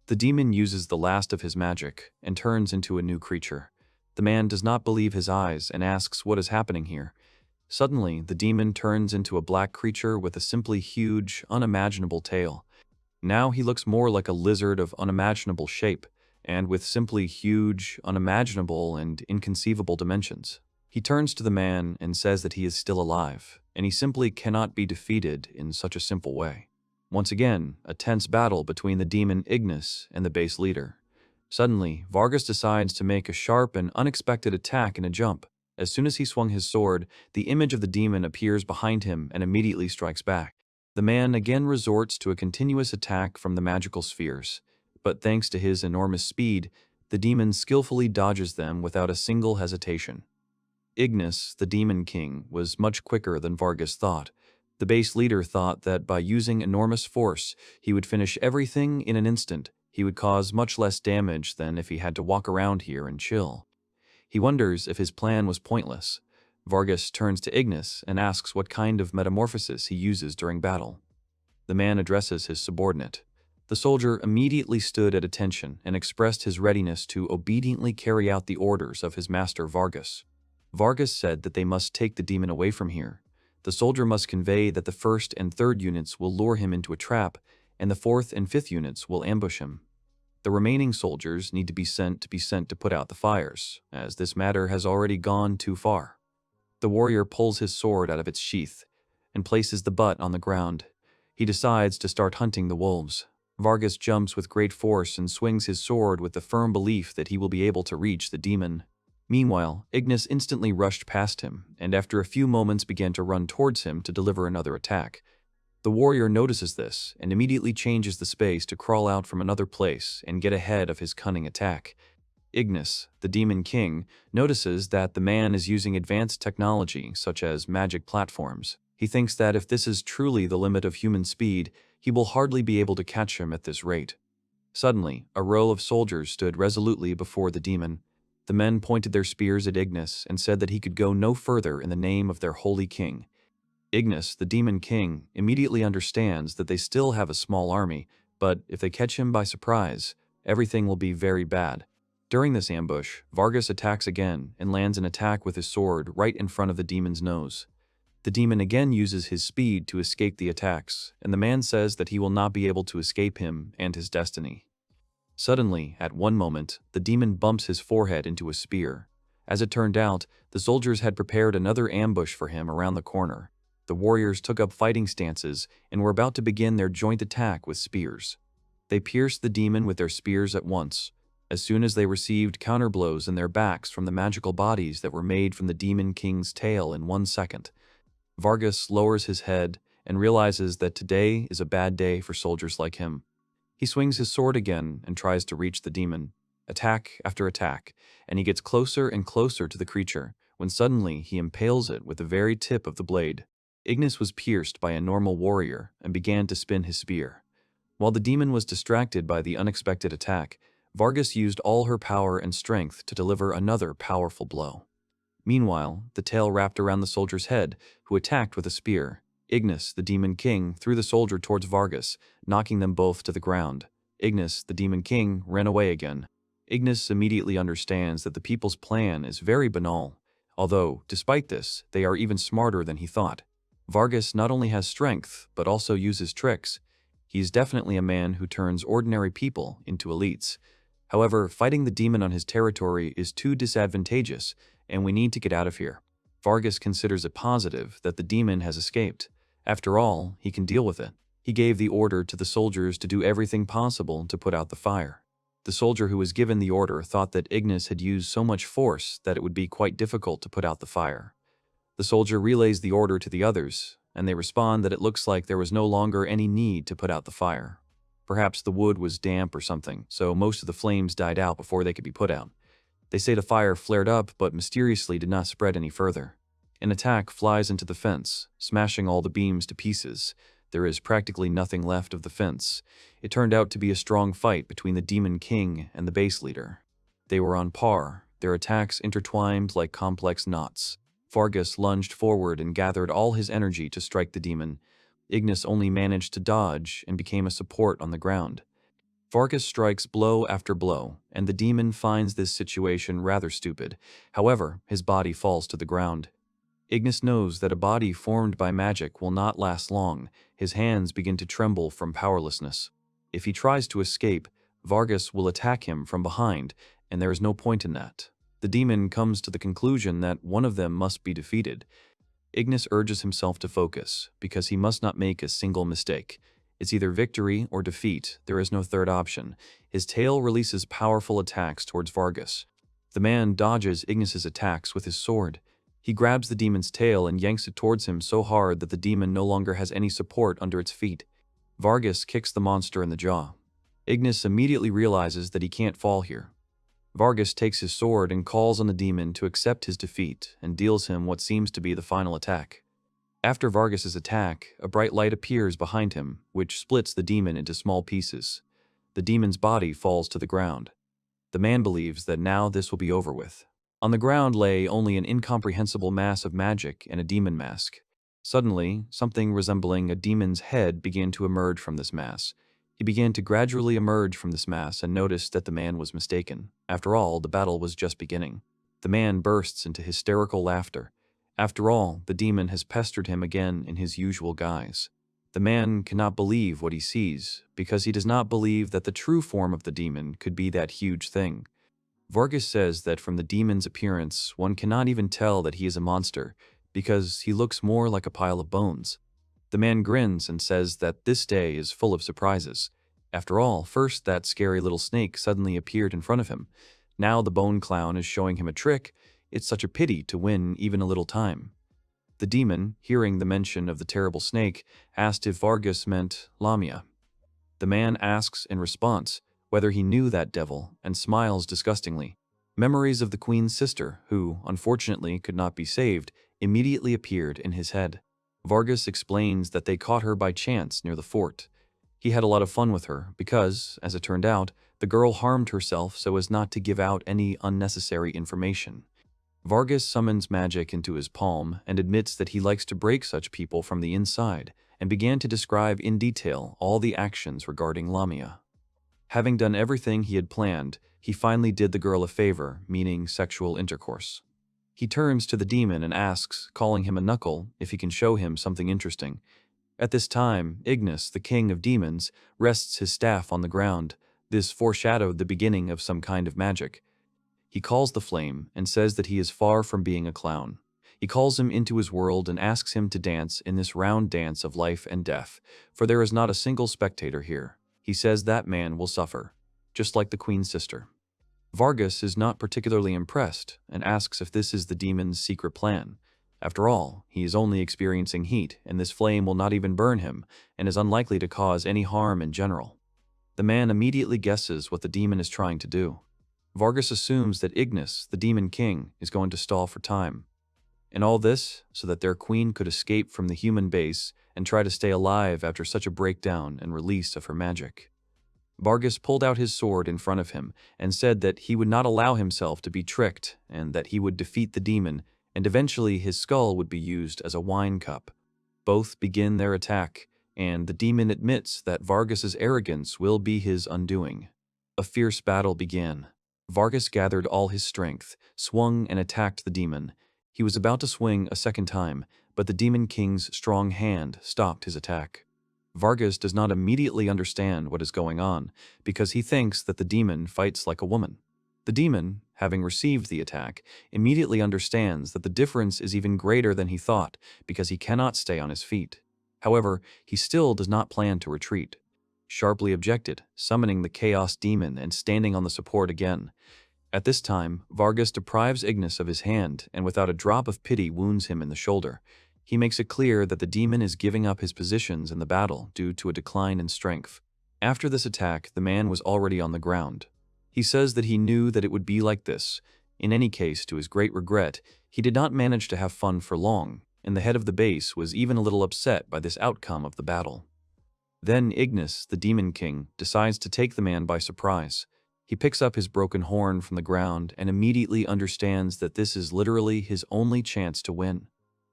The demon uses the last of his magic and turns into a new creature. The man does not believe his eyes and asks what is happening here. Suddenly, the demon turns into a black creature with a simply huge, unimaginable tail. Now he looks more like a lizard of unimaginable shape, and with simply huge, unimaginable, and inconceivable dimensions. He turns to the man and says that he is still alive, and he simply cannot be defeated in such a simple way. Once again, a tense battle between the demon Ignis and the base leader. Suddenly, Vargas decides to make a sharp and unexpected attack in a jump. As soon as he swung his sword, the image of the demon appears behind him and immediately strikes back. The man again resorts to a continuous attack from the magical spheres, but thanks to his enormous speed, the demon skillfully dodges them without a single hesitation. Ignis, the demon king, was much quicker than Vargas thought. The base leader thought that by using enormous force, he would finish everything in an instant. He would cause much less damage than if he had to walk around here and chill. He wonders if his plan was pointless. Vargas turns to Ignis and asks what kind of metamorphosis he uses during battle. The man addresses his subordinate. The soldier immediately stood at attention and expressed his readiness to obediently carry out the orders of his master Vargas. Vargas said that they must take the demon away from here. The soldier must convey that the first and third units will lure him into a trap, and the 4th and 5th units will ambush him. The remaining soldiers need to be sent to put out the fires, as this matter has already gone too far. The warrior pulls his sword out of its sheath and places the butt on the ground. He decides to start hunting the wolves. Vargas jumps with great force and swings his sword with the firm belief that he will be able to reach the demon. Meanwhile, Ignis instantly rushed past him, and after a few moments began to run towards him to deliver another attack. The warrior notices this and immediately changes the space to crawl out from another place and get ahead of his cunning attack. Ignis, the Demon King, notices that the man is using advanced technology such as magic platforms. He thinks that if this is truly the limit of human speed, he will hardly be able to catch him at this rate. Suddenly, a row of soldiers stood resolutely before the demon. The men pointed their spears at Ignis and said that he could go no further in the name of their holy king. Ignis, the Demon King, immediately understands that they still have a small army, but if they catch him by surprise, everything will be very bad. During this ambush, Vargas attacks again and lands an attack with his sword right in front of the demon's nose. The demon again uses his speed to escape the attacks, and the man says that he will not be able to escape him and his destiny. Suddenly, at one moment, the demon bumps his forehead into a spear. As it turned out, the soldiers had prepared another ambush for him around the corner. The warriors took up fighting stances and were about to begin their joint attack with spears. They pierced the demon with their spears at once, as soon as they received counterblows in their backs from the magical bodies that were made from the Demon King's tail in 1 second. Vargas lowers his head and realizes that today is a bad day for soldiers like him. He swings his sword again and tries to reach the demon, attack after attack, and he gets closer and closer to the creature, when suddenly he impales it with the very tip of the blade. Ignis was pierced by a normal warrior and began to spin his spear. While the demon was distracted by the unexpected attack, Vargas used all her power and strength to deliver another powerful blow. Meanwhile, the tail wrapped around the soldier's head, who attacked with a spear. Ignis, the Demon King, threw the soldier towards Vargas, knocking them both to the ground. Ignis, the Demon King, ran away again. Ignis immediately understands that the people's plan is very banal, although, despite this, they are even smarter than he thought. Vargas not only has strength, but also uses tricks. He is definitely a man who turns ordinary people into elites. However, fighting the demon on his territory is too disadvantageous, and we need to get out of here. Vargas considers it positive that the demon has escaped. After all, he can deal with it. He gave the order to the soldiers to do everything possible to put out the fire. The soldier who was given the order thought that Ignis had used so much force that it would be quite difficult to put out the fire. The soldier relays the order to the others, and they respond that it looks like there was no longer any need to put out the fire. Perhaps the wood was damp or something, so most of the flames died out before they could be put out. They say the fire flared up but mysteriously did not spread any further. An attack flies into the fence, smashing all the beams to pieces. There is practically nothing left of the fence. It turned out to be a strong fight between the Demon King and the base leader. They were on par, their attacks intertwined like complex knots. Vargas lunged forward and gathered all his energy to strike the demon. Ignis only managed to dodge and became a support on the ground. Vargas strikes blow after blow, and the demon finds this situation rather stupid. However, his body falls to the ground. Ignis knows that a body formed by magic will not last long. His hands begin to tremble from powerlessness. If he tries to escape, Vargas will attack him from behind, and there is no point in that. The demon comes to the conclusion that one of them must be defeated. Ignis urges himself to focus, because he must not make a single mistake. It's either victory or defeat, there is no third option. His tail releases powerful attacks towards Vargas. The man dodges Ignis's attacks with his sword. He grabs the demon's tail and yanks it towards him so hard that the demon no longer has any support under its feet. Vargas kicks the monster in the jaw. Ignis immediately realizes that he can't fall here. Vargas takes his sword and calls on the demon to accept his defeat and deals him what seems to be the final attack. After Vargas's attack, a bright light appears behind him, which splits the demon into small pieces. The demon's body falls to the ground. The man believes that now this will be over with. On the ground lay only an incomprehensible mass of magic and a demon mask. Suddenly, something resembling a demon's head began to emerge from this mass. He began to gradually emerge from this mass and noticed that the man was mistaken. After all, the battle was just beginning. The man bursts into hysterical laughter. After all, the demon has pestered him again in his usual guise. The man cannot believe what he sees, because he does not believe that the true form of the demon could be that huge thing. Vargas says that from the demon's appearance, one cannot even tell that he is a monster, because he looks more like a pile of bones. The man grins and says that this day is full of surprises. After all, first that scary little snake suddenly appeared in front of him. Now the bone clown is showing him a trick. It's such a pity to win even a little time. The demon, hearing the mention of the terrible snake, asked if Vargas meant Lamia. The man asks in response whether he knew that devil and smiles disgustingly. Memories of the queen's sister, who, unfortunately, could not be saved, immediately appeared in his head. Vargas explains that they caught her by chance near the fort. He had a lot of fun with her because, as it turned out, the girl harmed herself so as not to give out any unnecessary information. Vargas summons magic into his palm and admits that he likes to break such people from the inside, and began to describe in detail all the actions regarding Lamia. Having done everything he had planned, he finally did the girl a favor, meaning sexual intercourse. He turns to the demon and asks, calling him a knuckle, if he can show him something interesting. At this time, Ignis, the king of demons, rests his staff on the ground. This foreshadowed the beginning of some kind of magic. He calls the flame and says that he is far from being a clown. He calls him into his world and asks him to dance in this round dance of life and death, for there is not a single spectator here. He says that man will suffer, just like the queen's sister. Vargas is not particularly impressed and asks if this is the demon's secret plan. After all, he is only experiencing heat, and this flame will not even burn him and is unlikely to cause any harm in general. The man immediately guesses what the demon is trying to do. Vargas assumes that Ignis, the demon king, is going to stall for time. And all this so that their queen could escape from the human base and try to stay alive after such a breakdown and release of her magic. Vargas pulled out his sword in front of him and said that he would not allow himself to be tricked and that he would defeat the demon, and eventually his skull would be used as a wine cup. Both begin their attack, and the demon admits that Vargas's arrogance will be his undoing. A fierce battle began. Vargas gathered all his strength, swung and attacked the demon. He was about to swing a second time, but the demon king's strong hand stopped his attack. Vargas does not immediately understand what is going on, because he thinks that the demon fights like a woman. The demon, having received the attack, immediately understands that the difference is even greater than he thought, because he cannot stay on his feet. However, he still does not plan to retreat. Sharply objected, summoning the chaos demon and standing on the support again. At this time, Vargas deprives Ignis of his hand and without a drop of pity wounds him in the shoulder. He makes it clear that the demon is giving up his positions in the battle due to a decline in strength. After this attack, the man was already on the ground. He says that he knew that it would be like this. In any case, to his great regret, he did not manage to have fun for long, and the head of the base was even a little upset by this outcome of the battle. Then Ignis, the demon king, decides to take the man by surprise. He picks up his broken horn from the ground and immediately understands that this is literally his only chance to win.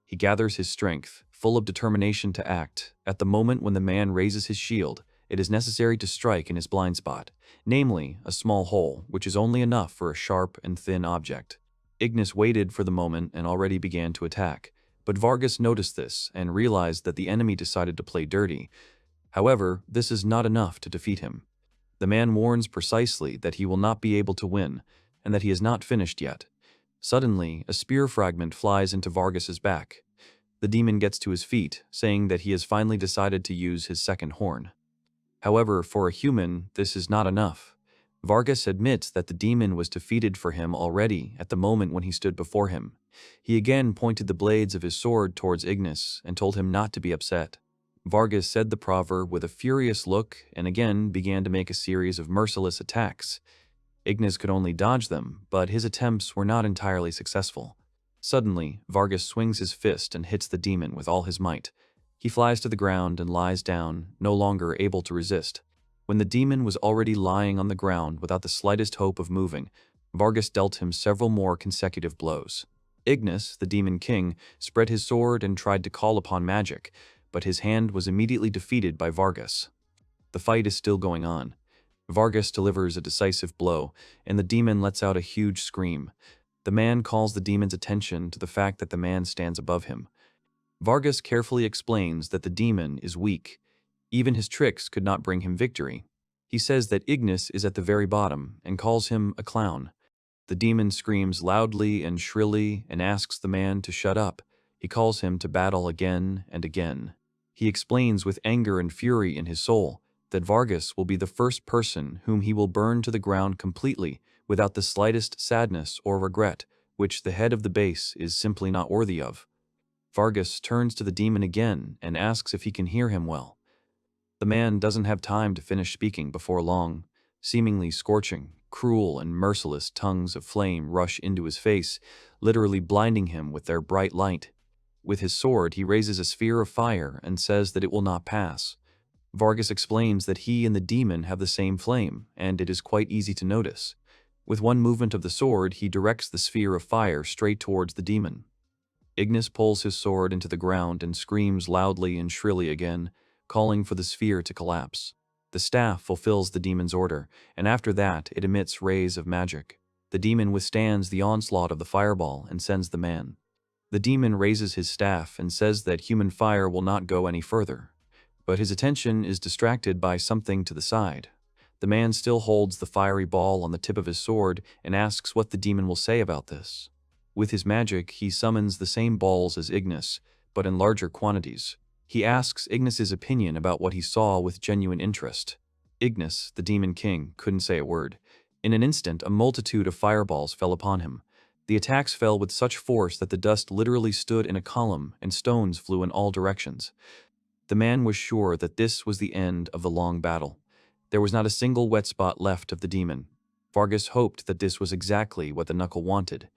He gathers his strength, full of determination to act. At the moment when the man raises his shield, it is necessary to strike in his blind spot, namely, a small hole, which is only enough for a sharp and thin object. Ignis waited for the moment and already began to attack, but Vargas noticed this and realized that the enemy decided to play dirty. However, this is not enough to defeat him. The man warns precisely that he will not be able to win, and that he is not finished yet. Suddenly, a spear fragment flies into Vargas's back. The demon gets to his feet, saying that he has finally decided to use his second horn. However, for a human, this is not enough. Vargas admits that the demon was defeated for him already at the moment when he stood before him. He again pointed the blades of his sword towards Ignis and told him not to be upset. Vargas said the proverb with a furious look and again began to make a series of merciless attacks. Ignis could only dodge them, but his attempts were not entirely successful. Suddenly, Vargas swings his fist and hits the demon with all his might. He flies to the ground and lies down, no longer able to resist. When the demon was already lying on the ground without the slightest hope of moving, Vargas dealt him several more consecutive blows. Ignis, the demon king, spread his sword and tried to call upon magic, but his hand was immediately defeated by Vargas. The fight is still going on. Vargas delivers a decisive blow, and the demon lets out a huge scream. The man calls the demon's attention to the fact that the man stands above him. Vargas carefully explains that the demon is weak. Even his tricks could not bring him victory. He says that Ignis is at the very bottom and calls him a clown. The demon screams loudly and shrilly and asks the man to shut up. He calls him to battle again and again. He explains with anger and fury in his soul that Vargas will be the first person whom he will burn to the ground completely without the slightest sadness or regret, which the head of the base is simply not worthy of. Vargas turns to the demon again and asks if he can hear him well. The man doesn't have time to finish speaking before long. Seemingly scorching, cruel and merciless tongues of flame rush into his face, literally blinding him with their bright light. With his sword, he raises a sphere of fire and says that it will not pass. Vargas explains that he and the demon have the same flame, and it is quite easy to notice. With one movement of the sword, he directs the sphere of fire straight towards the demon. Ignis pulls his sword into the ground and screams loudly and shrilly again, calling for the sphere to collapse. The staff fulfills the demon's order, and after that it emits rays of magic. The demon withstands the onslaught of the fireball and sends the man. The demon raises his staff and says that human fire will not go any further. But his attention is distracted by something to the side. The man still holds the fiery ball on the tip of his sword and asks what the demon will say about this. With his magic, he summons the same balls as Ignis, but in larger quantities. He asks Ignis's opinion about what he saw with genuine interest. Ignis, the demon king, couldn't say a word. In an instant, a multitude of fireballs fell upon him. The attacks fell with such force that the dust literally stood in a column and stones flew in all directions. The man was sure that this was the end of the long battle. There was not a single wet spot left of the demon. Vargas hoped that this was exactly what the knuckle wanted.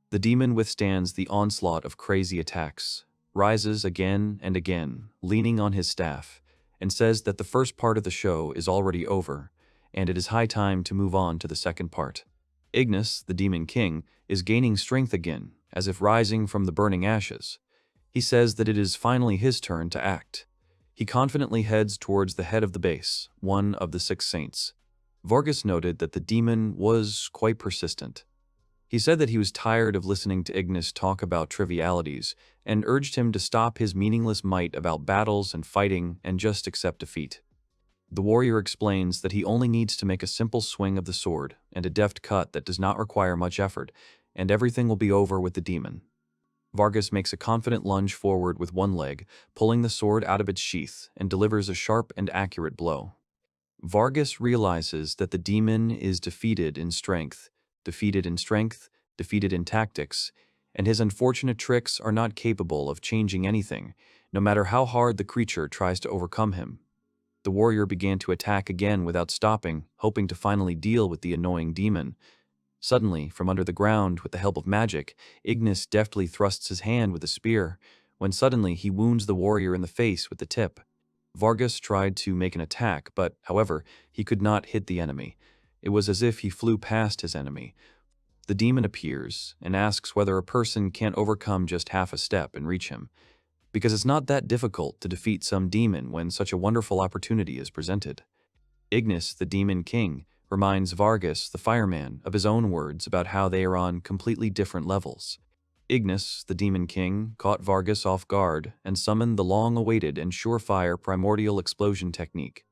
The demon withstands the onslaught of crazy attacks, rises again and again, leaning on his staff, and says that the first part of the show is already over, and it is high time to move on to the second part. Ignis, the demon king, is gaining strength again, as if rising from the burning ashes. He says that it is finally his turn to act. He confidently heads towards the head of the base, one of the 6 saints. Vargas noted that the demon was quite persistent. He said that he was tired of listening to Ignis talk about trivialities and urged him to stop his meaningless might about battles and fighting and just accept defeat. The warrior explains that he only needs to make a simple swing of the sword and a deft cut that does not require much effort, and everything will be over with the demon. Vargas makes a confident lunge forward with one leg, pulling the sword out of its sheath, and delivers a sharp and accurate blow. Vargas realizes that the demon is defeated in strength, defeated in tactics, and his unfortunate tricks are not capable of changing anything, no matter how hard the creature tries to overcome him. The warrior began to attack again without stopping, hoping to finally deal with the annoying demon. Suddenly, from under the ground, with the help of magic, Ignis deftly thrusts his hand with a spear, when suddenly he wounds the warrior in the face with the tip. Vargas tried to make an attack, but, however, he could not hit the enemy. It was as if he flew past his enemy. The demon appears and asks whether a person can't overcome just half a step and reach him, because it's not that difficult to defeat some demon when such a wonderful opportunity is presented. Ignis, the demon king, reminds Vargas, the fireman, of his own words about how they are on completely different levels. Ignis, the demon king, caught Vargas off guard and summoned the long-awaited and surefire primordial explosion technique.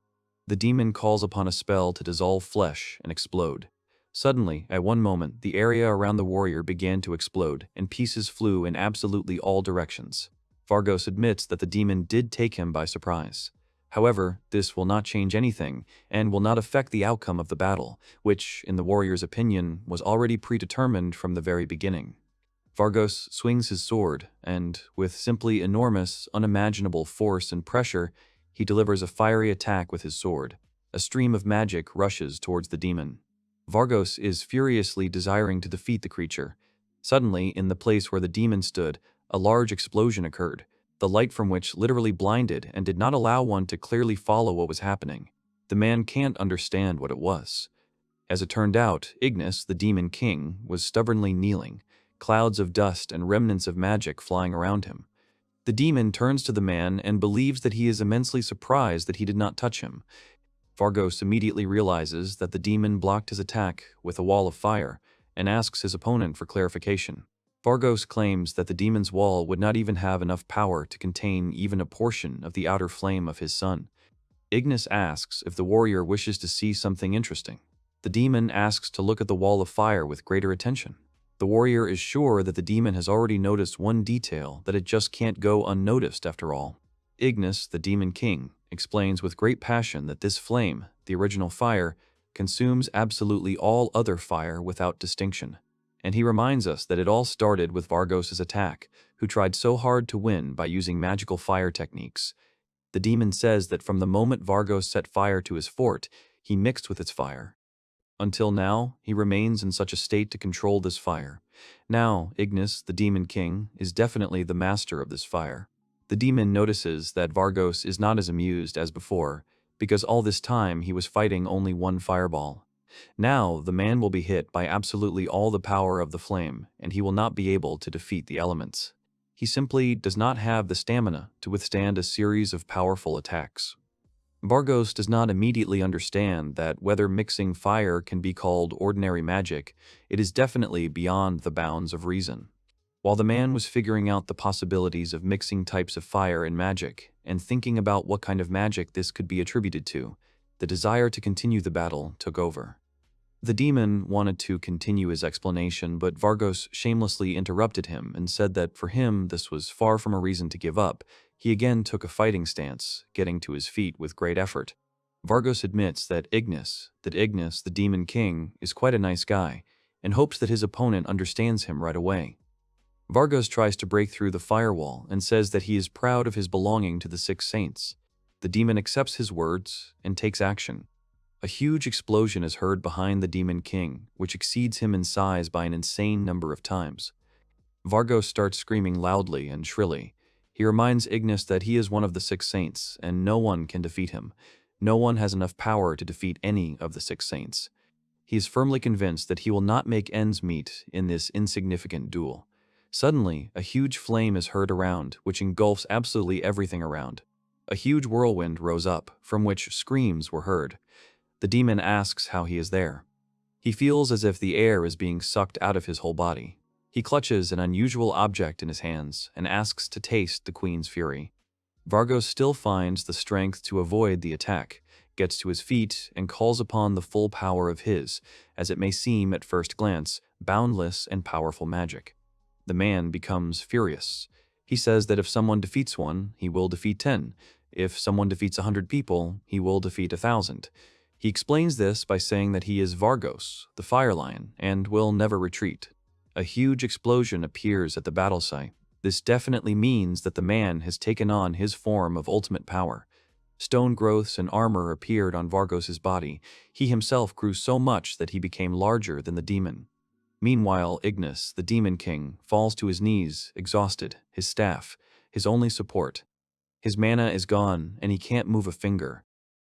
The demon calls upon a spell to dissolve flesh and explode. Suddenly, at one moment, the area around the warrior began to explode, and pieces flew in absolutely all directions. Vargas admits that the demon did take him by surprise. However, this will not change anything, and will not affect the outcome of the battle, which, in the warrior's opinion, was already predetermined from the very beginning. Vargas swings his sword, and, with simply enormous, unimaginable force and pressure, he delivers a fiery attack with his sword. A stream of magic rushes towards the demon. Vargas is furiously desiring to defeat the creature. Suddenly, in the place where the demon stood, a large explosion occurred, the light from which literally blinded and did not allow one to clearly follow what was happening. The man can't understand what it was. As it turned out, Ignis, the demon king, was stubbornly kneeling, clouds of dust and remnants of magic flying around him. The demon turns to the man and believes that he is immensely surprised that he did not touch him. Vargas immediately realizes that the demon blocked his attack with a wall of fire and asks his opponent for clarification. Vargas claims that the demon's wall would not even have enough power to contain even a portion of the outer flame of his sun. Ignis asks if the warrior wishes to see something interesting. The demon asks to look at the wall of fire with greater attention. The warrior is sure that the demon has already noticed one detail, that it just can't go unnoticed after all. Ignis, the demon king, explains with great passion that this flame, the original fire, consumes absolutely all other fire without distinction. And he reminds us that it all started with Vargas's attack, who tried so hard to win by using magical fire techniques. The demon says that from the moment Vargas set fire to his fort, he mixed with its fire. Until now, he remains in such a state to control this fire. Now, Ignis, the demon king, is definitely the master of this fire. The demon notices that Vargas is not as amused as before, because all this time he was fighting only one fireball. Now, the man will be hit by absolutely all the power of the flame, and he will not be able to defeat the elements. He simply does not have the stamina to withstand a series of powerful attacks. Vargas does not immediately understand that whether mixing fire can be called ordinary magic, it is definitely beyond the bounds of reason. While the man was figuring out the possibilities of mixing types of fire in magic, and thinking about what kind of magic this could be attributed to, the desire to continue the battle took over. The demon wanted to continue his explanation, but Vargas shamelessly interrupted him and said that for him this was far from a reason to give up. He again took a fighting stance, getting to his feet with great effort. Vargas admits that Ignis, the demon king, is quite a nice guy, and hopes that his opponent understands him right away. Vargas tries to break through the firewall and says that he is proud of his belonging to the Six Saints. The demon accepts his words and takes action. A huge explosion is heard behind the demon king, which exceeds him in size by an insane number of times. Vargas starts screaming loudly and shrilly. He reminds Ignis that he is one of the Six Saints, and no one can defeat him. No one has enough power to defeat any of the Six Saints. He is firmly convinced that he will not make ends meet in this insignificant duel. Suddenly, a huge flame is heard around, which engulfs absolutely everything around. A huge whirlwind rose up, from which screams were heard. The demon asks how he is there. He feels as if the air is being sucked out of his whole body. He clutches an unusual object in his hands and asks to taste the queen's fury. Vargas still finds the strength to avoid the attack, gets to his feet, and calls upon the full power of his, as it may seem at first glance, boundless and powerful magic. The man becomes furious. He says that if someone defeats one, he will defeat 10. If someone defeats 100 people, he will defeat 1,000. He explains this by saying that he is Vargas, the fire lion, and will never retreat. A huge explosion appears at the battle site. This definitely means that the man has taken on his form of ultimate power. Stone growths and armor appeared on Vargas's body. He himself grew so much that he became larger than the demon. Meanwhile, Ignis, the demon king, falls to his knees, exhausted, his staff, his only support. His mana is gone, and he can't move a finger.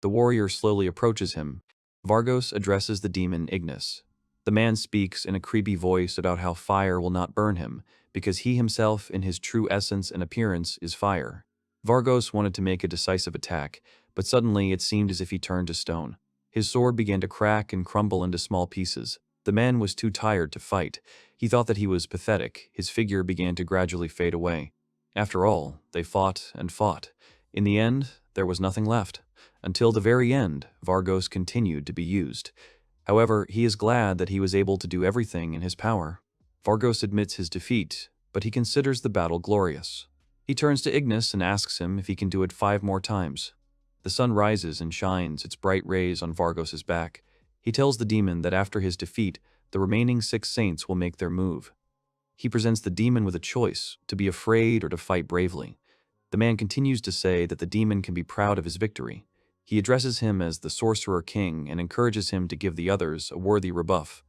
The warrior slowly approaches him. Vargas addresses the demon Ignis. The man speaks in a creepy voice about how fire will not burn him, because he himself, in his true essence and appearance, is fire. Vargas wanted to make a decisive attack, but suddenly it seemed as if he turned to stone. His sword began to crack and crumble into small pieces. The man was too tired to fight. He thought that he was pathetic. His figure began to gradually fade away. After all, they fought and fought. In the end, there was nothing left. Until the very end, Vargas continued to be used. However, he is glad that he was able to do everything in his power. Vargas admits his defeat, but he considers the battle glorious. He turns to Ignis and asks him if he can do it 5 more times. The sun rises and shines its bright rays on Vargas's back. He tells the demon that after his defeat, the remaining 6 saints will make their move. He presents the demon with a choice, to be afraid or to fight bravely. The man continues to say that the demon can be proud of his victory. He addresses him as the Sorcerer King and encourages him to give the others a worthy rebuff.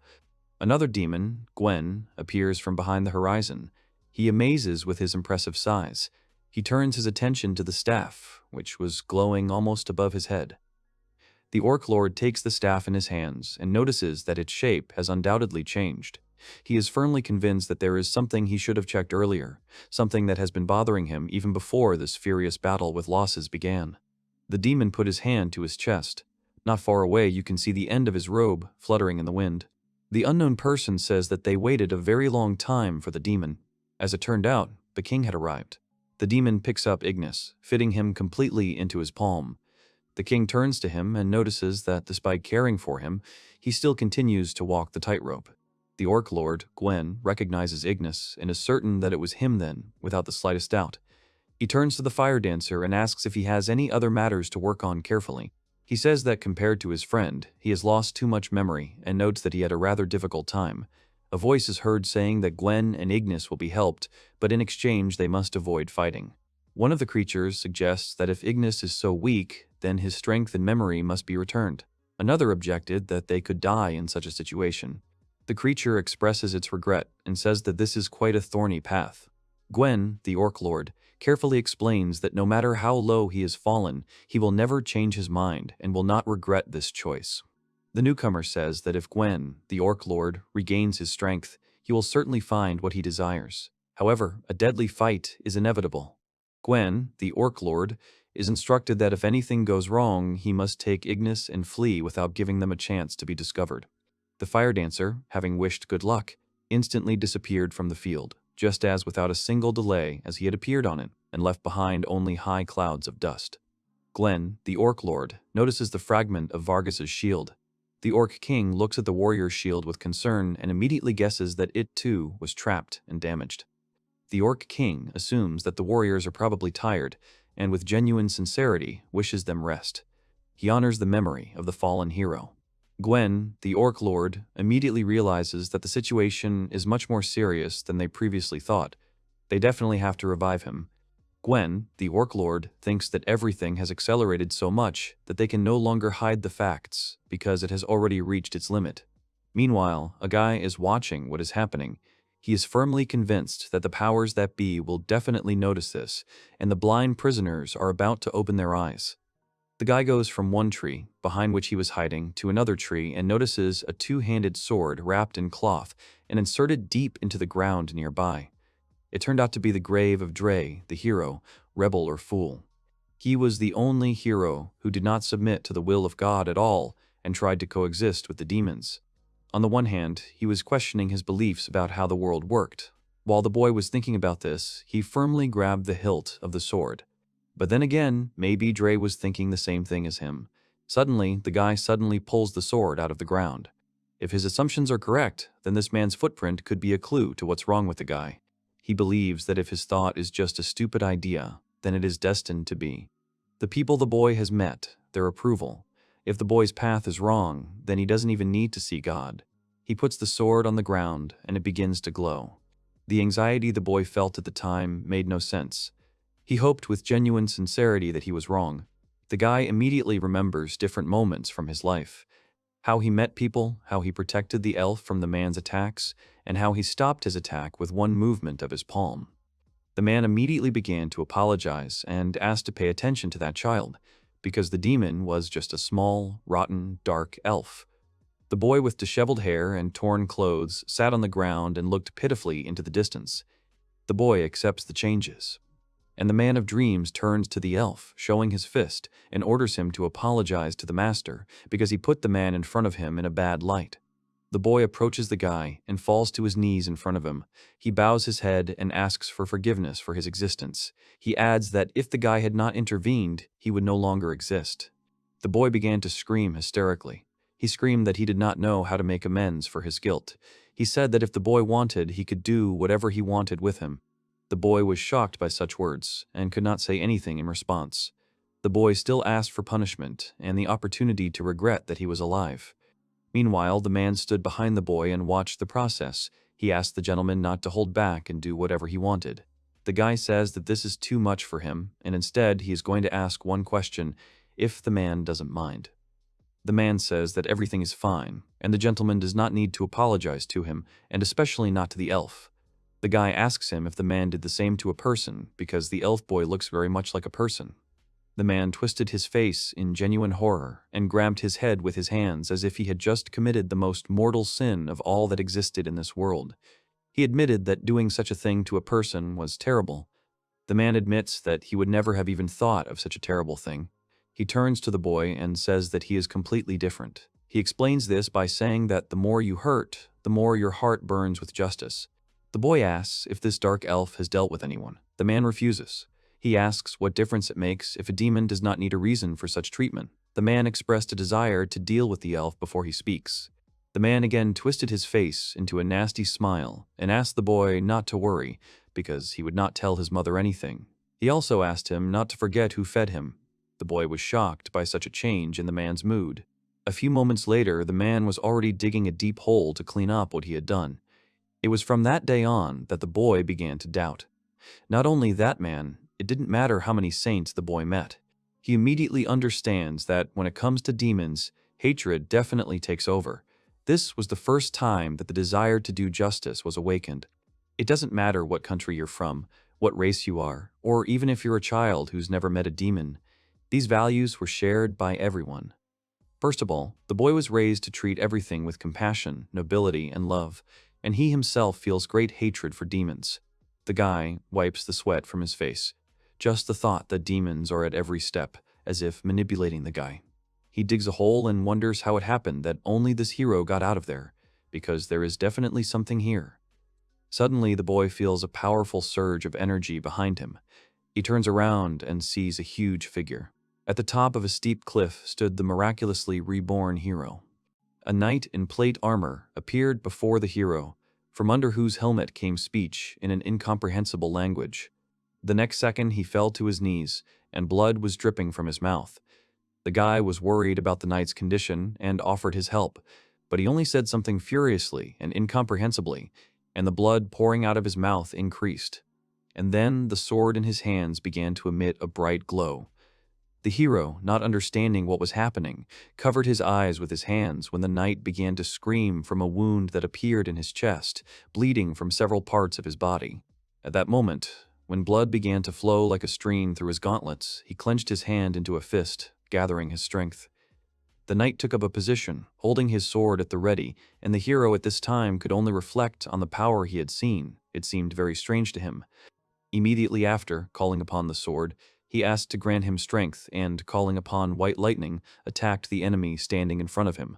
Another demon, Gwen, appears from behind the horizon. He amazes with his impressive size. He turns his attention to the staff, which was glowing almost above his head. The Orc Lord takes the staff in his hands and notices that its shape has undoubtedly changed. He is firmly convinced that there is something he should have checked earlier, something that has been bothering him even before this furious battle with losses began. The demon put his hand to his chest. Not far away you can see the end of his robe fluttering in the wind. The unknown person says that they waited a very long time for the demon. As it turned out, the king had arrived. The demon picks up Ignis, fitting him completely into his palm. The king turns to him and notices that despite caring for him, he still continues to walk the tightrope. The orc lord, Gwen, recognizes Ignis and is certain that it was him then, without the slightest doubt. He turns to the fire dancer and asks if he has any other matters to work on carefully. He says that compared to his friend, he has lost too much memory and notes that he had a rather difficult time. A voice is heard saying that Gwen and Ignis will be helped, but in exchange they must avoid fighting. One of the creatures suggests that if Ignis is so weak, then his strength and memory must be returned. Another objected that they could die in such a situation. The creature expresses its regret and says that this is quite a thorny path. Gwen, the orc lord, carefully explains that no matter how low he has fallen, he will never change his mind and will not regret this choice. The newcomer says that if Gwen, the orc lord, regains his strength, he will certainly find what he desires. However, a deadly fight is inevitable. Gwen, the orc lord, is instructed that if anything goes wrong, he must take Ignis and flee without giving them a chance to be discovered. The fire dancer, having wished good luck, instantly disappeared from the field, just as without a single delay as he had appeared on it, and left behind only high clouds of dust. Gwen, the orc lord, notices the fragment of Vargas's shield. The orc king looks at the warrior's shield with concern and immediately guesses that it too was trapped and damaged. The orc king assumes that the warriors are probably tired, and with genuine sincerity wishes them rest. He honors the memory of the fallen hero. Gwen, the orc lord, immediately realizes that the situation is much more serious than they previously thought. They definitely have to revive him. Gwen, the orc lord, thinks that everything has accelerated so much that they can no longer hide the facts because it has already reached its limit. Meanwhile, a guy is watching what is happening. He is firmly convinced that the powers that be will definitely notice this, and the blind prisoners are about to open their eyes. The guy goes from one tree, behind which he was hiding, to another tree and notices a two-handed sword wrapped in cloth and inserted deep into the ground nearby. It turned out to be the grave of Dre, the hero, rebel or fool. He was the only hero who did not submit to the will of God at all and tried to coexist with the demons. On the one hand, he was questioning his beliefs about how the world worked. While the boy was thinking about this, he firmly grabbed the hilt of the sword. But then again, maybe Dre was thinking the same thing as him. Suddenly, the guy pulls the sword out of the ground. If his assumptions are correct, then this man's footprint could be a clue to what's wrong with the guy. He believes that if his thought is just a stupid idea, then it is destined to be. The people the boy has met, their approval. If the boy's path is wrong, then he doesn't even need to see God. He puts the sword on the ground, and it begins to glow. The anxiety the boy felt at the time made no sense. He hoped with genuine sincerity that he was wrong. The guy immediately remembers different moments from his life. How he met people, how he protected the elf from the man's attacks, and how he stopped his attack with one movement of his palm. The man immediately began to apologize and asked to pay attention to that child, because the demon was just a small, rotten, dark elf. The boy with disheveled hair and torn clothes sat on the ground and looked pitifully into the distance. The boy accepts the changes. And the man of dreams turns to the elf, showing his fist, and orders him to apologize to the master because he put the man in front of him in a bad light. The boy approaches the guy and falls to his knees in front of him. He bows his head and asks for forgiveness for his existence. He adds that if the guy had not intervened, he would no longer exist. The boy began to scream hysterically. He screamed that he did not know how to make amends for his guilt. He said that if the boy wanted, he could do whatever he wanted with him. The boy was shocked by such words and could not say anything in response. The boy still asked for punishment and the opportunity to regret that he was alive. Meanwhile, the man stood behind the boy and watched the process. He asked the gentleman not to hold back and do whatever he wanted. The guy says that this is too much for him, and instead he is going to ask one question, if the man doesn't mind. The man says that everything is fine, and the gentleman does not need to apologize to him, and especially not to the elf. The guy asks him if the man did the same to a person, because the elf boy looks very much like a person. The man twisted his face in genuine horror and grabbed his head with his hands as if he had just committed the most mortal sin of all that existed in this world. He admitted that doing such a thing to a person was terrible. The man admits that he would never have even thought of such a terrible thing. He turns to the boy and says that he is completely different. He explains this by saying that the more you hurt, the more your heart burns with justice. The boy asks if this dark elf has dealt with anyone. The man refuses. He asks what difference it makes if a demon does not need a reason for such treatment. The man expressed a desire to deal with the elf before he speaks. The man again twisted his face into a nasty smile and asked the boy not to worry because he would not tell his mother anything. He also asked him not to forget who fed him. The boy was shocked by such a change in the man's mood. A few moments later, the man was already digging a deep hole to clean up what he had done. It was from that day on that the boy began to doubt. Not only that man, it didn't matter how many saints the boy met. He immediately understands that when it comes to demons, hatred definitely takes over. This was the first time that the desire to do justice was awakened. It doesn't matter what country you're from, what race you are, or even if you're a child who's never met a demon. These values were shared by everyone. First of all, the boy was raised to treat everything with compassion, nobility, and love, and he himself feels great hatred for demons. The guy wipes the sweat from his face. Just the thought that demons are at every step, as if manipulating the guy. He digs a hole and wonders how it happened that only this hero got out of there, because there is definitely something here. Suddenly, the boy feels a powerful surge of energy behind him. He turns around and sees a huge figure. At the top of a steep cliff stood the miraculously reborn hero. A knight in plate armor appeared before the hero, from under whose helmet came speech in an incomprehensible language. The next second he fell to his knees, and blood was dripping from his mouth. The guy was worried about the knight's condition and offered his help, but he only said something furiously and incomprehensibly, and the blood pouring out of his mouth increased. And then the sword in his hands began to emit a bright glow. The hero, not understanding what was happening, covered his eyes with his hands when the knight began to scream from a wound that appeared in his chest, bleeding from several parts of his body. At that moment, when blood began to flow like a stream through his gauntlets, he clenched his hand into a fist, gathering his strength. The knight took up a position, holding his sword at the ready, and the hero at this time could only reflect on the power he had seen. It seemed very strange to him. Immediately after, calling upon the sword, he asked to grant him strength and, calling upon white lightning, attacked the enemy standing in front of him.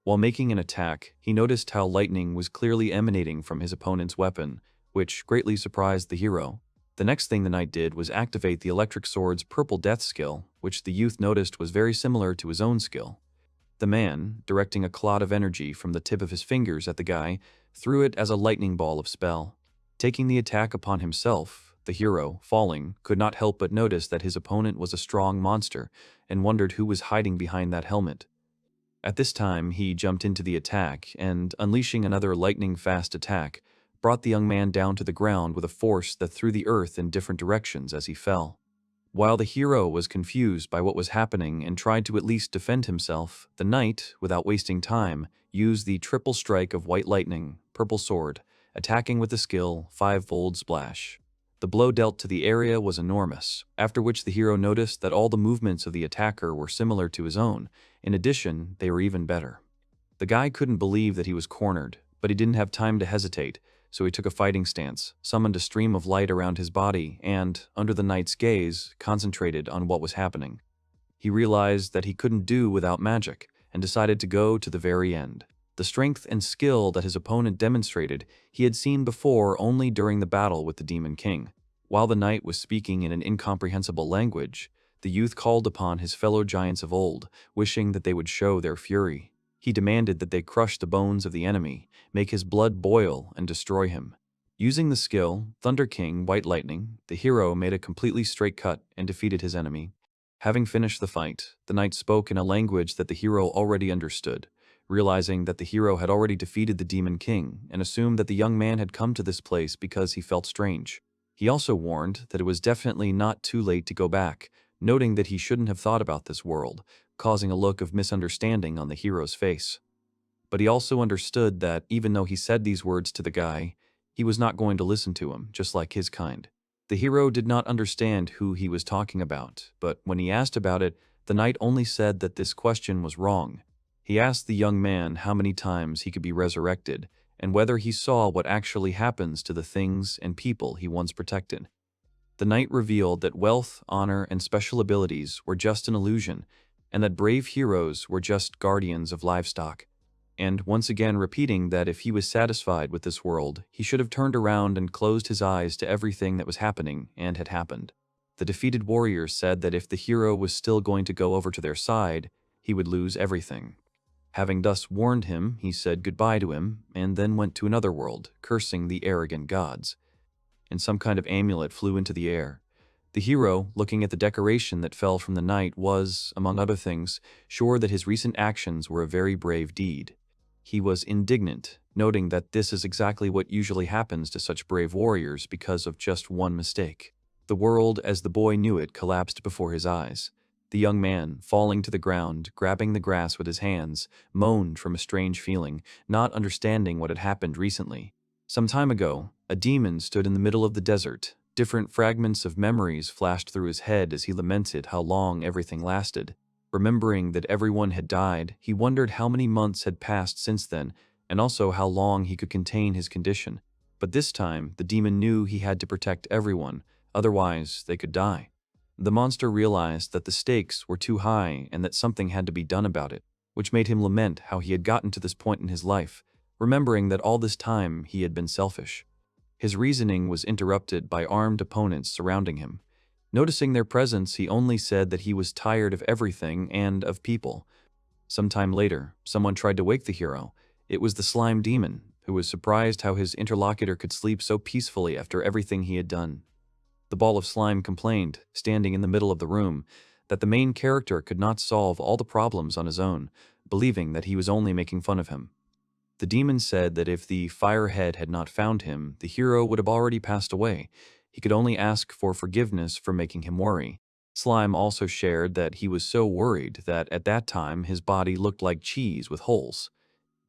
While making an attack, he noticed how lightning was clearly emanating from his opponent's weapon, which greatly surprised the hero. The next thing the knight did was activate the electric sword's purple death skill, which the youth noticed was very similar to his own skill. The man, directing a clot of energy from the tip of his fingers at the guy, threw it as a lightning ball of spell. Taking the attack upon himself, the hero, falling, could not help but notice that his opponent was a strong monster and wondered who was hiding behind that helmet. At this time, he jumped into the attack and, unleashing another lightning-fast attack, brought the young man down to the ground with a force that threw the earth in different directions as he fell. While the hero was confused by what was happening and tried to at least defend himself, the knight, without wasting time, used the triple strike of white lightning, purple sword, attacking with the skill 5-fold splash. The blow dealt to the area was enormous, after which the hero noticed that all the movements of the attacker were similar to his own. In addition, they were even better. The guy couldn't believe that he was cornered, but he didn't have time to hesitate, so he took a fighting stance, summoned a stream of light around his body, and, under the knight's gaze, concentrated on what was happening. He realized that he couldn't do without magic, and decided to go to the very end. The strength and skill that his opponent demonstrated he had seen before only during the battle with the Demon King. While the knight was speaking in an incomprehensible language, the youth called upon his fellow giants of old, wishing that they would show their fury. He demanded that they crush the bones of the enemy, make his blood boil, and destroy him. Using the skill, Thunder King, White Lightning, the hero made a completely straight cut and defeated his enemy. Having finished the fight, the knight spoke in a language that the hero already understood, realizing that the hero had already defeated the Demon King and assumed that the young man had come to this place because he felt strange. He also warned that it was definitely not too late to go back, noting that he shouldn't have thought about this world, causing a look of misunderstanding on the hero's face. But he also understood that even though he said these words to the guy, he was not going to listen to him, just like his kind. The hero did not understand who he was talking about, but when he asked about it, the knight only said that this question was wrong. He asked the young man how many times he could be resurrected, and whether he saw what actually happens to the things and people he once protected. The knight revealed that wealth, honor, and special abilities were just an illusion, and that brave heroes were just guardians of livestock, and once again repeating that if he was satisfied with this world, he should have turned around and closed his eyes to everything that was happening and had happened. The defeated warriors said that if the hero was still going to go over to their side, he would lose everything. Having thus warned him, he said goodbye to him, and then went to another world, cursing the arrogant gods. And some kind of amulet flew into the air. The hero, looking at the decoration that fell from the night, was, among other things, sure that his recent actions were a very brave deed. He was indignant, noting that this is exactly what usually happens to such brave warriors because of just one mistake. The world, as the boy knew it, collapsed before his eyes. The young man, falling to the ground, grabbing the grass with his hands, moaned from a strange feeling, not understanding what had happened recently. Some time ago, a demon stood in the middle of the desert. Different fragments of memories flashed through his head as he lamented how long everything lasted. Remembering that everyone had died, he wondered how many months had passed since then, and also how long he could contain his condition. But this time, the demon knew he had to protect everyone, otherwise they could die. The monster realized that the stakes were too high and that something had to be done about it, which made him lament how he had gotten to this point in his life, remembering that all this time he had been selfish. His reasoning was interrupted by armed opponents surrounding him. Noticing their presence, he only said that he was tired of everything and of people. Some time later, someone tried to wake the hero. It was the slime demon, who was surprised how his interlocutor could sleep so peacefully after everything he had done. The ball of slime complained, standing in the middle of the room, that the main character could not solve all the problems on his own, believing that he was only making fun of him. The demon said that if the firehead had not found him, the hero would have already passed away. He could only ask for forgiveness for making him worry. Slime also shared that he was so worried that at that time his body looked like cheese with holes.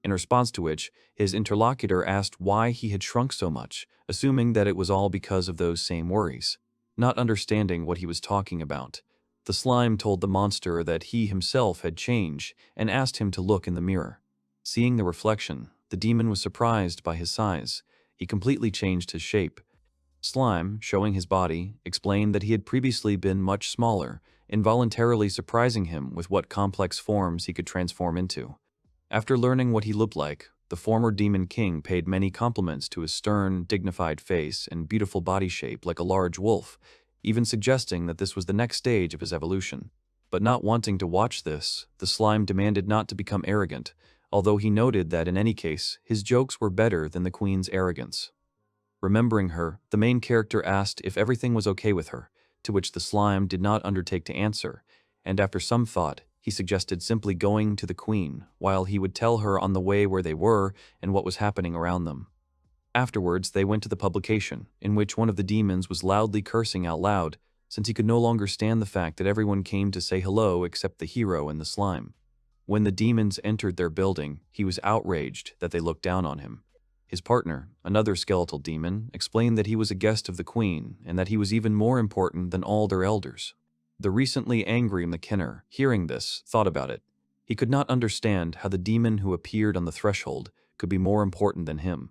In response to which, his interlocutor asked why he had shrunk so much, assuming that it was all because of those same worries. Not understanding what he was talking about, the slime told the monster that he himself had changed and asked him to look in the mirror. Seeing the reflection, the demon was surprised by his size. He completely changed his shape. Slime, showing his body, explained that he had previously been much smaller, involuntarily surprising him with what complex forms he could transform into. After learning what he looked like, the former demon king paid many compliments to his stern, dignified face and beautiful body shape like a large wolf, even suggesting that this was the next stage of his evolution. But not wanting to watch this, the slime demanded not to become arrogant, although he noted that in any case, his jokes were better than the queen's arrogance. Remembering her, the main character asked if everything was okay with her, to which the slime did not undertake to answer, and after some thought, he suggested simply going to the queen, while he would tell her on the way where they were and what was happening around them. Afterwards, they went to the publication, in which one of the demons was loudly cursing out loud, since he could no longer stand the fact that everyone came to say hello except the hero and the slime. When the demons entered their building, he was outraged that they looked down on him. His partner, another skeletal demon, explained that he was a guest of the queen and that he was even more important than all their elders. The recently angry McKinner, hearing this, thought about it. He could not understand how the demon who appeared on the threshold could be more important than him.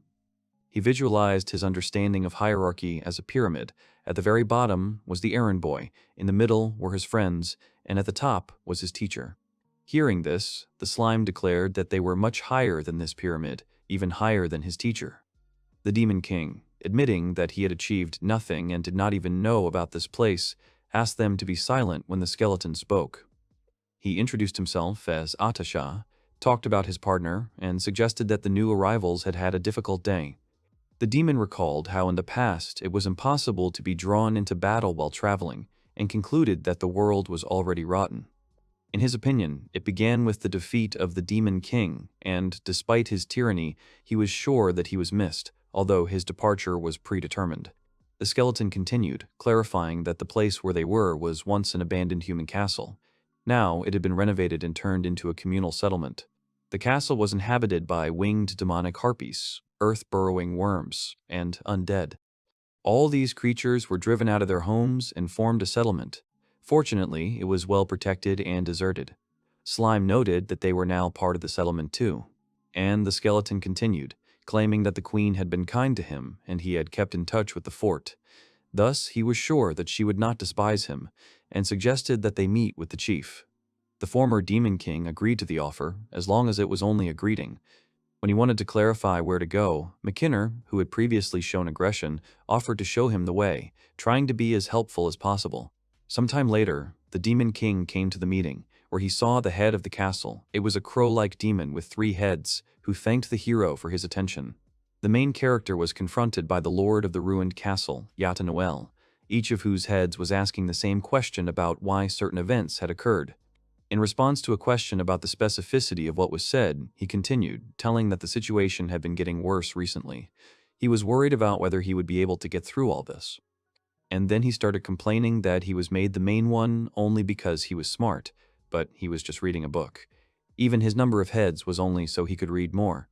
He visualized his understanding of hierarchy as a pyramid. At the very bottom was the errand boy, in the middle were his friends, and at the top was his teacher. Hearing this, the slime declared that they were much higher than this pyramid, even higher than his teacher. The Demon King, admitting that he had achieved nothing and did not even know about this place, asked them to be silent when the skeleton spoke. He introduced himself as Atasha, talked about his partner, and suggested that the new arrivals had had a difficult day. The demon recalled how in the past it was impossible to be drawn into battle while traveling, and concluded that the world was already rotten. In his opinion, it began with the defeat of the Demon King, and despite his tyranny, he was sure that he was missed, although his departure was predetermined. The skeleton continued, clarifying that the place where they were was once an abandoned human castle. Now it had been renovated and turned into a communal settlement. The castle was inhabited by winged demonic harpies, earth-burrowing worms, and undead. All these creatures were driven out of their homes and formed a settlement. Fortunately, it was well protected and deserted. Slime noted that they were now part of the settlement too. And the skeleton continued, claiming that the queen had been kind to him and he had kept in touch with the fort. Thus, he was sure that she would not despise him, and suggested that they meet with the chief. The former Demon King agreed to the offer, as long as it was only a greeting. When he wanted to clarify where to go, McKinner, who had previously shown aggression, offered to show him the way, trying to be as helpful as possible. Sometime later, the Demon King came to the meeting, where he saw the head of the castle. It was a crow-like demon with 3 heads, who thanked the hero for his attention. The main character was confronted by the lord of the ruined castle, Yatanoel, each of whose heads was asking the same question about why certain events had occurred. In response to a question about the specificity of what was said, he continued, telling that the situation had been getting worse recently. He was worried about whether he would be able to get through all this. And then he started complaining that he was made the main one only because he was smart, but he was just reading a book. Even his number of heads was only so he could read more.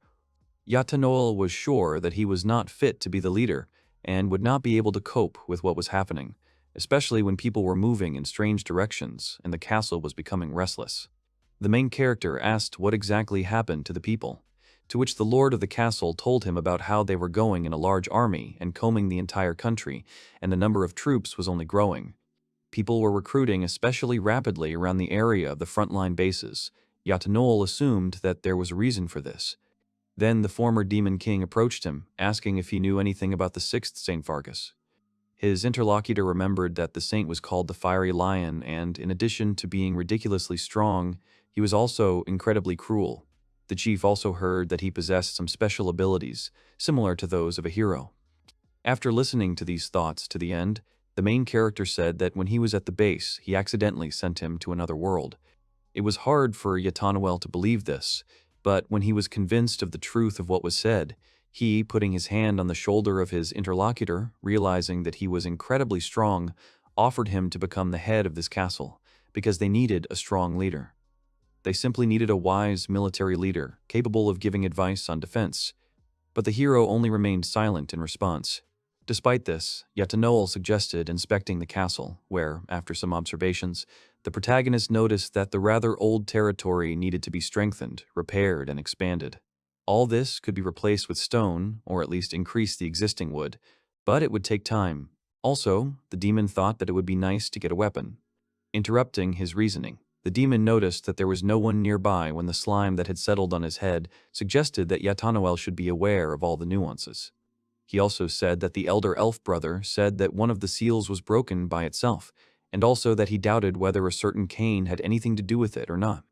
Yatanoel was sure that he was not fit to be the leader and would not be able to cope with what was happening, especially when people were moving in strange directions and the castle was becoming restless. The main character asked what exactly happened to the people, to which the lord of the castle told him about how they were going in a large army and combing the entire country, and the number of troops was only growing. People were recruiting especially rapidly around the area of the frontline bases. Yatanoel assumed that there was a reason for this. Then the former Demon King approached him, asking if he knew anything about the 6th Saint Vargas. His interlocutor remembered that the saint was called the Fiery Lion and, in addition to being ridiculously strong, he was also incredibly cruel. The chief also heard that he possessed some special abilities, similar to those of a hero. After listening to these thoughts to the end, the main character said that when he was at the base, he accidentally sent him to another world. It was hard for Yatanoel to believe this, but when he was convinced of the truth of what was said, he, putting his hand on the shoulder of his interlocutor, realizing that he was incredibly strong, offered him to become the head of this castle, because they needed a strong leader. They simply needed a wise military leader, capable of giving advice on defense. But the hero only remained silent in response. Despite this, Yatanoel suggested inspecting the castle, where, after some observations, the protagonist noticed that the rather old territory needed to be strengthened, repaired, and expanded. All this could be replaced with stone, or at least increase the existing wood, but it would take time. Also, the demon thought that it would be nice to get a weapon. Interrupting his reasoning, the demon noticed that there was no one nearby when the slime that had settled on his head suggested that Yatanoel should be aware of all the nuances. He also said that the elder elf brother said that one of the seals was broken by itself, and also that he doubted whether a certain cane had anything to do with it or not.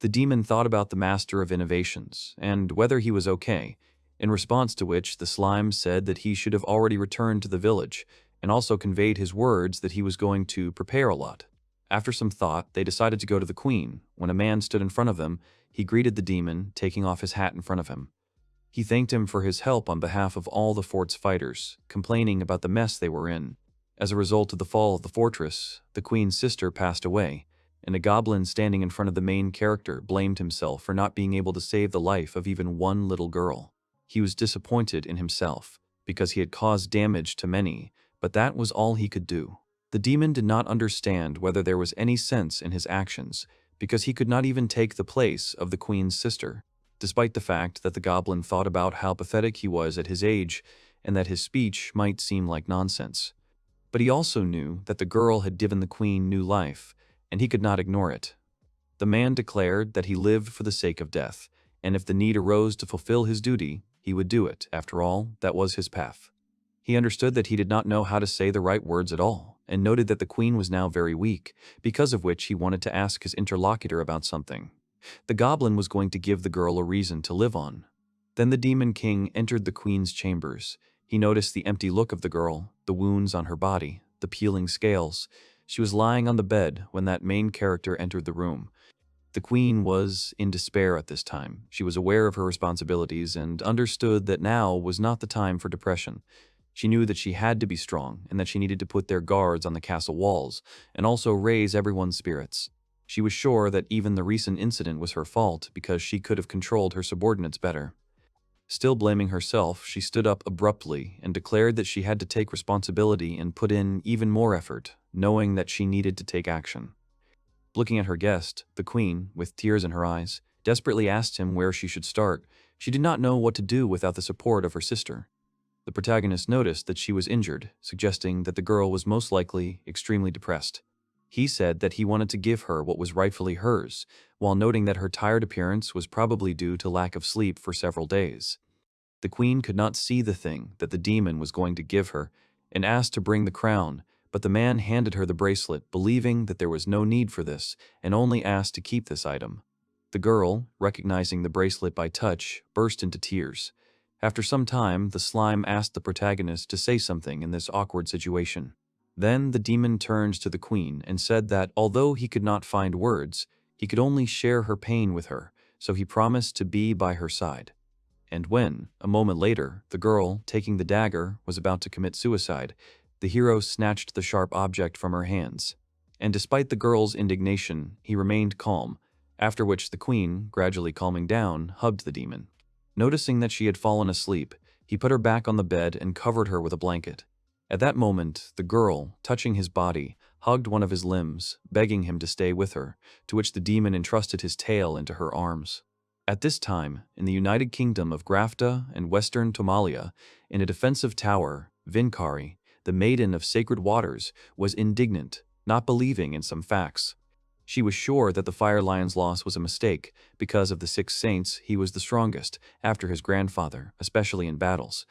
The demon thought about the master of innovations, and whether he was okay, in response to which the slime said that he should have already returned to the village, and also conveyed his words that he was going to prepare a lot. After some thought, they decided to go to the queen. When a man stood in front of them, he greeted the demon, taking off his hat in front of him. He thanked him for his help on behalf of all the fort's fighters, complaining about the mess they were in. As a result of the fall of the fortress, the queen's sister passed away, and a goblin standing in front of the main character blamed himself for not being able to save the life of even one little girl. He was disappointed in himself, because he had caused damage to many, but that was all he could do. The demon did not understand whether there was any sense in his actions, because he could not even take the place of the queen's sister, despite the fact that the goblin thought about how pathetic he was at his age, and that his speech might seem like nonsense. But he also knew that the girl had given the queen new life, and he could not ignore it. The man declared that he lived for the sake of death, and if the need arose to fulfill his duty, he would do it. After all, that was his path. He understood that he did not know how to say the right words at all, and noted that the queen was now very weak, because of which he wanted to ask his interlocutor about something. The goblin was going to give the girl a reason to live on. Then the demon king entered the queen's chambers. He noticed the empty look of the girl, the wounds on her body, the peeling scales. She was lying on the bed when that main character entered the room. The queen was in despair at this time. She was aware of her responsibilities and understood that now was not the time for depression. She knew that she had to be strong and that she needed to put their guards on the castle walls and also raise everyone's spirits. She was sure that even the recent incident was her fault because she could have controlled her subordinates better. Still blaming herself, she stood up abruptly and declared that she had to take responsibility and put in even more effort, knowing that she needed to take action. Looking at her guest, the queen, with tears in her eyes, desperately asked him where she should start. She did not know what to do without the support of her sister. The protagonist noticed that she was injured, suggesting that the girl was most likely extremely depressed. He said that he wanted to give her what was rightfully hers, while noting that her tired appearance was probably due to lack of sleep for several days. The queen could not see the thing that the demon was going to give her and asked to bring the crown, but the man handed her the bracelet, believing that there was no need for this, and only asked to keep this item. The girl, recognizing the bracelet by touch, burst into tears. After some time, the slime asked the protagonist to say something in this awkward situation. Then the demon turned to the queen and said that although he could not find words, he could only share her pain with her, so he promised to be by her side. And when, a moment later, the girl, taking the dagger, was about to commit suicide, the hero snatched the sharp object from her hands. And despite the girl's indignation, he remained calm, after which the queen, gradually calming down, hugged the demon. Noticing that she had fallen asleep, he put her back on the bed and covered her with a blanket. At that moment, the girl, touching his body, hugged one of his limbs, begging him to stay with her, to which the demon entrusted his tail into her arms. At this time, in the United Kingdom of Grafta and Western Tomalia, in a defensive tower, Vincari, the Maiden of Sacred Waters, was indignant, not believing in some facts. She was sure that the Fire Lion's loss was a mistake. Because of the 6 saints, he was the strongest, after his grandfather, especially in battles.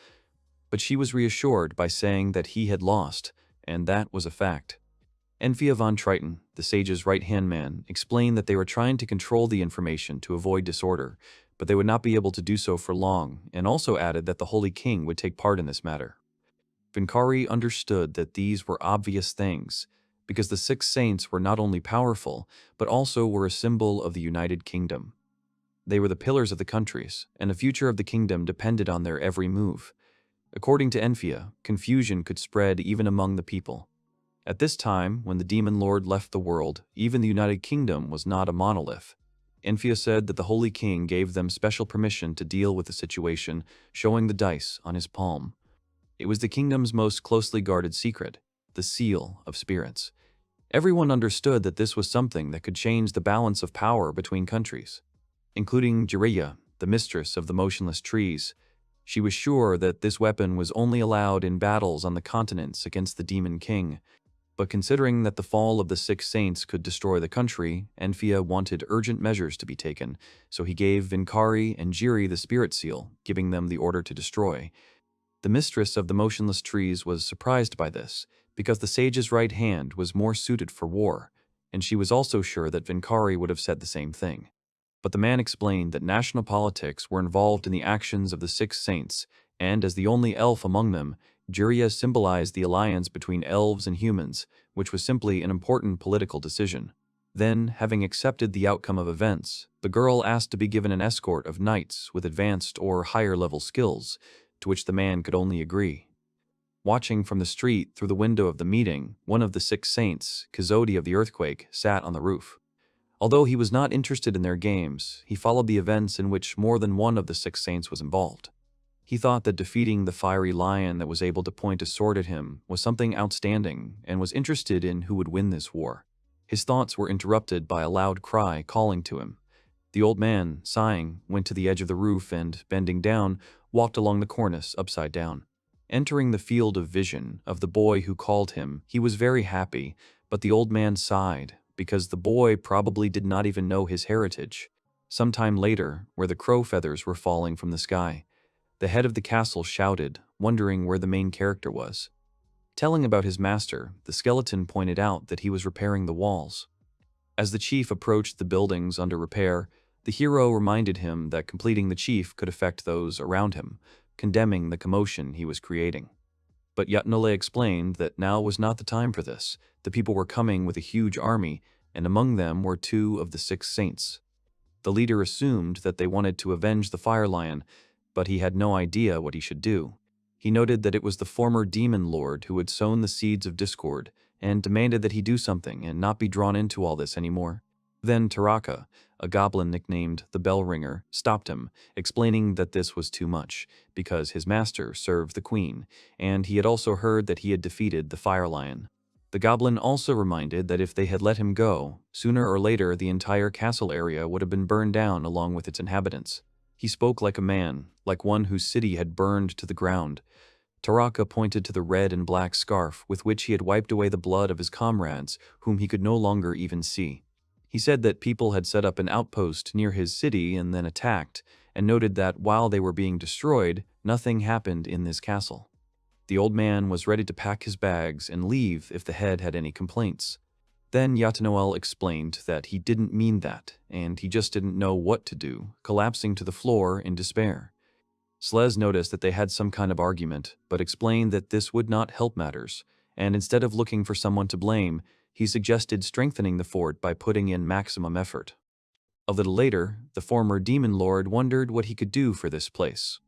But she was reassured by saying that he had lost, and that was a fact. Enfia von Triton, the sage's right-hand man, explained that they were trying to control the information to avoid disorder, but they would not be able to do so for long, and also added that the Holy King would take part in this matter. Vincari understood that these were obvious things, because the 6 saints were not only powerful, but also were a symbol of the United Kingdom. They were the pillars of the countries, and the future of the kingdom depended on their every move. According to Enfia, confusion could spread even among the people. At this time, when the demon lord left the world, even the United Kingdom was not a monolith. Enfia said that the Holy King gave them special permission to deal with the situation, showing the dice on his palm. It was the kingdom's most closely guarded secret, the seal of spirits. Everyone understood that this was something that could change the balance of power between countries, including Jiraiya, the mistress of the motionless trees. She was sure that this weapon was only allowed in battles on the continents against the Demon King. But considering that the fall of the 6 saints could destroy the country, Enfia wanted urgent measures to be taken, so he gave Vincari and Jiri the spirit seal, giving them the order to destroy. The mistress of the motionless trees was surprised by this, because the sage's right hand was more suited for war, and she was also sure that Vincari would have said the same thing. But the man explained that national politics were involved in the actions of the 6 saints, and as the only elf among them, Jiraiya symbolized the alliance between elves and humans, which was simply an important political decision. Then, having accepted the outcome of events, the girl asked to be given an escort of knights with advanced or higher-level skills, to which the man could only agree. Watching from the street through the window of the meeting, one of the 6 saints, Kazodi of the Earthquake, sat on the roof. Although he was not interested in their games, he followed the events in which more than one of the 6 saints was involved. He thought that defeating the fiery lion that was able to point a sword at him was something outstanding and was interested in who would win this war. His thoughts were interrupted by a loud cry calling to him. The old man, sighing, went to the edge of the roof and, bending down, walked along the cornice upside down. Entering the field of vision of the boy who called him, he was very happy, but the old man sighed, because the boy probably did not even know his heritage. Some time later, where the crow feathers were falling from the sky, the head of the castle shouted, wondering where the main character was. Telling about his master, the skeleton pointed out that he was repairing the walls. As the chief approached the buildings under repair, the hero reminded him that completing the chief could affect those around him, condemning the commotion he was creating. But Yatnole explained that now was not the time for this. The people were coming with a huge army, and among them were 2 of the 6 saints. The leader assumed that they wanted to avenge the Fire Lion, but he had no idea what he should do. He noted that it was the former demon lord who had sown the seeds of discord, and demanded that he do something and not be drawn into all this anymore. Then Taraka, a goblin nicknamed the Bell Ringer, stopped him, explaining that this was too much, because his master served the queen, and he had also heard that he had defeated the Fire Lion. The goblin also reminded that if they had let him go, sooner or later the entire castle area would have been burned down along with its inhabitants. He spoke like a man, like one whose city had burned to the ground. Taraka pointed to the red and black scarf with which he had wiped away the blood of his comrades, whom he could no longer even see. He said that people had set up an outpost near his city and then attacked, and noted that while they were being destroyed, nothing happened in this castle. The old man was ready to pack his bags and leave if the head had any complaints. Then Yatanoel explained that he didn't mean that, and he just didn't know what to do, collapsing to the floor in despair. Slez noticed that they had some kind of argument, but explained that this would not help matters, and instead of looking for someone to blame, he suggested strengthening the fort by putting in maximum effort. A little later, the former demon lord wondered what he could do for this place.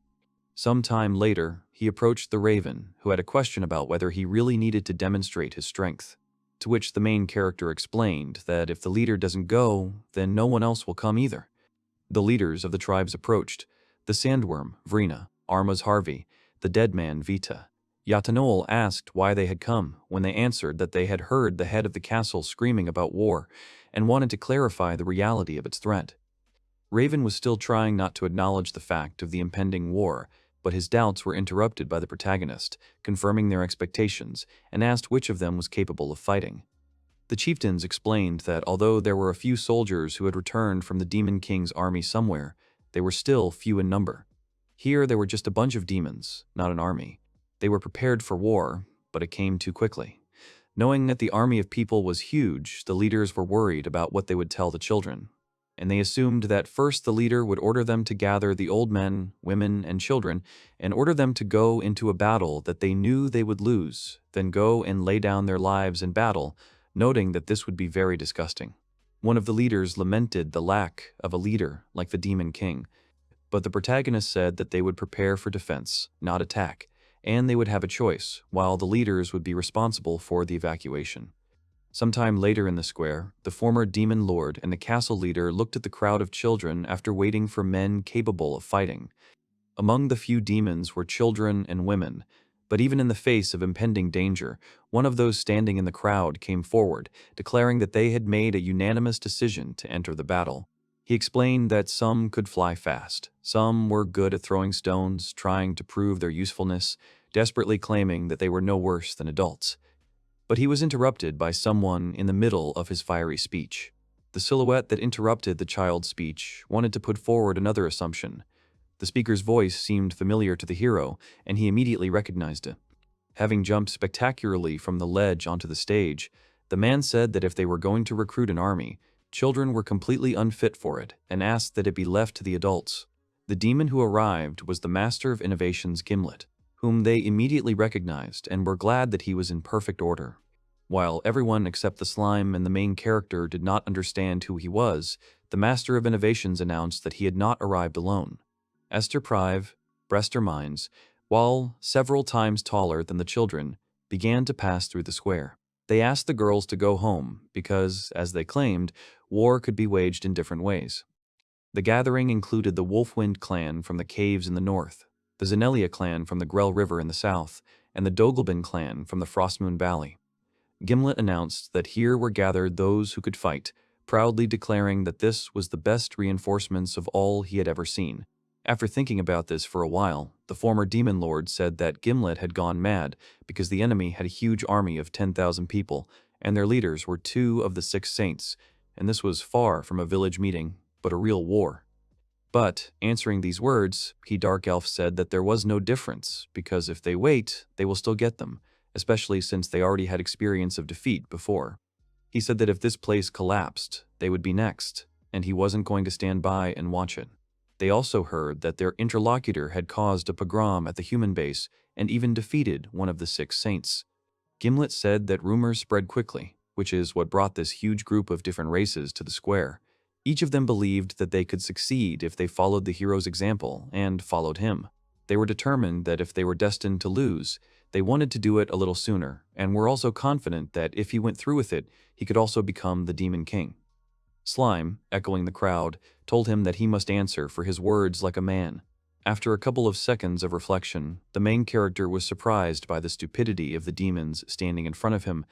Some time later, he approached the Raven, who had a question about whether he really needed to demonstrate his strength, to which the main character explained that if the leader doesn't go, then no one else will come either. The leaders of the tribes approached: the Sandworm, Vrina; Arma's Harvey; the Dead Man, Vita. Yatanoel asked why they had come, when they answered that they had heard the head of the castle screaming about war, and wanted to clarify the reality of its threat. Raven was still trying not to acknowledge the fact of the impending war, but his doubts were interrupted by the protagonist, confirming their expectations, and asked which of them was capable of fighting. The chieftains explained that although there were a few soldiers who had returned from the Demon King's army somewhere, they were still few in number. Here there were just a bunch of demons, not an army. They were prepared for war, but it came too quickly. Knowing that the army of people was huge, the leaders were worried about what they would tell the children, and they assumed that first the leader would order them to gather the old men, women, and children, and order them to go into a battle that they knew they would lose, then go and lay down their lives in battle, noting that this would be very disgusting. One of the leaders lamented the lack of a leader like the Demon King, but the protagonist said that they would prepare for defense, not attack, and they would have a choice, while the leaders would be responsible for the evacuation. Sometime later in the square, the former demon lord and the castle leader looked at the crowd of children after waiting for men capable of fighting. Among the few demons were children and women, but even in the face of impending danger, one of those standing in the crowd came forward, declaring that they had made a unanimous decision to enter the battle. He explained that some could fly fast, some were good at throwing stones, trying to prove their usefulness, desperately claiming that they were no worse than adults. But he was interrupted by someone in the middle of his fiery speech. The silhouette that interrupted the child's speech wanted to put forward another assumption. The speaker's voice seemed familiar to the hero, and he immediately recognized it. Having jumped spectacularly from the ledge onto the stage, the man said that if they were going to recruit an army, children were completely unfit for it, and asked that it be left to the adults. The demon who arrived was the Master of Innovation's Gimlet, whom they immediately recognized and were glad that he was in perfect order. While everyone except the slime and the main character did not understand who he was, the Master of Innovations announced that he had not arrived alone. Esther Prive, Brester Mines, while several times taller than the children, began to pass through the square. They asked the girls to go home because, as they claimed, war could be waged in different ways. The gathering included the Wolfwind clan from the caves in the north, the Zenelia clan from the Grell River in the south, and the Dogelbin clan from the Frostmoon Valley. Gimlet announced that here were gathered those who could fight, proudly declaring that this was the best reinforcements of all he had ever seen. After thinking about this for a while, the former demon lord said that Gimlet had gone mad because the enemy had a huge army of 10,000 people, and their leaders were 2 of the 6 saints, and this was far from a village meeting, but a real war. But, answering these words, he Dark Elf said that there was no difference, because if they wait, they will still get them, especially since they already had experience of defeat before. He said that if this place collapsed, they would be next, and he wasn't going to stand by and watch it. They also heard that their interlocutor had caused a pogrom at the human base and even defeated one of the 6 saints. Gimlet said that rumors spread quickly, which is what brought this huge group of different races to the square. Each of them believed that they could succeed if they followed the hero's example and followed him. They were determined that if they were destined to lose, they wanted to do it a little sooner, and were also confident that if he went through with it, he could also become the Demon King. Slime, echoing the crowd, told him that he must answer for his words like a man. After a couple of seconds of reflection, the main character was surprised by the stupidity of the demons standing in front of him,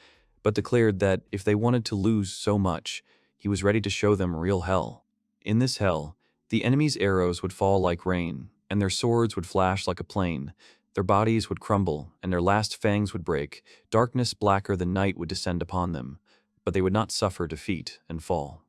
but declared that if they wanted to lose so much, he was ready to show them real hell. In this hell, the enemy's arrows would fall like rain, and their swords would flash like a plane. Their bodies would crumble, and their last fangs would break. Darkness blacker than night would descend upon them, but they would not suffer defeat and fall.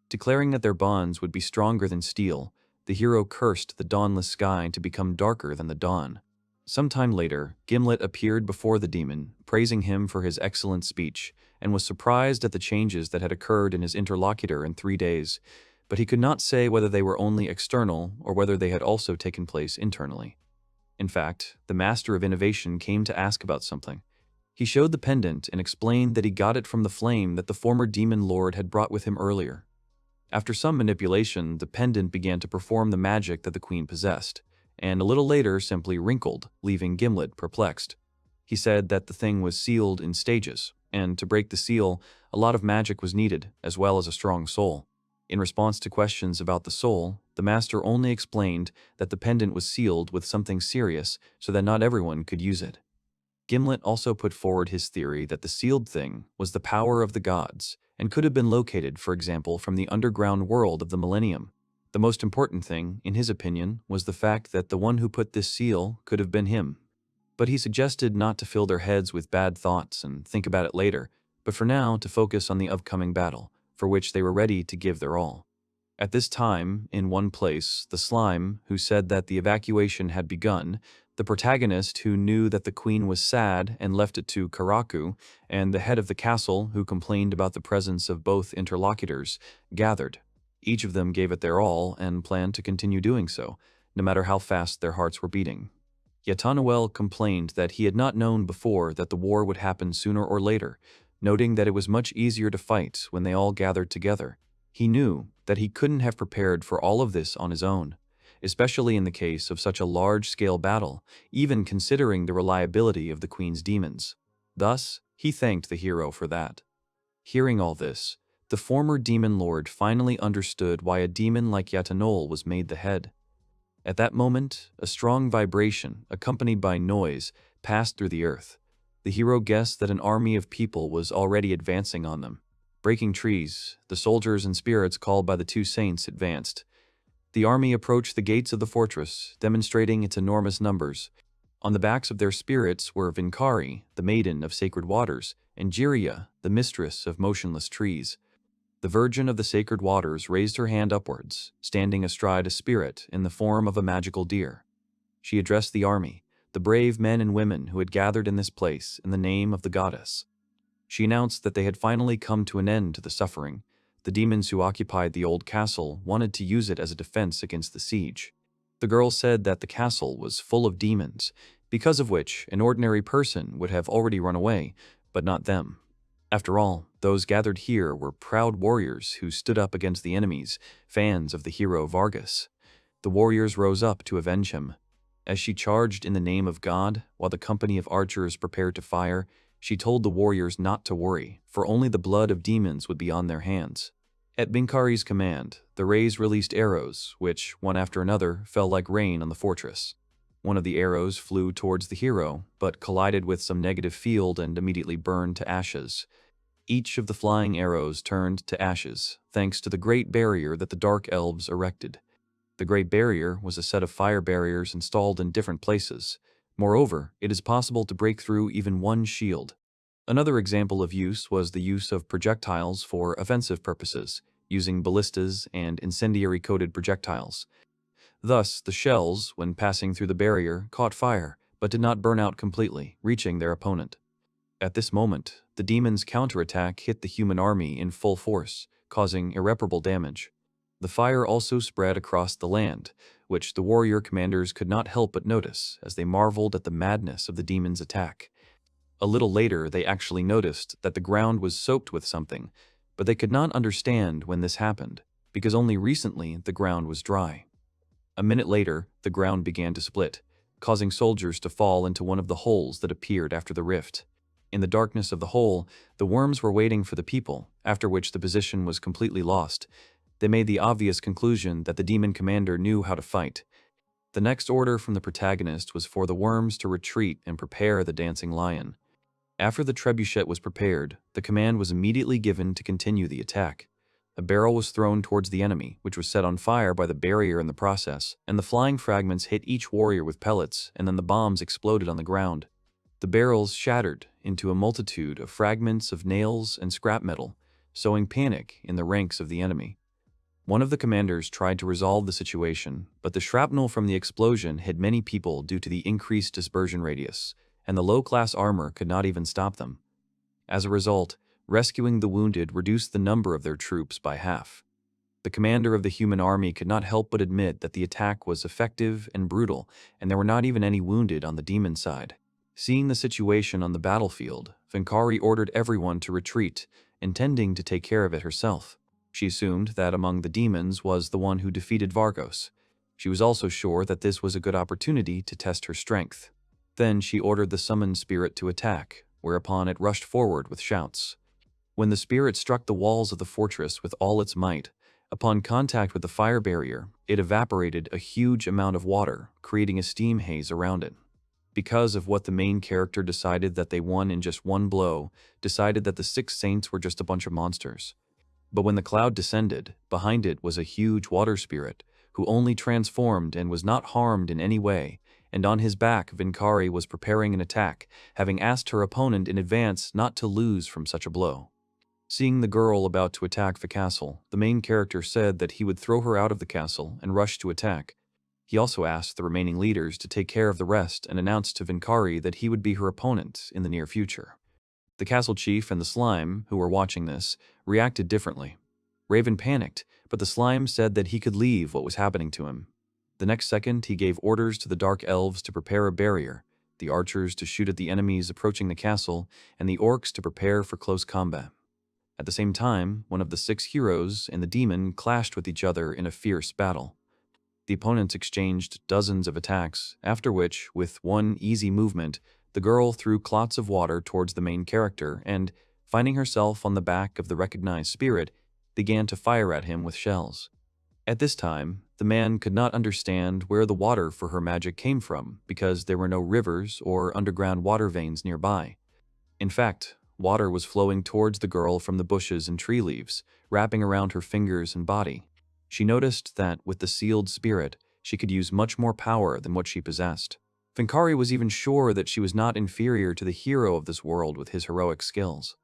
Declaring that their bonds would be stronger than steel, the hero cursed the dawnless sky to become darker than the dawn. Sometime later, Gimlet appeared before the demon, praising him for his excellent speech, and was surprised at the changes that had occurred in his interlocutor in 3 days, but he could not say whether they were only external or whether they had also taken place internally. In fact, the master of innovation came to ask about something. He showed the pendant and explained that he got it from the flame that the former demon lord had brought with him earlier. After some manipulation, the pendant began to perform the magic that the queen possessed, and a little later simply wrinkled, leaving Gimlet perplexed. He said that the thing was sealed in stages, and to break the seal, a lot of magic was needed, as well as a strong soul. In response to questions about the soul, the master only explained that the pendant was sealed with something serious so that not everyone could use it. Gimlet also put forward his theory that the sealed thing was the power of the gods and could have been located, for example, from the underground world of the Millennium. The most important thing, in his opinion, was the fact that the one who put this seal could have been him. But he suggested not to fill their heads with bad thoughts and think about it later, but for now to focus on the upcoming battle, for which they were ready to give their all. At this time, in one place, the slime, who said that the evacuation had begun, the protagonist, who knew that the queen was sad and left it to Karaku, and the head of the castle, who complained about the presence of both interlocutors, gathered. Each of them gave it their all and planned to continue doing so, no matter how fast their hearts were beating. Yet Tanuel complained that he had not known before that the war would happen sooner or later, noting that it was much easier to fight when they all gathered together. He knew that he couldn't have prepared for all of this on his own, especially in the case of such a large-scale battle, even considering the reliability of the queen's demons. Thus, he thanked the hero for that. Hearing all this, the former demon lord finally understood why a demon like Yatanol was made the head. At that moment, a strong vibration, accompanied by noise, passed through the earth. The hero guessed that an army of people was already advancing on them. Breaking trees, the soldiers and spirits called by the two saints advanced. The army approached the gates of the fortress, demonstrating its enormous numbers. On the backs of their spirits were Vincari, the maiden of sacred waters, and Jiria, the mistress of motionless trees. The Virgin of the Sacred Waters raised her hand upwards, standing astride a spirit in the form of a magical deer. She addressed the army, the brave men and women who had gathered in this place in the name of the goddess. She announced that they had finally come to an end to the suffering. The demons who occupied the old castle wanted to use it as a defense against the siege. The girl said that the castle was full of demons, because of which an ordinary person would have already run away, but not them. After all, those gathered here were proud warriors who stood up against the enemies, fans of the hero Vargas. The warriors rose up to avenge him. As she charged in the name of God, while the company of archers prepared to fire, she told the warriors not to worry, for only the blood of demons would be on their hands. At Vincari's command, the rays released arrows, which, one after another, fell like rain on the fortress. One of the arrows flew towards the hero, but collided with some negative field and immediately burned to ashes. Each of the flying arrows turned to ashes, thanks to the Great Barrier that the Dark Elves erected. The Great Barrier was a set of fire barriers installed in different places. Moreover, it is possible to break through even one shield. Another example of use was the use of projectiles for offensive purposes, using ballistas and incendiary-coated projectiles. Thus, the shells, when passing through the barrier, caught fire, but did not burn out completely, reaching their opponent. At this moment, the demons' counterattack hit the human army in full force, causing irreparable damage. The fire also spread across the land, which the warrior commanders could not help but notice as they marveled at the madness of the demons' attack. A little later, they actually noticed that the ground was soaked with something, but they could not understand when this happened, because only recently the ground was dry. A minute later, the ground began to split, causing soldiers to fall into one of the holes that appeared after the rift. In the darkness of the hole, the worms were waiting for the people, after which the position was completely lost. They made the obvious conclusion that the demon commander knew how to fight. The next order from the protagonist was for the worms to retreat and prepare the dancing lion. After the trebuchet was prepared, the command was immediately given to continue the attack. A barrel was thrown towards the enemy, which was set on fire by the barrier in the process, and the flying fragments hit each warrior with pellets, and then the bombs exploded on the ground. The barrels shattered into a multitude of fragments of nails and scrap metal, sowing panic in the ranks of the enemy. One of the commanders tried to resolve the situation, but the shrapnel from the explosion hit many people due to the increased dispersion radius, and the low-class armor could not even stop them. As a result, rescuing the wounded reduced the number of their troops by half. The commander of the human army could not help but admit that the attack was effective and brutal, and there were not even any wounded on the demon side. Seeing the situation on the battlefield, Vincari ordered everyone to retreat, intending to take care of it herself. She assumed that among the demons was the one who defeated Vargas. She was also sure that this was a good opportunity to test her strength. Then she ordered the summoned spirit to attack, whereupon it rushed forward with shouts. When the spirit struck the walls of the fortress with all its might, upon contact with the fire barrier, it evaporated a huge amount of water, creating a steam haze around it. Because of what the main character decided that they won in just one blow, decided that the six saints were just a bunch of monsters. But when the cloud descended, behind it was a huge water spirit, who only transformed and was not harmed in any way, and on his back Vincari was preparing an attack, having asked her opponent in advance not to lose from such a blow. Seeing the girl about to attack the castle, the main character said that he would throw her out of the castle and rush to attack. He also asked the remaining leaders to take care of the rest and announced to Vincari that he would be her opponent in the near future. The castle chief and the slime, who were watching this, reacted differently. Raven panicked, but the slime said that he could leave what was happening to him. The next second, he gave orders to the dark elves to prepare a barrier, the archers to shoot at the enemies approaching the castle, and the orcs to prepare for close combat. At the same time, one of the six heroes and the demon clashed with each other in a fierce battle. The opponents exchanged dozens of attacks, after which, with one easy movement, the girl threw clots of water towards the main character and, finding herself on the back of the recognized spirit, began to fire at him with shells. At this time, the man could not understand where the water for her magic came from because there were no rivers or underground water veins nearby. In fact, water was flowing towards the girl from the bushes and tree leaves, wrapping around her fingers and body. She noticed that with the sealed spirit, she could use much more power than what she possessed. Vincari was even sure that she was not inferior to the hero of this world with his heroic skills.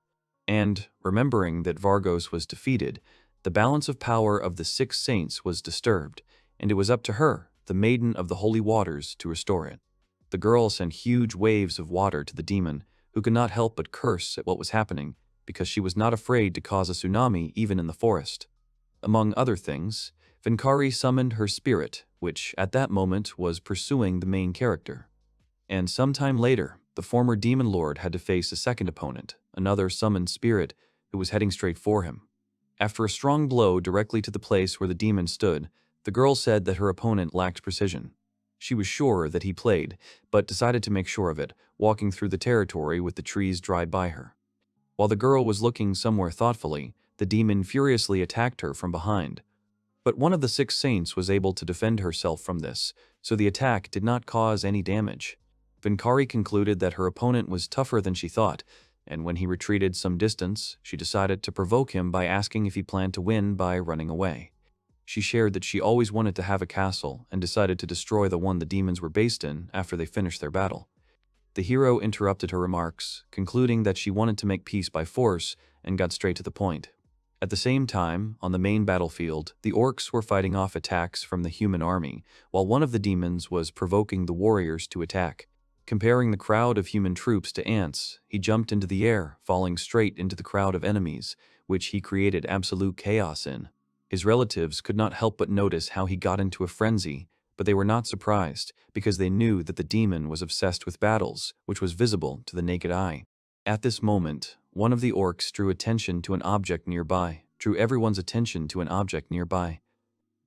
And, remembering that Vargas was defeated, the balance of power of the six saints was disturbed, and it was up to her, the maiden of the holy waters, to restore it. The girl sent huge waves of water to the demon, who could not help but curse at what was happening, because she was not afraid to cause a tsunami even in the forest. Among other things, Vincari summoned her spirit, which at that moment was pursuing the main character. And sometime later, the former demon lord had to face a second opponent, another summoned spirit, who was heading straight for him. After a strong blow directly to the place where the demon stood, the girl said that her opponent lacked precision. She was sure that he played, but decided to make sure of it, walking through the territory with the trees dry by her. While the girl was looking somewhere thoughtfully, the demon furiously attacked her from behind. But one of the six saints was able to defend herself from this, so the attack did not cause any damage. Vincari concluded that her opponent was tougher than she thought, and when he retreated some distance, she decided to provoke him by asking if he planned to win by running away. She shared that she always wanted to have a castle and decided to destroy the one the demons were based in after they finished their battle. The hero interrupted her remarks, concluding that she wanted to make peace by force and got straight to the point. At the same time, on the main battlefield, the orcs were fighting off attacks from the human army, while one of the demons was provoking the warriors to attack. Comparing the crowd of human troops to ants, he jumped into the air, falling straight into the crowd of enemies, which he created absolute chaos in. His relatives could not help but notice how he got into a frenzy, but they were not surprised, because they knew that the demon was obsessed with battles, which was visible to the naked eye. At this moment, one of the orcs drew attention to an object nearby, drew everyone's attention to an object nearby.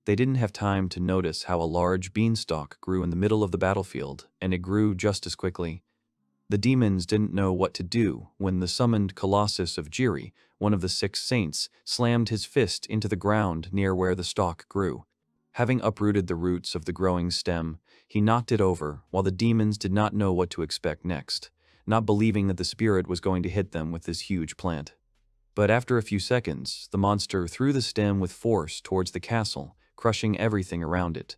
They didn't have time to notice how a large beanstalk grew in the middle of the battlefield, and it grew just as quickly. The demons didn't know what to do when the summoned Colossus of Jiri, one of the six saints, slammed his fist into the ground near where the stalk grew. Having uprooted the roots of the growing stem, he knocked it over, while the demons did not know what to expect next, not believing that the spirit was going to hit them with this huge plant. But after a few seconds, the monster threw the stem with force towards the castle, crushing everything around it.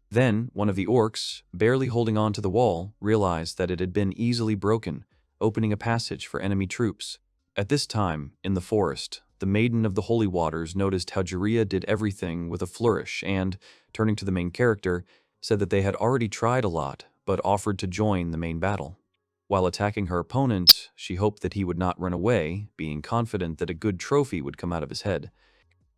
Then, one of the orcs, barely holding on to the wall, realized that it had been easily broken, opening a passage for enemy troops. At this time, in the forest, the Maiden of the Holy Waters noticed how Jiraiya did everything with a flourish and, turning to the main character, said that they had already tried a lot, but offered to join the main battle. While attacking her opponent, she hoped that he would not run away, being confident that a good trophy would come out of his head.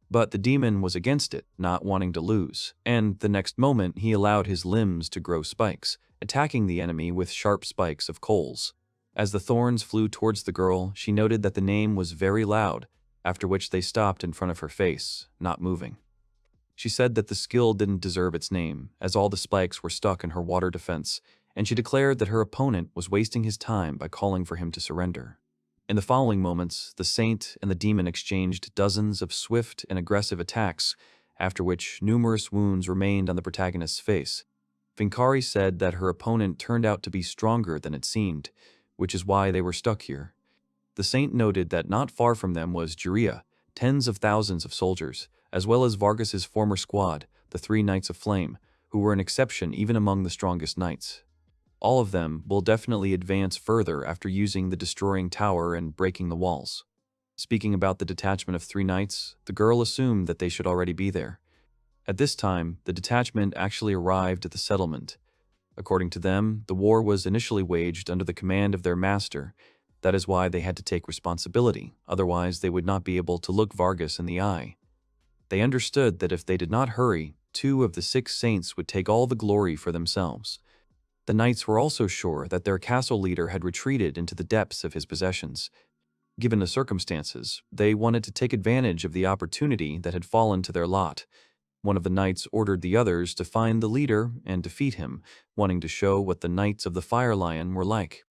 But the demon was against it, not wanting to lose, and the next moment he allowed his limbs to grow spikes, attacking the enemy with sharp spikes of coals. As the thorns flew towards the girl, she noted that the name was very loud, after which they stopped in front of her face, not moving. She said that the skill didn't deserve its name, as all the spikes were stuck in her water defense, and she declared that her opponent was wasting his time by calling for him to surrender. In the following moments, the saint and the demon exchanged dozens of swift and aggressive attacks, after which numerous wounds remained on the protagonist's face. Vincari said that her opponent turned out to be stronger than it seemed, which is why they were stuck here. The saint noted that not far from them was Jiraiya, tens of thousands of soldiers, as well as Vargas's former squad, the 3 Knights of Flame, who were an exception even among the strongest knights. All of them will definitely advance further after using the destroying tower and breaking the walls. Speaking about the detachment of 3 knights, the girl assumed that they should already be there. At this time, the detachment actually arrived at the settlement. According to them, the war was initially waged under the command of their master. That is why they had to take responsibility, otherwise they would not be able to look Vargas in the eye. They understood that if they did not hurry, 2 of the 6 saints would take all the glory for themselves. The knights were also sure that their castle leader had retreated into the depths of his possessions. Given the circumstances, they wanted to take advantage of the opportunity that had fallen to their lot. One of the knights ordered the others to find the leader and defeat him, wanting to show what the Knights of the Fire Lion were like.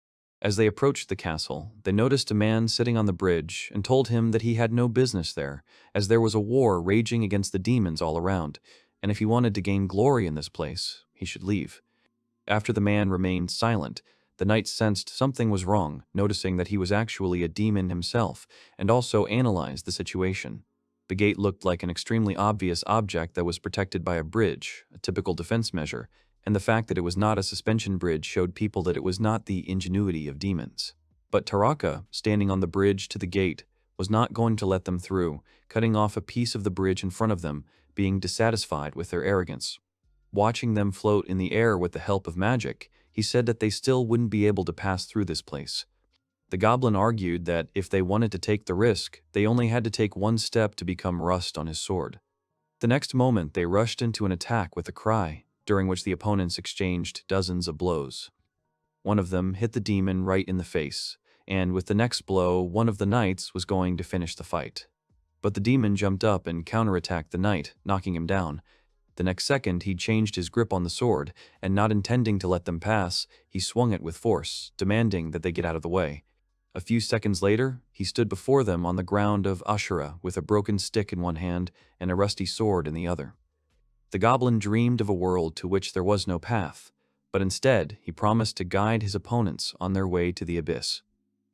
As they approached the castle, they noticed a man sitting on the bridge and told him that he had no business there, as there was a war raging against the demons all around, and if he wanted to gain glory in this place, he should leave. After the man remained silent, the knight sensed something was wrong, noticing that he was actually a demon himself, and also analyzed the situation. The gate looked like an extremely obvious object that was protected by a bridge, a typical defense measure, and the fact that it was not a suspension bridge showed people that it was not the ingenuity of demons. But Taraka, standing on the bridge to the gate, was not going to let them through, cutting off a piece of the bridge in front of them, being dissatisfied with their arrogance. Watching them float in the air with the help of magic, he said that they still wouldn't be able to pass through this place. The goblin argued that if they wanted to take the risk, they only had to take 1 step to become rust on his sword. The next moment they rushed into an attack with a cry, during which the opponents exchanged dozens of blows. One of them hit the demon right in the face, and with the next blow, one of the knights was going to finish the fight. But the demon jumped up and counterattacked the knight, knocking him down. The next second, he changed his grip on the sword, and not intending to let them pass, he swung it with force, demanding that they get out of the way. A few seconds later, he stood before them on the ground of Ashura with a broken stick in one hand and a rusty sword in the other. The goblin dreamed of a world to which there was no path, but instead he promised to guide his opponents on their way to the abyss.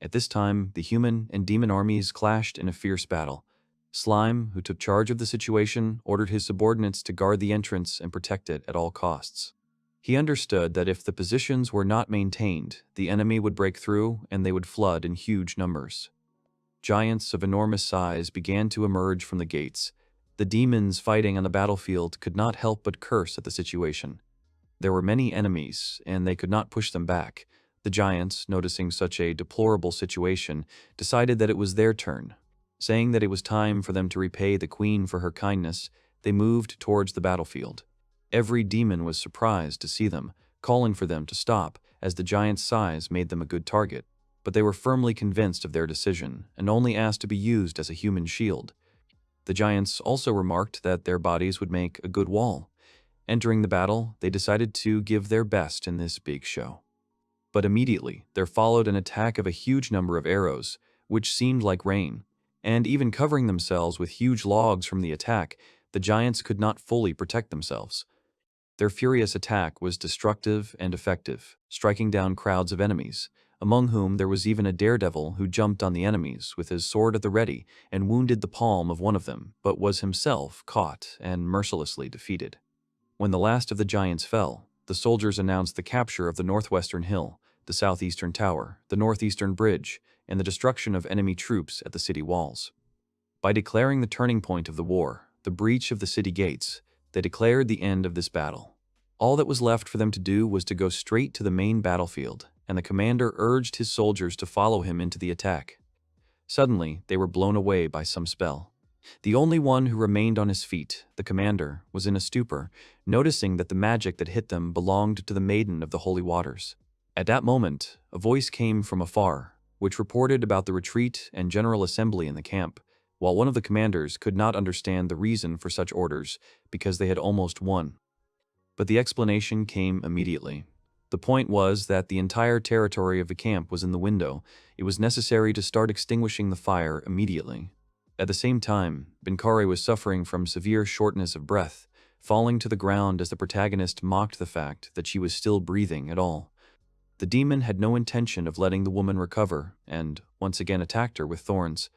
At this time, the human and demon armies clashed in a fierce battle. Slime, who took charge of the situation, ordered his subordinates to guard the entrance and protect it at all costs. He understood that if the positions were not maintained, the enemy would break through and they would flood in huge numbers. Giants of enormous size began to emerge from the gates. The demons fighting on the battlefield could not help but curse at the situation. There were many enemies, and they could not push them back. The giants, noticing such a deplorable situation, decided that it was their turn. Saying that it was time for them to repay the queen for her kindness, they moved towards the battlefield. Every demon was surprised to see them, calling for them to stop, as the giant's size made them a good target. But they were firmly convinced of their decision, and only asked to be used as a human shield. The giants also remarked that their bodies would make a good wall. Entering the battle, they decided to give their best in this big show. But immediately, there followed an attack of a huge number of arrows, which seemed like rain. And even covering themselves with huge logs from the attack, the giants could not fully protect themselves. Their furious attack was destructive and effective, striking down crowds of enemies. A among whom there was even a daredevil who jumped on the enemies with his sword at the ready and wounded the palm of one of them, but was himself caught and mercilessly defeated. When the last of the giants fell, the soldiers announced the capture of the northwestern hill, the southeastern tower, the northeastern bridge, and the destruction of enemy troops at the city walls. By declaring the turning point of the war, the breach of the city gates, they declared the end of this battle. All that was left for them to do was to go straight to the main battlefield, and the commander urged his soldiers to follow him into the attack. Suddenly, they were blown away by some spell. The only one who remained on his feet, the commander, was in a stupor, noticing that the magic that hit them belonged to the Maiden of the Holy Waters. At that moment, a voice came from afar, which reported about the retreat and general assembly in the camp, while one of the commanders could not understand the reason for such orders because they had almost won. But the explanation came immediately. The point was that the entire territory of the camp was in the window. It was necessary to start extinguishing the fire immediately. At the same time, Vincari was suffering from severe shortness of breath, falling to the ground as the protagonist mocked the fact that she was still breathing at all. The demon had no intention of letting the woman recover and once again attacked her with thorns.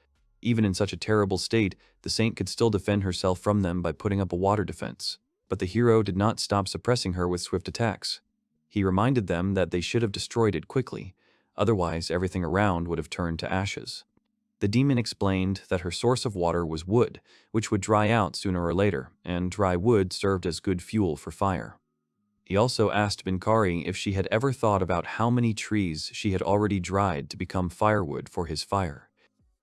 Even in such a terrible state, the saint could still defend herself from them by putting up a water defense. But the hero did not stop suppressing her with swift attacks. He reminded them that they should have destroyed it quickly, otherwise everything around would have turned to ashes. The demon explained that her source of water was wood, which would dry out sooner or later, and dry wood served as good fuel for fire. He also asked Vincari if she had ever thought about how many trees she had already dried to become firewood for his fire.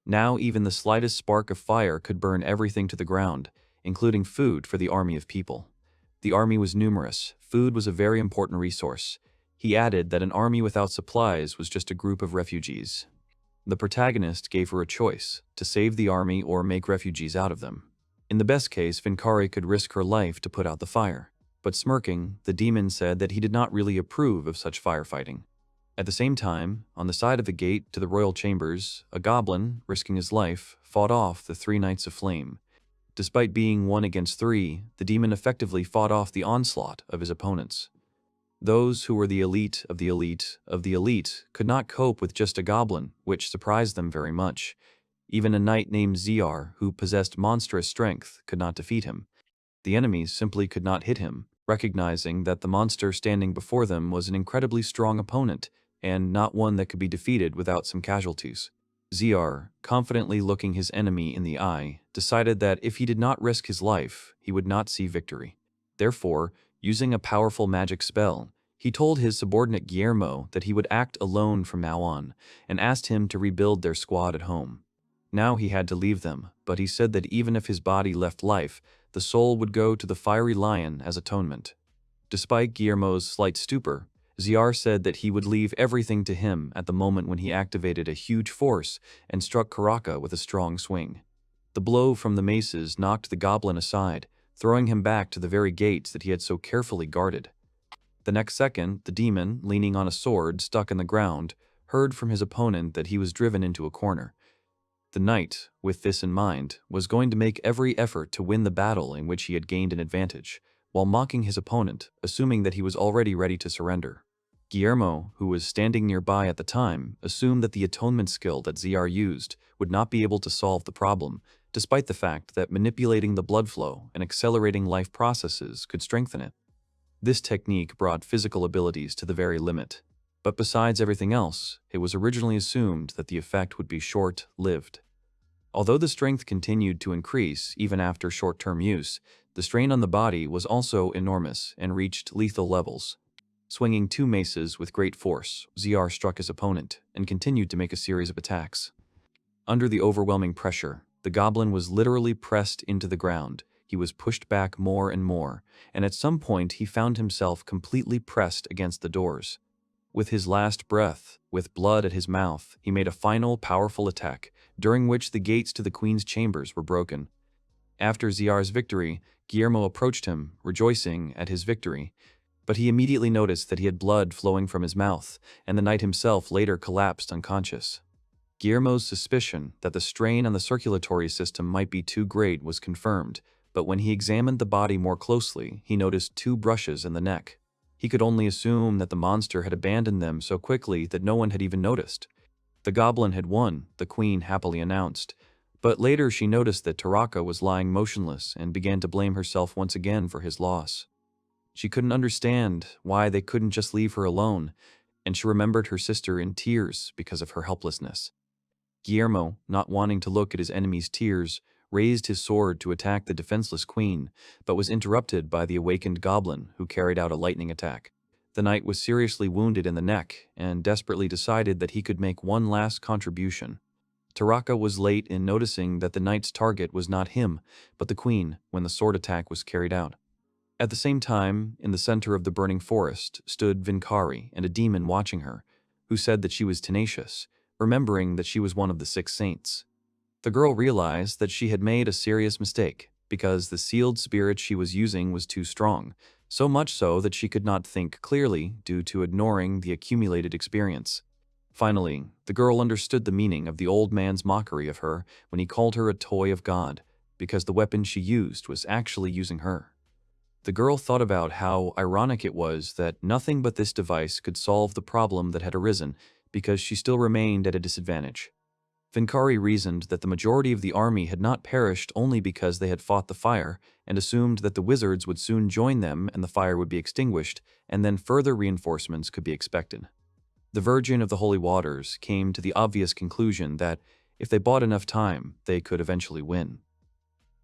Now even the slightest spark of fire could burn everything to the ground, including food for the army of people. The army was numerous. Food was a very important resource. He added that an army without supplies was just a group of refugees. The protagonist gave her a choice, to save the army or make refugees out of them. In the best case, Vincari could risk her life to put out the fire. But smirking, the demon said that he did not really approve of such firefighting. At the same time, on the side of the gate to the royal chambers, a goblin, risking his life, fought off the 3 Knights of Flame. Despite being 1 against 3, the demon effectively fought off the onslaught of his opponents. Those who were the elite of the elite of the elite could not cope with just a goblin, which surprised them very much. Even a knight named Zr, who possessed monstrous strength, could not defeat him. The enemies simply could not hit him, recognizing that the monster standing before them was an incredibly strong opponent, and not one that could be defeated without some casualties. Zr, confidently looking his enemy in the eye, decided that if he did not risk his life, he would not see victory. Therefore, using a powerful magic spell, he told his subordinate Guillermo that he would act alone from now on, and asked him to rebuild their squad at home. Now he had to leave them, but he said that even if his body left life, the soul would go to the fiery lion as atonement. Despite Guillermo's slight stupor, Zr said that he would leave everything to him at the moment when he activated a huge force and struck Karaka with a strong swing. The blow from the maces knocked the goblin aside, throwing him back to the very gates that he had so carefully guarded. The next second, the demon, leaning on a sword stuck in the ground, heard from his opponent that he was driven into a corner. The knight, with this in mind, was going to make every effort to win the battle in which he had gained an advantage, while mocking his opponent, assuming that he was already ready to surrender. Guillermo, who was standing nearby at the time, assumed that the atonement skill that Zr used would not be able to solve the problem, despite the fact that manipulating the blood flow and accelerating life processes could strengthen it. This technique brought physical abilities to the very limit. But besides everything else, it was originally assumed that the effect would be short-lived. Although the strength continued to increase even after short-term use, the strain on the body was also enormous and reached lethal levels. Swinging 2 maces with great force, Zr struck his opponent and continued to make a series of attacks. Under the overwhelming pressure, the goblin was literally pressed into the ground. He was pushed back more and more, and at some point he found himself completely pressed against the doors. With his last breath, with blood at his mouth, he made a final powerful attack, during which the gates to the queen's chambers were broken. After Zr's victory, Guillermo approached him, rejoicing at his victory, but he immediately noticed that he had blood flowing from his mouth, and the knight himself later collapsed unconscious. Guillermo's suspicion that the strain on the circulatory system might be too great was confirmed, but when he examined the body more closely, he noticed 2 brushes in the neck. He could only assume that the monster had abandoned them so quickly that no one had even noticed. The goblin had won, the queen happily announced. But later she noticed that Taraka was lying motionless and began to blame herself once again for his loss. She couldn't understand why they couldn't just leave her alone, and she remembered her sister in tears because of her helplessness. Guillermo, not wanting to look at his enemy's tears, raised his sword to attack the defenseless queen, but was interrupted by the awakened goblin, who carried out a lightning attack. The knight was seriously wounded in the neck and desperately decided that he could make one last contribution. Taraka was late in noticing that the knight's target was not him, but the queen, when the sword attack was carried out. At the same time, in the center of the burning forest, stood Vincari and a demon watching her, who said that she was tenacious, remembering that she was one of the 6 saints. The girl realized that she had made a serious mistake, because the sealed spirit she was using was too strong, so much so that she could not think clearly due to ignoring the accumulated experience. Finally, the girl understood the meaning of the old man's mockery of her when he called her a toy of God, because the weapon she used was actually using her. The girl thought about how ironic it was that nothing but this device could solve the problem that had arisen, because she still remained at a disadvantage. Vincari reasoned that the majority of the army had not perished only because they had fought the fire, and assumed that the wizards would soon join them and the fire would be extinguished, and then further reinforcements could be expected. The Virgin of the Holy Waters came to the obvious conclusion that, if they bought enough time, they could eventually win.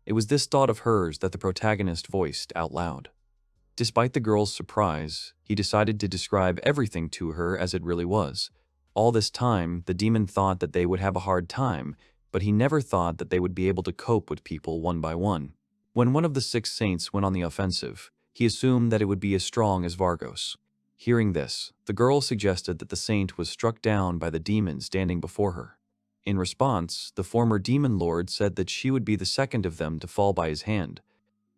It was this thought of hers that the protagonist voiced out loud. Despite the girl's surprise, he decided to describe everything to her as it really was. All this time, the demon thought that they would have a hard time, but he never thought that they would be able to cope with people one by one. When one of the 6 saints went on the offensive, he assumed that it would be as strong as Vargas. Hearing this, the girl suggested that the saint was struck down by the demon standing before her. In response, the former demon lord said that she would be the second of them to fall by his hand.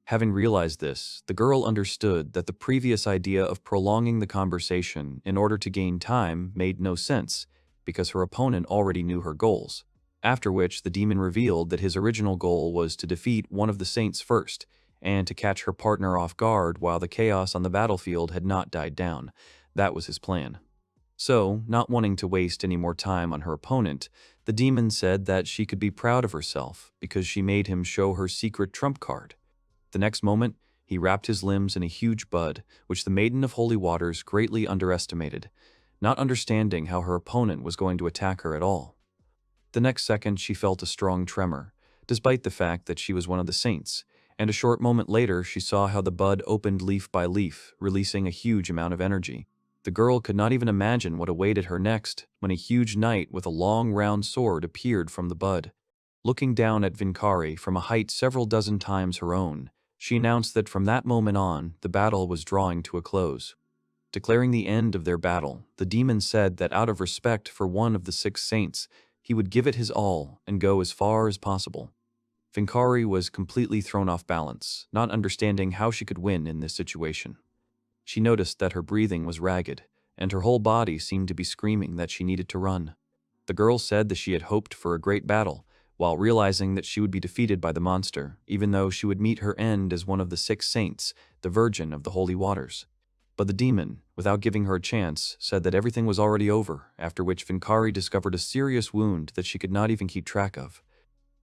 Having realized this, the girl understood that the previous idea of prolonging the conversation in order to gain time made no sense, because her opponent already knew her goals. After which, the demon revealed that his original goal was to defeat one of the saints first, and to catch her partner off guard while the chaos on the battlefield had not died down. That was his plan. So, not wanting to waste any more time on her opponent, the demon said that she could be proud of herself because she made him show her secret trump card. The next moment, he wrapped his limbs in a huge bud, which the Maiden of Holy Waters greatly underestimated, not understanding how her opponent was going to attack her at all. The next second, she felt a strong tremor, despite the fact that she was one of the saints, and a short moment later, she saw how the bud opened leaf by leaf, releasing a huge amount of energy. The girl could not even imagine what awaited her next when a huge knight with a long round sword appeared from the bud. Looking down at Vincari from a height several dozen times her own, she announced that from that moment on, the battle was drawing to a close. Declaring the end of their battle, the demon said that out of respect for one of the 6 saints, he would give it his all and go as far as possible. Vincari was completely thrown off balance, not understanding how she could win in this situation. She noticed that her breathing was ragged, and her whole body seemed to be screaming that she needed to run. The girl said that she had hoped for a great battle, while realizing that she would be defeated by the monster, even though she would meet her end as one of the 6 saints, the Virgin of the Holy Waters. But the demon, without giving her a chance, said that everything was already over, after which Vincari discovered a serious wound that she could not even keep track of.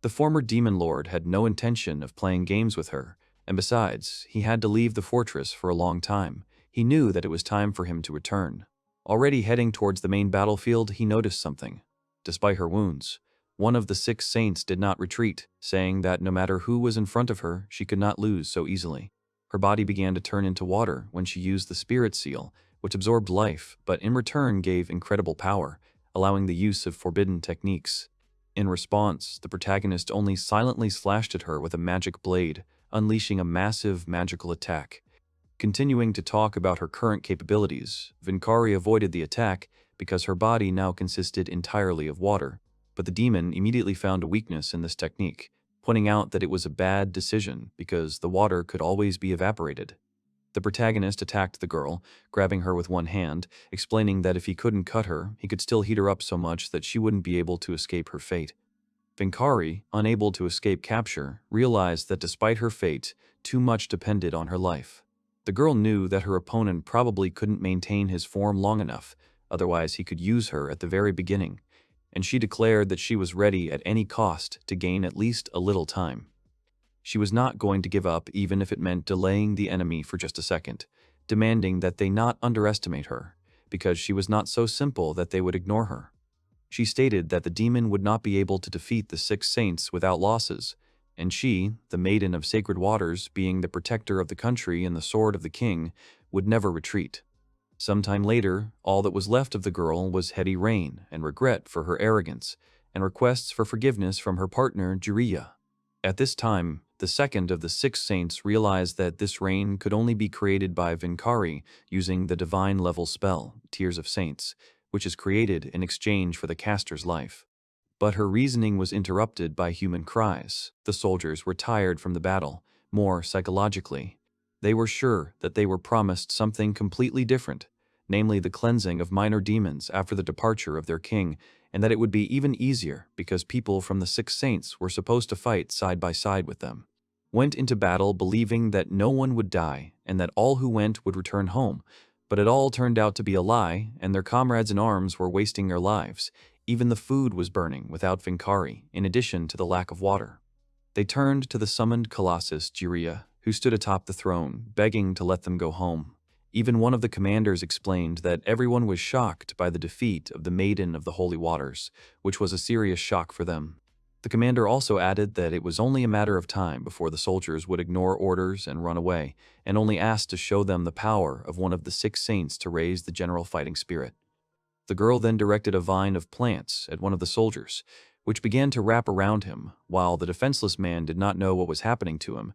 The former demon lord had no intention of playing games with her, and besides, he had to leave the fortress for a long time. He knew that it was time for him to return. Already heading towards the main battlefield, he noticed something. Despite her wounds, one of the 6 saints did not retreat, saying that no matter who was in front of her, she could not lose so easily. Her body began to turn into water when she used the spirit seal, which absorbed life, but in return gave incredible power, allowing the use of forbidden techniques. In response, the protagonist only silently slashed at her with a magic blade, unleashing a massive magical attack. Continuing to talk about her current capabilities, Vincari avoided the attack because her body now consisted entirely of water, but the demon immediately found a weakness in this technique, pointing out that it was a bad decision because the water could always be evaporated. The protagonist attacked the girl, grabbing her with one hand, explaining that if he couldn't cut her, he could still heat her up so much that she wouldn't be able to escape her fate. Vincari, unable to escape capture, realized that despite her fate, too much depended on her life. The girl knew that her opponent probably couldn't maintain his form long enough, otherwise he could use her at the very beginning, and she declared that she was ready at any cost to gain at least a little time. She was not going to give up even if it meant delaying the enemy for just a second, demanding that they not underestimate her, because she was not so simple that they would ignore her. She stated that the demon would not be able to defeat the 6 saints without losses, and she, the Maiden of Sacred Waters, being the protector of the country and the sword of the king, would never retreat. Sometime later, all that was left of the girl was heady rain and regret for her arrogance, and requests for forgiveness from her partner, Jiraiya. At this time, the second of the 6 saints realized that this rain could only be created by Vincari using the divine level spell, Tears of Saints, which is created in exchange for the caster's life. But her reasoning was interrupted by human cries. The soldiers were tired from the battle, more psychologically. They were sure that they were promised something completely different, namely the cleansing of minor demons after the departure of their king, and that it would be even easier because people from the 6 saints were supposed to fight side by side with them. Went into battle believing that no one would die and that all who went would return home, but it all turned out to be a lie, and their comrades in arms were wasting their lives. Even the food was burning without Vincari, in addition to the lack of water. They turned to the summoned Colossus, Jiraiya, who stood atop the throne, begging to let them go home. Even one of the commanders explained that everyone was shocked by the defeat of the Maiden of the Holy Waters, which was a serious shock for them. The commander also added that it was only a matter of time before the soldiers would ignore orders and run away, and only asked to show them the power of one of the 6 saints to raise the general fighting spirit. The girl then directed a vine of plants at one of the soldiers, which began to wrap around him. While the defenseless man did not know what was happening to him,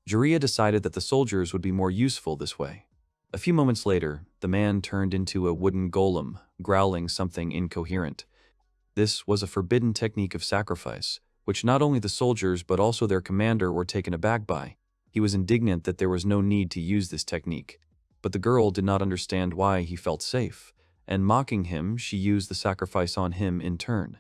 Jiraiya decided that the soldiers would be more useful this way. A few moments later, the man turned into a wooden golem, growling something incoherent. This was a forbidden technique of sacrifice, which not only the soldiers but also their commander were taken aback by. He was indignant that there was no need to use this technique, but the girl did not understand why he felt safe, and mocking him, she used the sacrifice on him in turn.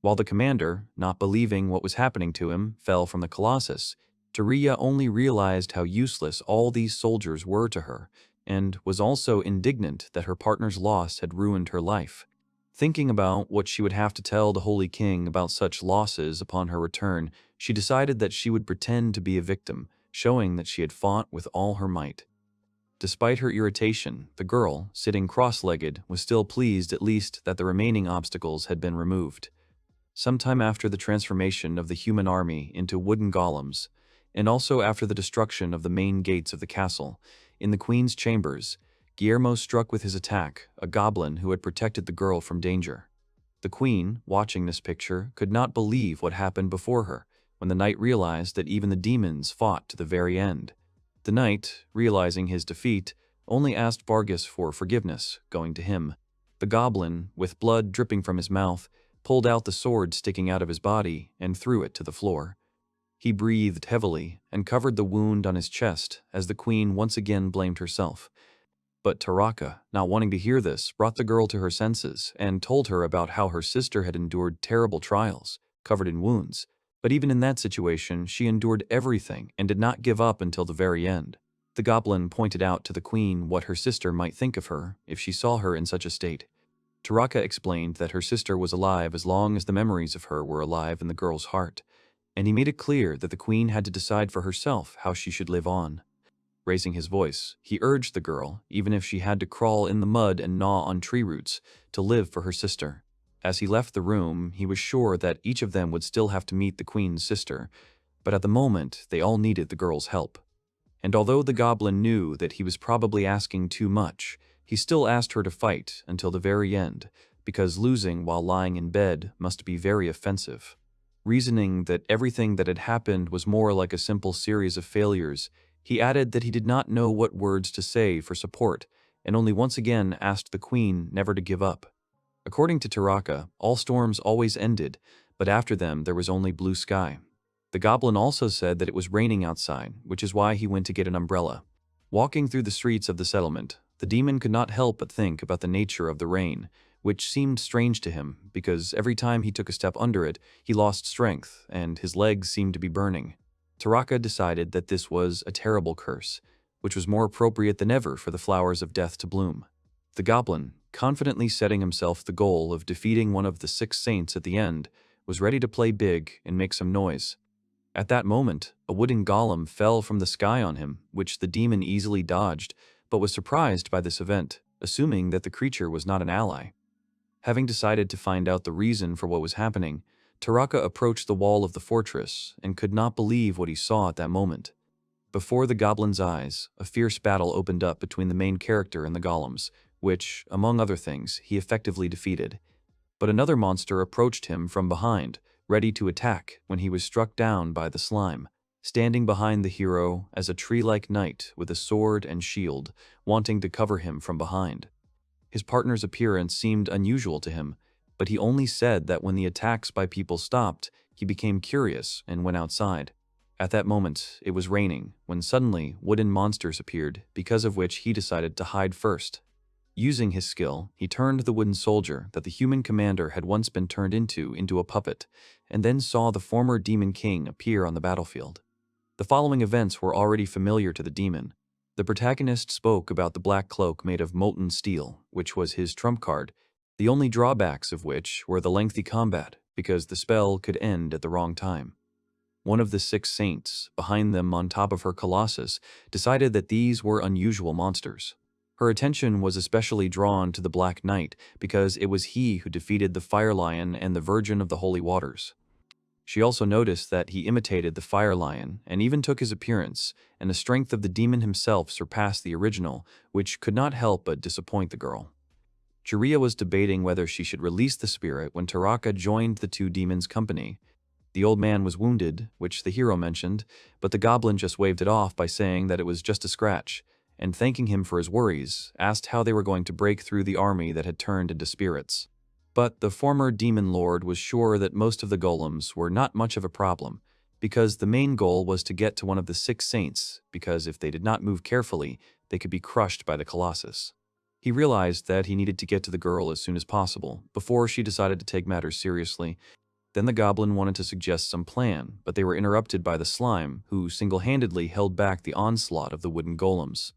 While the commander, not believing what was happening to him, fell from the Colossus, Jiraiya only realized how useless all these soldiers were to her, and was also indignant that her partner's loss had ruined her life. Thinking about what she would have to tell the Holy King about such losses upon her return, she decided that she would pretend to be a victim, showing that she had fought with all her might. Despite her irritation, the girl, sitting cross-legged, was still pleased at least that the remaining obstacles had been removed. Sometime after the transformation of the human army into wooden golems, and also after the destruction of the main gates of the castle, in the queen's chambers, Guillermo struck with his attack a goblin who had protected the girl from danger. The queen, watching this picture, could not believe what happened before her, when the knight realized that even the demons fought to the very end. The knight, realizing his defeat, only asked Vargas for forgiveness, going to him. The goblin, with blood dripping from his mouth, pulled out the sword sticking out of his body and threw it to the floor. He breathed heavily and covered the wound on his chest as the queen once again blamed herself. But Taraka, not wanting to hear this, brought the girl to her senses and told her about how her sister had endured terrible trials, covered in wounds. But even in that situation, she endured everything and did not give up until the very end. The goblin pointed out to the queen what her sister might think of her if she saw her in such a state. Taraka explained that her sister was alive as long as the memories of her were alive in the girl's heart, and he made it clear that the queen had to decide for herself how she should live on. Raising his voice, he urged the girl, even if she had to crawl in the mud and gnaw on tree roots, to live for her sister. As he left the room, he was sure that each of them would still have to meet the queen's sister, but at the moment, they all needed the girl's help. And although the goblin knew that he was probably asking too much, he still asked her to fight until the very end, because losing while lying in bed must be very offensive. Reasoning that everything that had happened was more like a simple series of failures, he added that he did not know what words to say for support, and only once again asked the queen never to give up. According to Taraka, all storms always ended, but after them there was only blue sky. The goblin also said that it was raining outside, which is why he went to get an umbrella. Walking through the streets of the settlement, the demon could not help but think about the nature of the rain, which seemed strange to him because every time he took a step under it, he lost strength and his legs seemed to be burning. Taraka decided that this was a terrible curse, which was more appropriate than ever for the flowers of death to bloom. The goblin, confidently setting himself the goal of defeating one of the 6 saints at the end, was ready to play big and make some noise. At that moment, a wooden golem fell from the sky on him, which the demon easily dodged, but was surprised by this event, assuming that the creature was not an ally. Having decided to find out the reason for what was happening, Taraka approached the wall of the fortress and could not believe what he saw at that moment. Before the goblin's eyes, a fierce battle opened up between the main character and the golems, which, among other things, he effectively defeated. But another monster approached him from behind, ready to attack when he was struck down by the slime, standing behind the hero as a tree-like knight with a sword and shield, wanting to cover him from behind. His partner's appearance seemed unusual to him, but he only said that when the attacks by people stopped, he became curious and went outside. At that moment, it was raining, when suddenly wooden monsters appeared, because of which he decided to hide first. Using his skill, he turned the wooden soldier that the human commander had once been turned into a puppet, and then saw the former demon king appear on the battlefield. The following events were already familiar to the demon. The protagonist spoke about the black cloak made of molten steel, which was his trump card, the only drawbacks of which were the lengthy combat, because the spell could end at the wrong time. One of the 6 saints, behind them on top of her colossus, decided that these were unusual monsters. Her attention was especially drawn to the Black Knight because it was he who defeated the Fire Lion and the Virgin of the Holy Waters. She also noticed that he imitated the Fire Lion and even took his appearance, and the strength of the demon himself surpassed the original, which could not help but disappoint the girl. Jiraiya was debating whether she should release the spirit when Taraka joined the 2 demons' company. The old man was wounded, which the hero mentioned, but the goblin just waved it off by saying that it was just a scratch, and thanking him for his worries, asked how they were going to break through the army that had turned into spirits. But the former demon lord was sure that most of the golems were not much of a problem, because the main goal was to get to one of the 6 saints, because if they did not move carefully, they could be crushed by the colossus. He realized that he needed to get to the girl as soon as possible, before she decided to take matters seriously. Then the goblin wanted to suggest some plan, but they were interrupted by the slime, who single-handedly held back the onslaught of the wooden golems.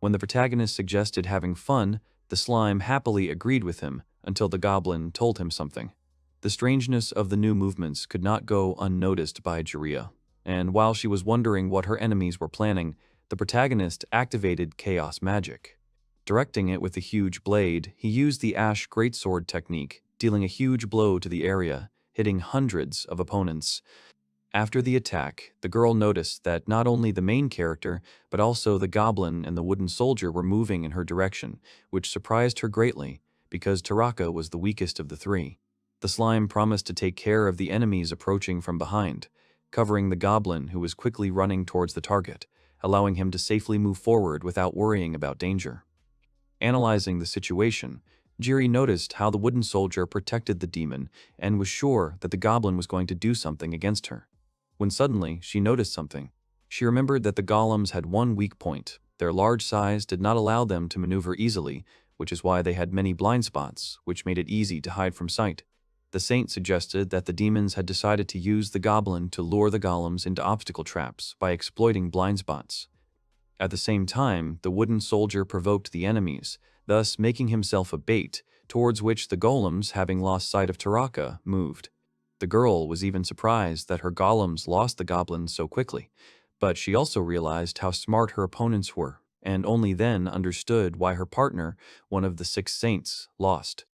When the protagonist suggested having fun, the slime happily agreed with him until the goblin told him something. The strangeness of the new movements could not go unnoticed by Jiraiya, and while she was wondering what her enemies were planning, the protagonist activated chaos magic. Directing it with a huge blade, he used the Ash Greatsword technique, dealing a huge blow to the area, hitting hundreds of opponents. After the attack, the girl noticed that not only the main character, but also the goblin and the wooden soldier were moving in her direction, which surprised her greatly, because Taraka was the weakest of the 3. The slime promised to take care of the enemies approaching from behind, covering the goblin who was quickly running towards the target, allowing him to safely move forward without worrying about danger. Analyzing the situation, Jiri noticed how the wooden soldier protected the demon and was sure that the goblin was going to do something against her. When suddenly she noticed something, she remembered that the golems had one weak point. Their large size did not allow them to maneuver easily, which is why they had many blind spots, which made it easy to hide from sight. The saint suggested that the demons had decided to use the goblin to lure the golems into obstacle traps by exploiting blind spots. At the same time, the wooden soldier provoked the enemies, thus making himself a bait, towards which the golems, having lost sight of Taraka, moved. The girl was even surprised that her golems lost the goblin so quickly, but she also realized how smart her opponents were, and only then understood why her partner, one of the 6 saints, lost.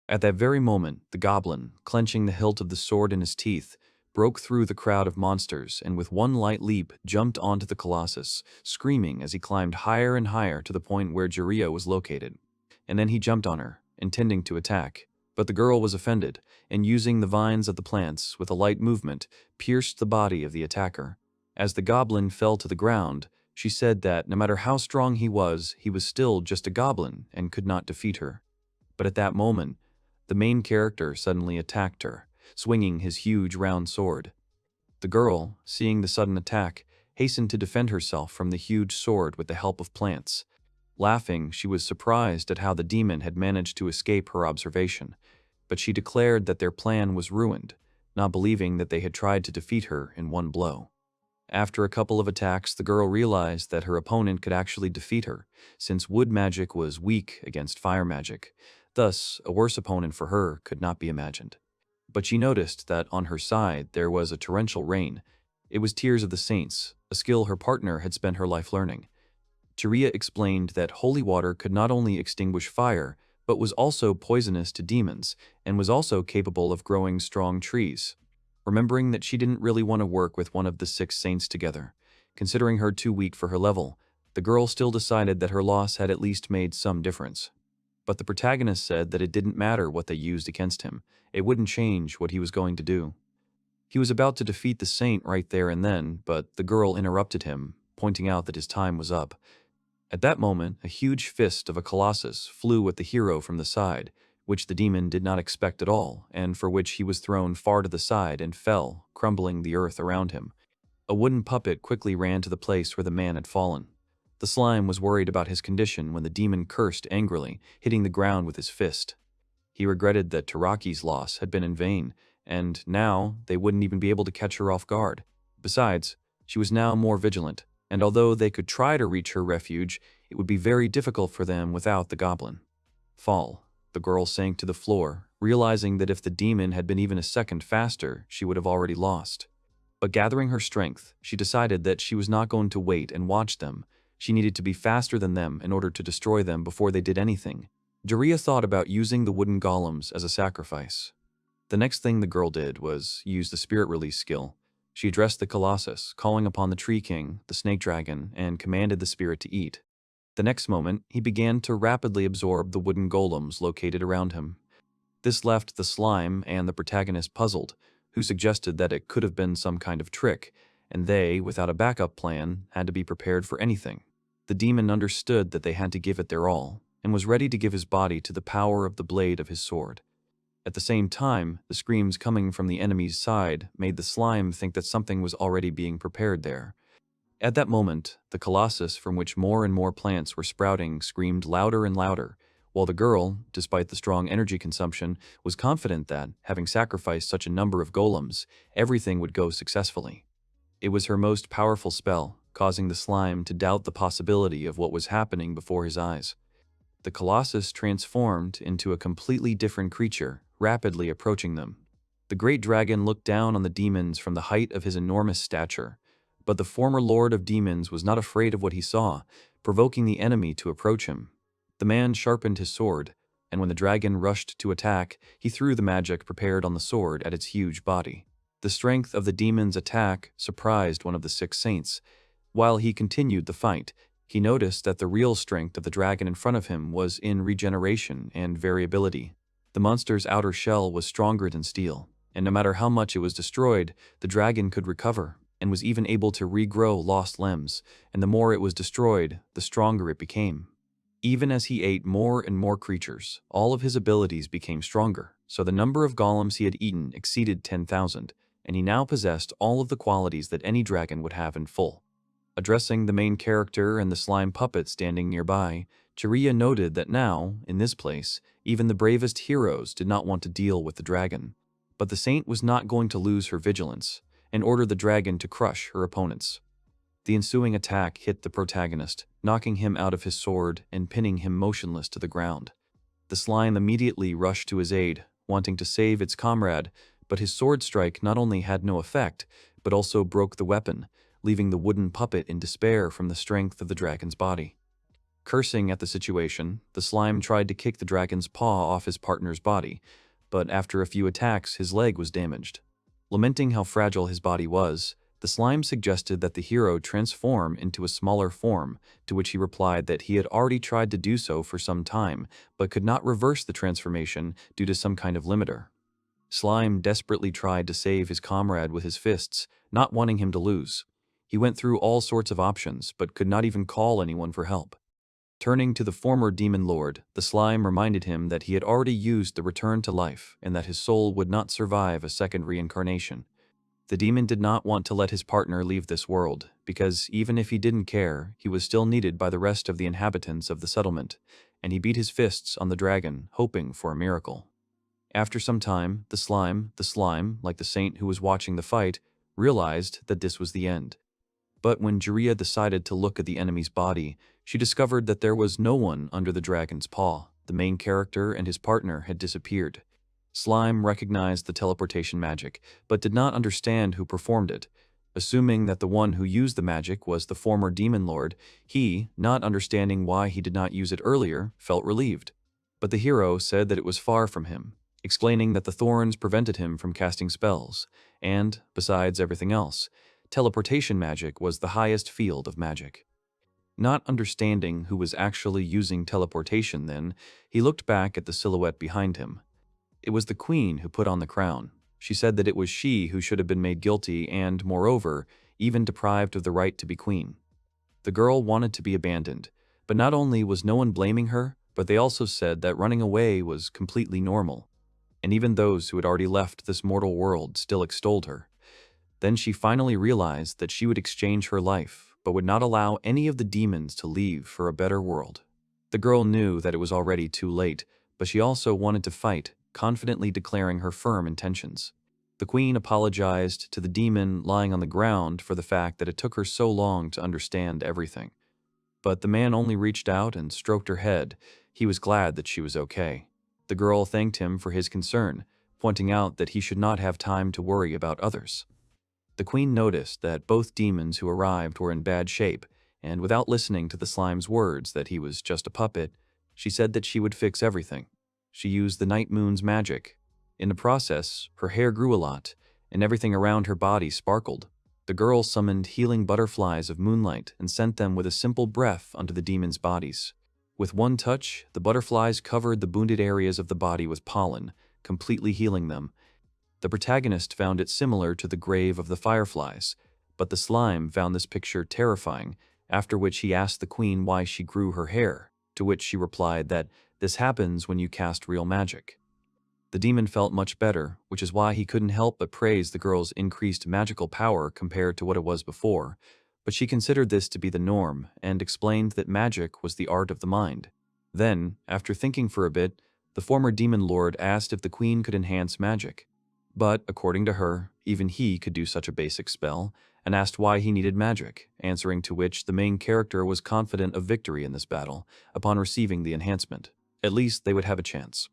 At that very moment, the goblin, clenching the hilt of the sword in his teeth, broke through the crowd of monsters and with one light leap jumped onto the colossus, screaming as he climbed higher and higher to the point where Jiraiya was located. And then he jumped on her, intending to attack. But the girl was offended, and using the vines of the plants with a light movement, pierced the body of the attacker. As the goblin fell to the ground, she said that no matter how strong he was still just a goblin and could not defeat her. But at that moment, the main character suddenly attacked her, swinging his huge round sword. The girl, seeing the sudden attack, hastened to defend herself from the huge sword with the help of plants. Laughing, she was surprised at how the demon had managed to escape her observation, but she declared that their plan was ruined, not believing that they had tried to defeat her in one blow. After a couple of attacks, the girl realized that her opponent could actually defeat her, since wood magic was weak against fire magic. Thus, a worse opponent for her could not be imagined. But she noticed that on her side there was a torrential rain. It was Tears of the Saints, a skill her partner had spent her life learning. Chiriya explained that holy water could not only extinguish fire, but was also poisonous to demons, and was also capable of growing strong trees. Remembering that she didn't really want to work with one of the 6 saints together, considering her too weak for her level, the girl still decided that her loss had at least made some difference. But the protagonist said that it didn't matter what they used against him, it wouldn't change what he was going to do. He was about to defeat the saint right there and then, but the girl interrupted him, pointing out that his time was up. At that moment, a huge fist of a colossus flew at the hero from the side, which the demon did not expect at all, and for which he was thrown far to the side and fell, crumbling the earth around him. A wooden puppet quickly ran to the place where the man had fallen. The slime was worried about his condition when the demon cursed angrily, hitting the ground with his fist. He regretted that Taraki's loss had been in vain, and now they wouldn't even be able to catch her off guard. Besides, she was now more vigilant, and although they could try to reach her refuge, it would be very difficult for them without the goblin. Fall. The girl sank to the floor, realizing that if the demon had been even a second faster, she would have already lost. But gathering her strength, she decided that she was not going to wait and watch them. She needed to be faster than them in order to destroy them before they did anything. Chiriya thought about using the wooden golems as a sacrifice. The next thing the girl did was use the spirit release skill. She addressed the colossus, calling upon the Tree King, the snake dragon, and commanded the spirit to eat. The next moment, he began to rapidly absorb the wooden golems located around him. This left the slime and the protagonist puzzled, who suggested that it could have been some kind of trick, and they, without a backup plan, had to be prepared for anything. The demon understood that they had to give it their all, and was ready to give his body to the power of the blade of his sword. At the same time, the screams coming from the enemy's side made the slime think that something was already being prepared there. At that moment, the colossus from which more and more plants were sprouting screamed louder and louder, while the girl, despite the strong energy consumption, was confident that, having sacrificed such a number of golems, everything would go successfully. It was her most powerful spell, causing the slime to doubt the possibility of what was happening before his eyes. The colossus transformed into a completely different creature, rapidly approaching them. The great dragon looked down on the demons from the height of his enormous stature, but the former lord of demons was not afraid of what he saw, provoking the enemy to approach him. The man sharpened his sword, and when the dragon rushed to attack, he threw the magic prepared on the sword at its huge body. The strength of the demon's attack surprised one of the 6 saints. While he continued the fight, he noticed that the real strength of the dragon in front of him was in regeneration and variability. The monster's outer shell was stronger than steel, and no matter how much it was destroyed, the dragon could recover, and was even able to regrow lost limbs, and the more it was destroyed, the stronger it became. Even as he ate more and more creatures, all of his abilities became stronger, so the number of golems he had eaten exceeded 10,000, and he now possessed all of the qualities that any dragon would have in full. Addressing the main character and the slime puppet standing nearby, Chiriya noted that now, in this place, even the bravest heroes did not want to deal with the dragon. But the saint was not going to lose her vigilance, and ordered the dragon to crush her opponents. The ensuing attack hit the protagonist, knocking him out of his sword and pinning him motionless to the ground. The slime immediately rushed to his aid, wanting to save its comrade, but his sword strike not only had no effect, but also broke the weapon, leaving the wooden puppet in despair from the strength of the dragon's body. Cursing at the situation, the slime tried to kick the dragon's paw off his partner's body, but after a few attacks, his leg was damaged. Lamenting how fragile his body was, the slime suggested that the hero transform into a smaller form, to which he replied that he had already tried to do so for some time, but could not reverse the transformation due to some kind of limiter. Slime desperately tried to save his comrade with his fists, not wanting him to lose. He went through all sorts of options, but could not even call anyone for help. Turning to the former demon lord, the slime reminded him that he had already used the return to life and that his soul would not survive a second reincarnation. The demon did not want to let his partner leave this world, because even if he didn't care, he was still needed by the rest of the inhabitants of the settlement, and he beat his fists on the dragon, hoping for a miracle. After some time, the slime, like the saint who was watching the fight, realized that this was the end. But when Jiraiya decided to look at the enemy's body, she discovered that there was no one under the dragon's paw. The main character and his partner had disappeared. Slime recognized the teleportation magic, but did not understand who performed it. Assuming that the one who used the magic was the former demon lord, he, not understanding why he did not use it earlier, felt relieved. But the hero said that it was far from him, explaining that the thorns prevented him from casting spells, and, besides everything else, teleportation magic was the highest field of magic. Not understanding who was actually using teleportation then, he looked back at the silhouette behind him. It was the queen who put on the crown. She said that it was she who should have been made guilty and, moreover, even deprived of the right to be queen. The girl wanted to be abandoned, but not only was no one blaming her, but they also said that running away was completely normal. And even those who had already left this mortal world still extolled her. Then she finally realized that she would exchange her life, but would not allow any of the demons to leave for a better world. The girl knew that it was already too late, but she also wanted to fight, confidently declaring her firm intentions. The queen apologized to the demon lying on the ground for the fact that it took her so long to understand everything. But the man only reached out and stroked her head. He was glad that she was okay. The girl thanked him for his concern, pointing out that he should not have time to worry about others. The queen noticed that both demons who arrived were in bad shape, and without listening to the slime's words that he was just a puppet, she said that she would fix everything. She used the night moon's magic. In the process, her hair grew a lot, and everything around her body sparkled. The girl summoned healing butterflies of moonlight and sent them with a simple breath onto the demons' bodies. With one touch, the butterflies covered the wounded areas of the body with pollen, completely healing them. The protagonist found it similar to the grave of the fireflies, but the slime found this picture terrifying, after which he asked the queen why she grew her hair, to which she replied that this happens when you cast real magic. The demon felt much better, which is why he couldn't help but praise the girl's increased magical power compared to what it was before, but she considered this to be the norm and explained that magic was the art of the mind. Then, after thinking for a bit, the former demon lord asked if the queen could enhance magic. But, according to her, even he could do such a basic spell, and asked why he needed magic, answering to which the main character was confident of victory in this battle upon receiving the enhancement. At least they would have a chance.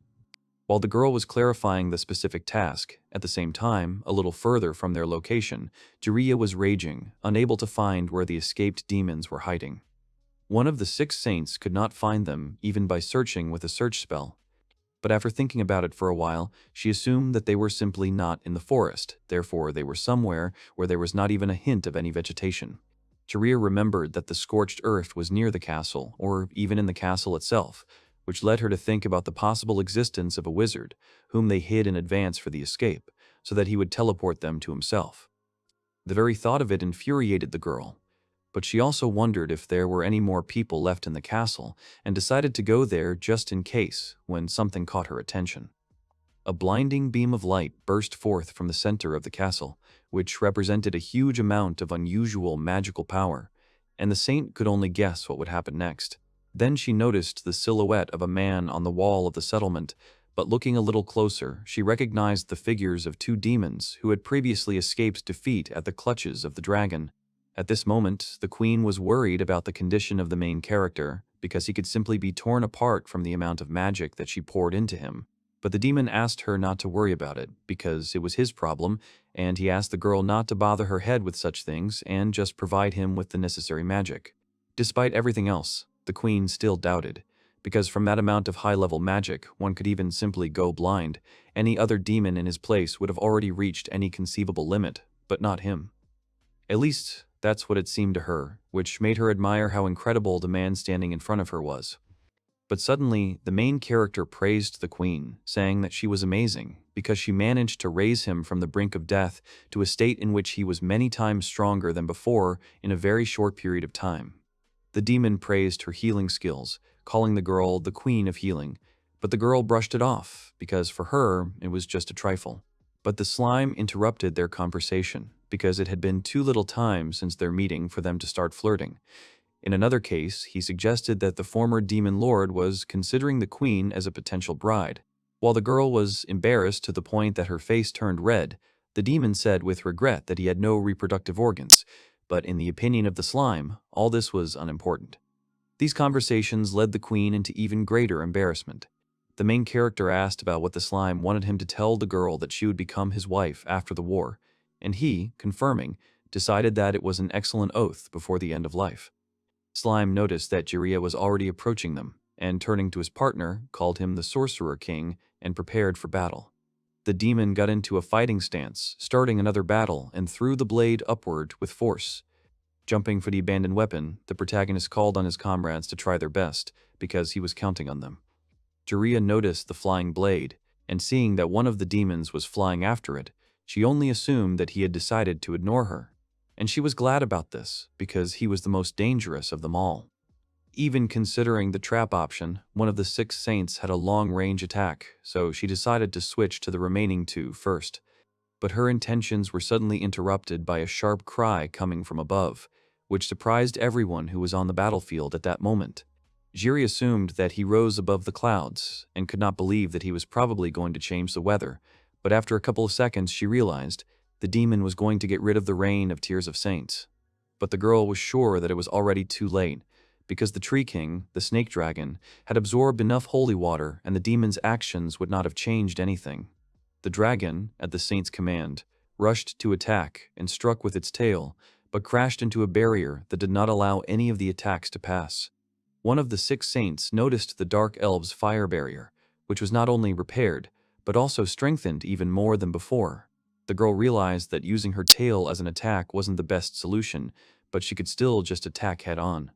While the girl was clarifying the specific task, at the same time, a little further from their location, Jiraiya was raging, unable to find where the escaped demons were hiding. One of the 6 saints could not find them even by searching with a search spell. But after thinking about it for a while, she assumed that they were simply not in the forest, therefore they were somewhere where there was not even a hint of any vegetation. Jiraiya remembered that the scorched earth was near the castle, or even in the castle itself, which led her to think about the possible existence of a wizard, whom they hid in advance for the escape, so that he would teleport them to himself. The very thought of it infuriated the girl, but she also wondered if there were any more people left in the castle, and decided to go there just in case, when something caught her attention. A blinding beam of light burst forth from the center of the castle, which represented a huge amount of unusual magical power, and the saint could only guess what would happen next. Then she noticed the silhouette of a man on the wall of the settlement, but looking a little closer, she recognized the figures of 2 demons who had previously escaped defeat at the clutches of the dragon. At this moment, the queen was worried about the condition of the main character, because he could simply be torn apart from the amount of magic that she poured into him. But the demon asked her not to worry about it, because it was his problem, and he asked the girl not to bother her head with such things and just provide him with the necessary magic. Despite everything else, the queen still doubted, because from that amount of high-level magic, one could even simply go blind. Any other demon in his place would have already reached any conceivable limit, but not him. At least, that's what it seemed to her, which made her admire how incredible the man standing in front of her was. But suddenly, the main character praised the queen, saying that she was amazing, because she managed to raise him from the brink of death to a state in which he was many times stronger than before in a very short period of time. The demon praised her healing skills, calling the girl the queen of healing, but the girl brushed it off, because for her, it was just a trifle. But the slime interrupted their conversation, because it had been too little time since their meeting for them to start flirting. In another case, he suggested that the former demon lord was considering the queen as a potential bride. While the girl was embarrassed to the point that her face turned red, the demon said with regret that he had no reproductive organs, but in the opinion of the slime, all this was unimportant. These conversations led the queen into even greater embarrassment. The main character asked about what the slime wanted him to tell the girl that she would become his wife after the war, and he, confirming, decided that it was an excellent oath before the end of life. Slime noticed that Jiraiya was already approaching them, and turning to his partner, called him the Sorcerer King and prepared for battle. The demon got into a fighting stance, starting another battle, and threw the blade upward with force. Jumping for the abandoned weapon, the protagonist called on his comrades to try their best, because he was counting on them. Jiraiya noticed the flying blade, and seeing that one of the demons was flying after it, she only assumed that he had decided to ignore her. And she was glad about this, because he was the most dangerous of them all. Even considering the trap option, one of the 6 saints had a long-range attack, so she decided to switch to the remaining 2 first. But her intentions were suddenly interrupted by a sharp cry coming from above, which surprised everyone who was on the battlefield at that moment. Jiri assumed that he rose above the clouds, and could not believe that he was probably going to change the weather, but after a couple of seconds she realized the demon was going to get rid of the rain of tears of saints. But the girl was sure that it was already too late, because the Tree King, the Snake Dragon, had absorbed enough holy water and the demon's actions would not have changed anything. The dragon, at the saint's command, rushed to attack and struck with its tail, but crashed into a barrier that did not allow any of the attacks to pass. One of the 6 saints noticed the Dark Elves' fire barrier, which was not only repaired, but also strengthened even more than before. The girl realized that using her tail as an attack wasn't the best solution, but she could still just attack head-on.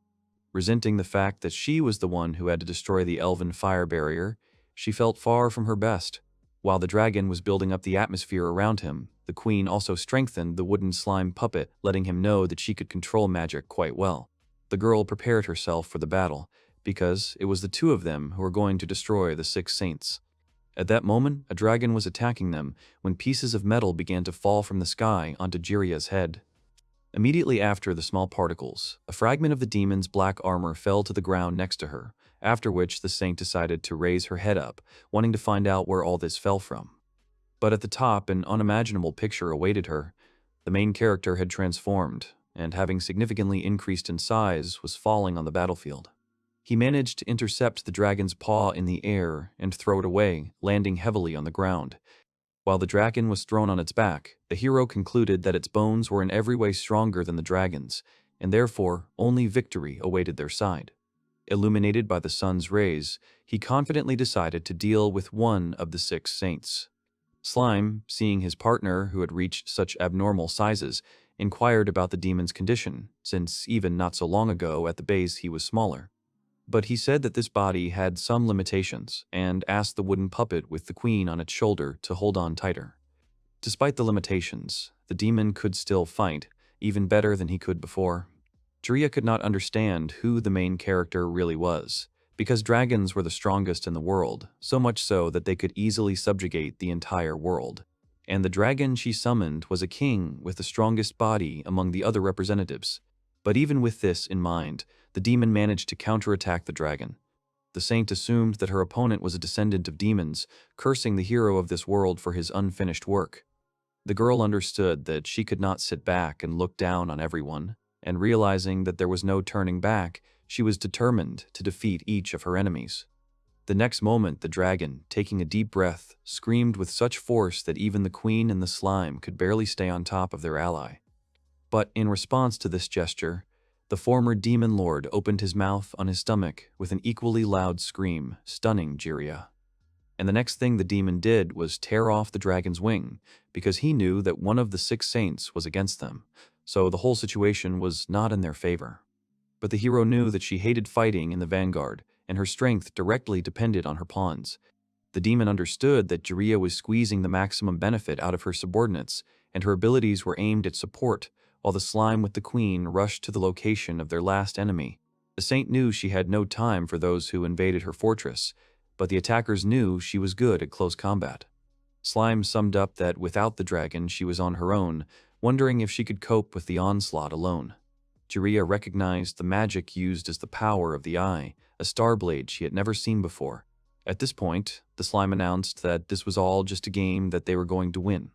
Resenting the fact that she was the one who had to destroy the elven fire barrier, she felt far from her best. While the dragon was building up the atmosphere around him, the queen also strengthened the wooden slime puppet, letting him know that she could control magic quite well. The girl prepared herself for the battle, because it was the 2 of them who were going to destroy the 6 saints. At that moment, a dragon was attacking them when pieces of metal began to fall from the sky onto Jiraiya's head. Immediately after the small particles, a fragment of the demon's black armor fell to the ground next to her, after which the saint decided to raise her head up, wanting to find out where all this fell from. But at the top, an unimaginable picture awaited her. The main character had transformed, and having significantly increased in size, was falling on the battlefield. He managed to intercept the dragon's paw in the air and throw it away, landing heavily on the ground. While the dragon was thrown on its back, the hero concluded that its bones were in every way stronger than the dragon's, and therefore only victory awaited their side. Illuminated by the sun's rays, he confidently decided to deal with one of the 6 saints. Slime, seeing his partner who had reached such abnormal sizes, inquired about the demon's condition, since even not so long ago at the base he was smaller. But he said that this body had some limitations, and asked the wooden puppet with the queen on its shoulder to hold on tighter. Despite the limitations, the demon could still fight, even better than he could before. Jiraiya could not understand who the main character really was, because dragons were the strongest in the world, so much so that they could easily subjugate the entire world. And the dragon she summoned was a king with the strongest body among the other representatives. But even with this in mind, the demon managed to counterattack the dragon. The saint assumed that her opponent was a descendant of demons, cursing the hero of this world for his unfinished work. The girl understood that she could not sit back and look down on everyone, and realizing that there was no turning back, she was determined to defeat each of her enemies. The next moment, the dragon, taking a deep breath, screamed with such force that even the queen and the slime could barely stay on top of their ally. But in response to this gesture, the former demon lord opened his mouth on his stomach with an equally loud scream, stunning Jiraiya. And the next thing the demon did was tear off the dragon's wing, because he knew that one of the 6 saints was against them, so the whole situation was not in their favor. But the hero knew that she hated fighting in the vanguard, and her strength directly depended on her pawns. The demon understood that Jiraiya was squeezing the maximum benefit out of her subordinates, and her abilities were aimed at support, while the slime with the queen rushed to the location of their last enemy. The saint knew she had no time for those who invaded her fortress, but the attackers knew she was good at close combat. Slime summed up that without the dragon she was on her own, wondering if she could cope with the onslaught alone. Jiraiya recognized the magic used as the power of the eye, a star blade she had never seen before. At this point, the slime announced that this was all just a game that they were going to win.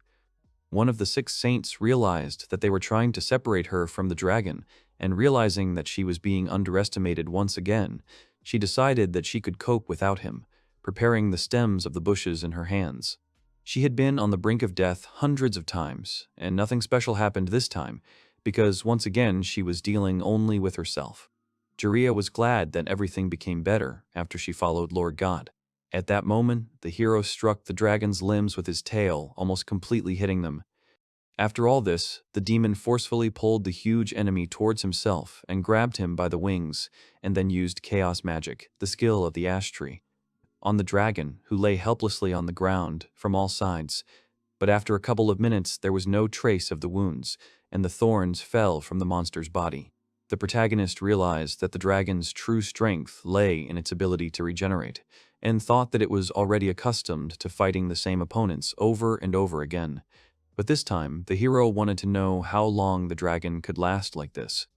One of the 6 saints realized that they were trying to separate her from the dragon, and realizing that she was being underestimated once again, she decided that she could cope without him, preparing the stems of the bushes in her hands. She had been on the brink of death hundreds of times, and nothing special happened this time, because once again she was dealing only with herself. Jiraiya was glad that everything became better after she followed Lord God. At that moment, the hero struck the dragon's limbs with his tail, almost completely hitting them. After all this, the demon forcefully pulled the huge enemy towards himself and grabbed him by the wings, and then used chaos magic, the skill of the ash tree, on the dragon, who lay helplessly on the ground from all sides. But after a couple of minutes, there was no trace of the wounds, and the thorns fell from the monster's body. The protagonist realized that the dragon's true strength lay in its ability to regenerate, and thought that it was already accustomed to fighting the same opponents over and over again. But this time, the hero wanted to know how long the dragon could last like this.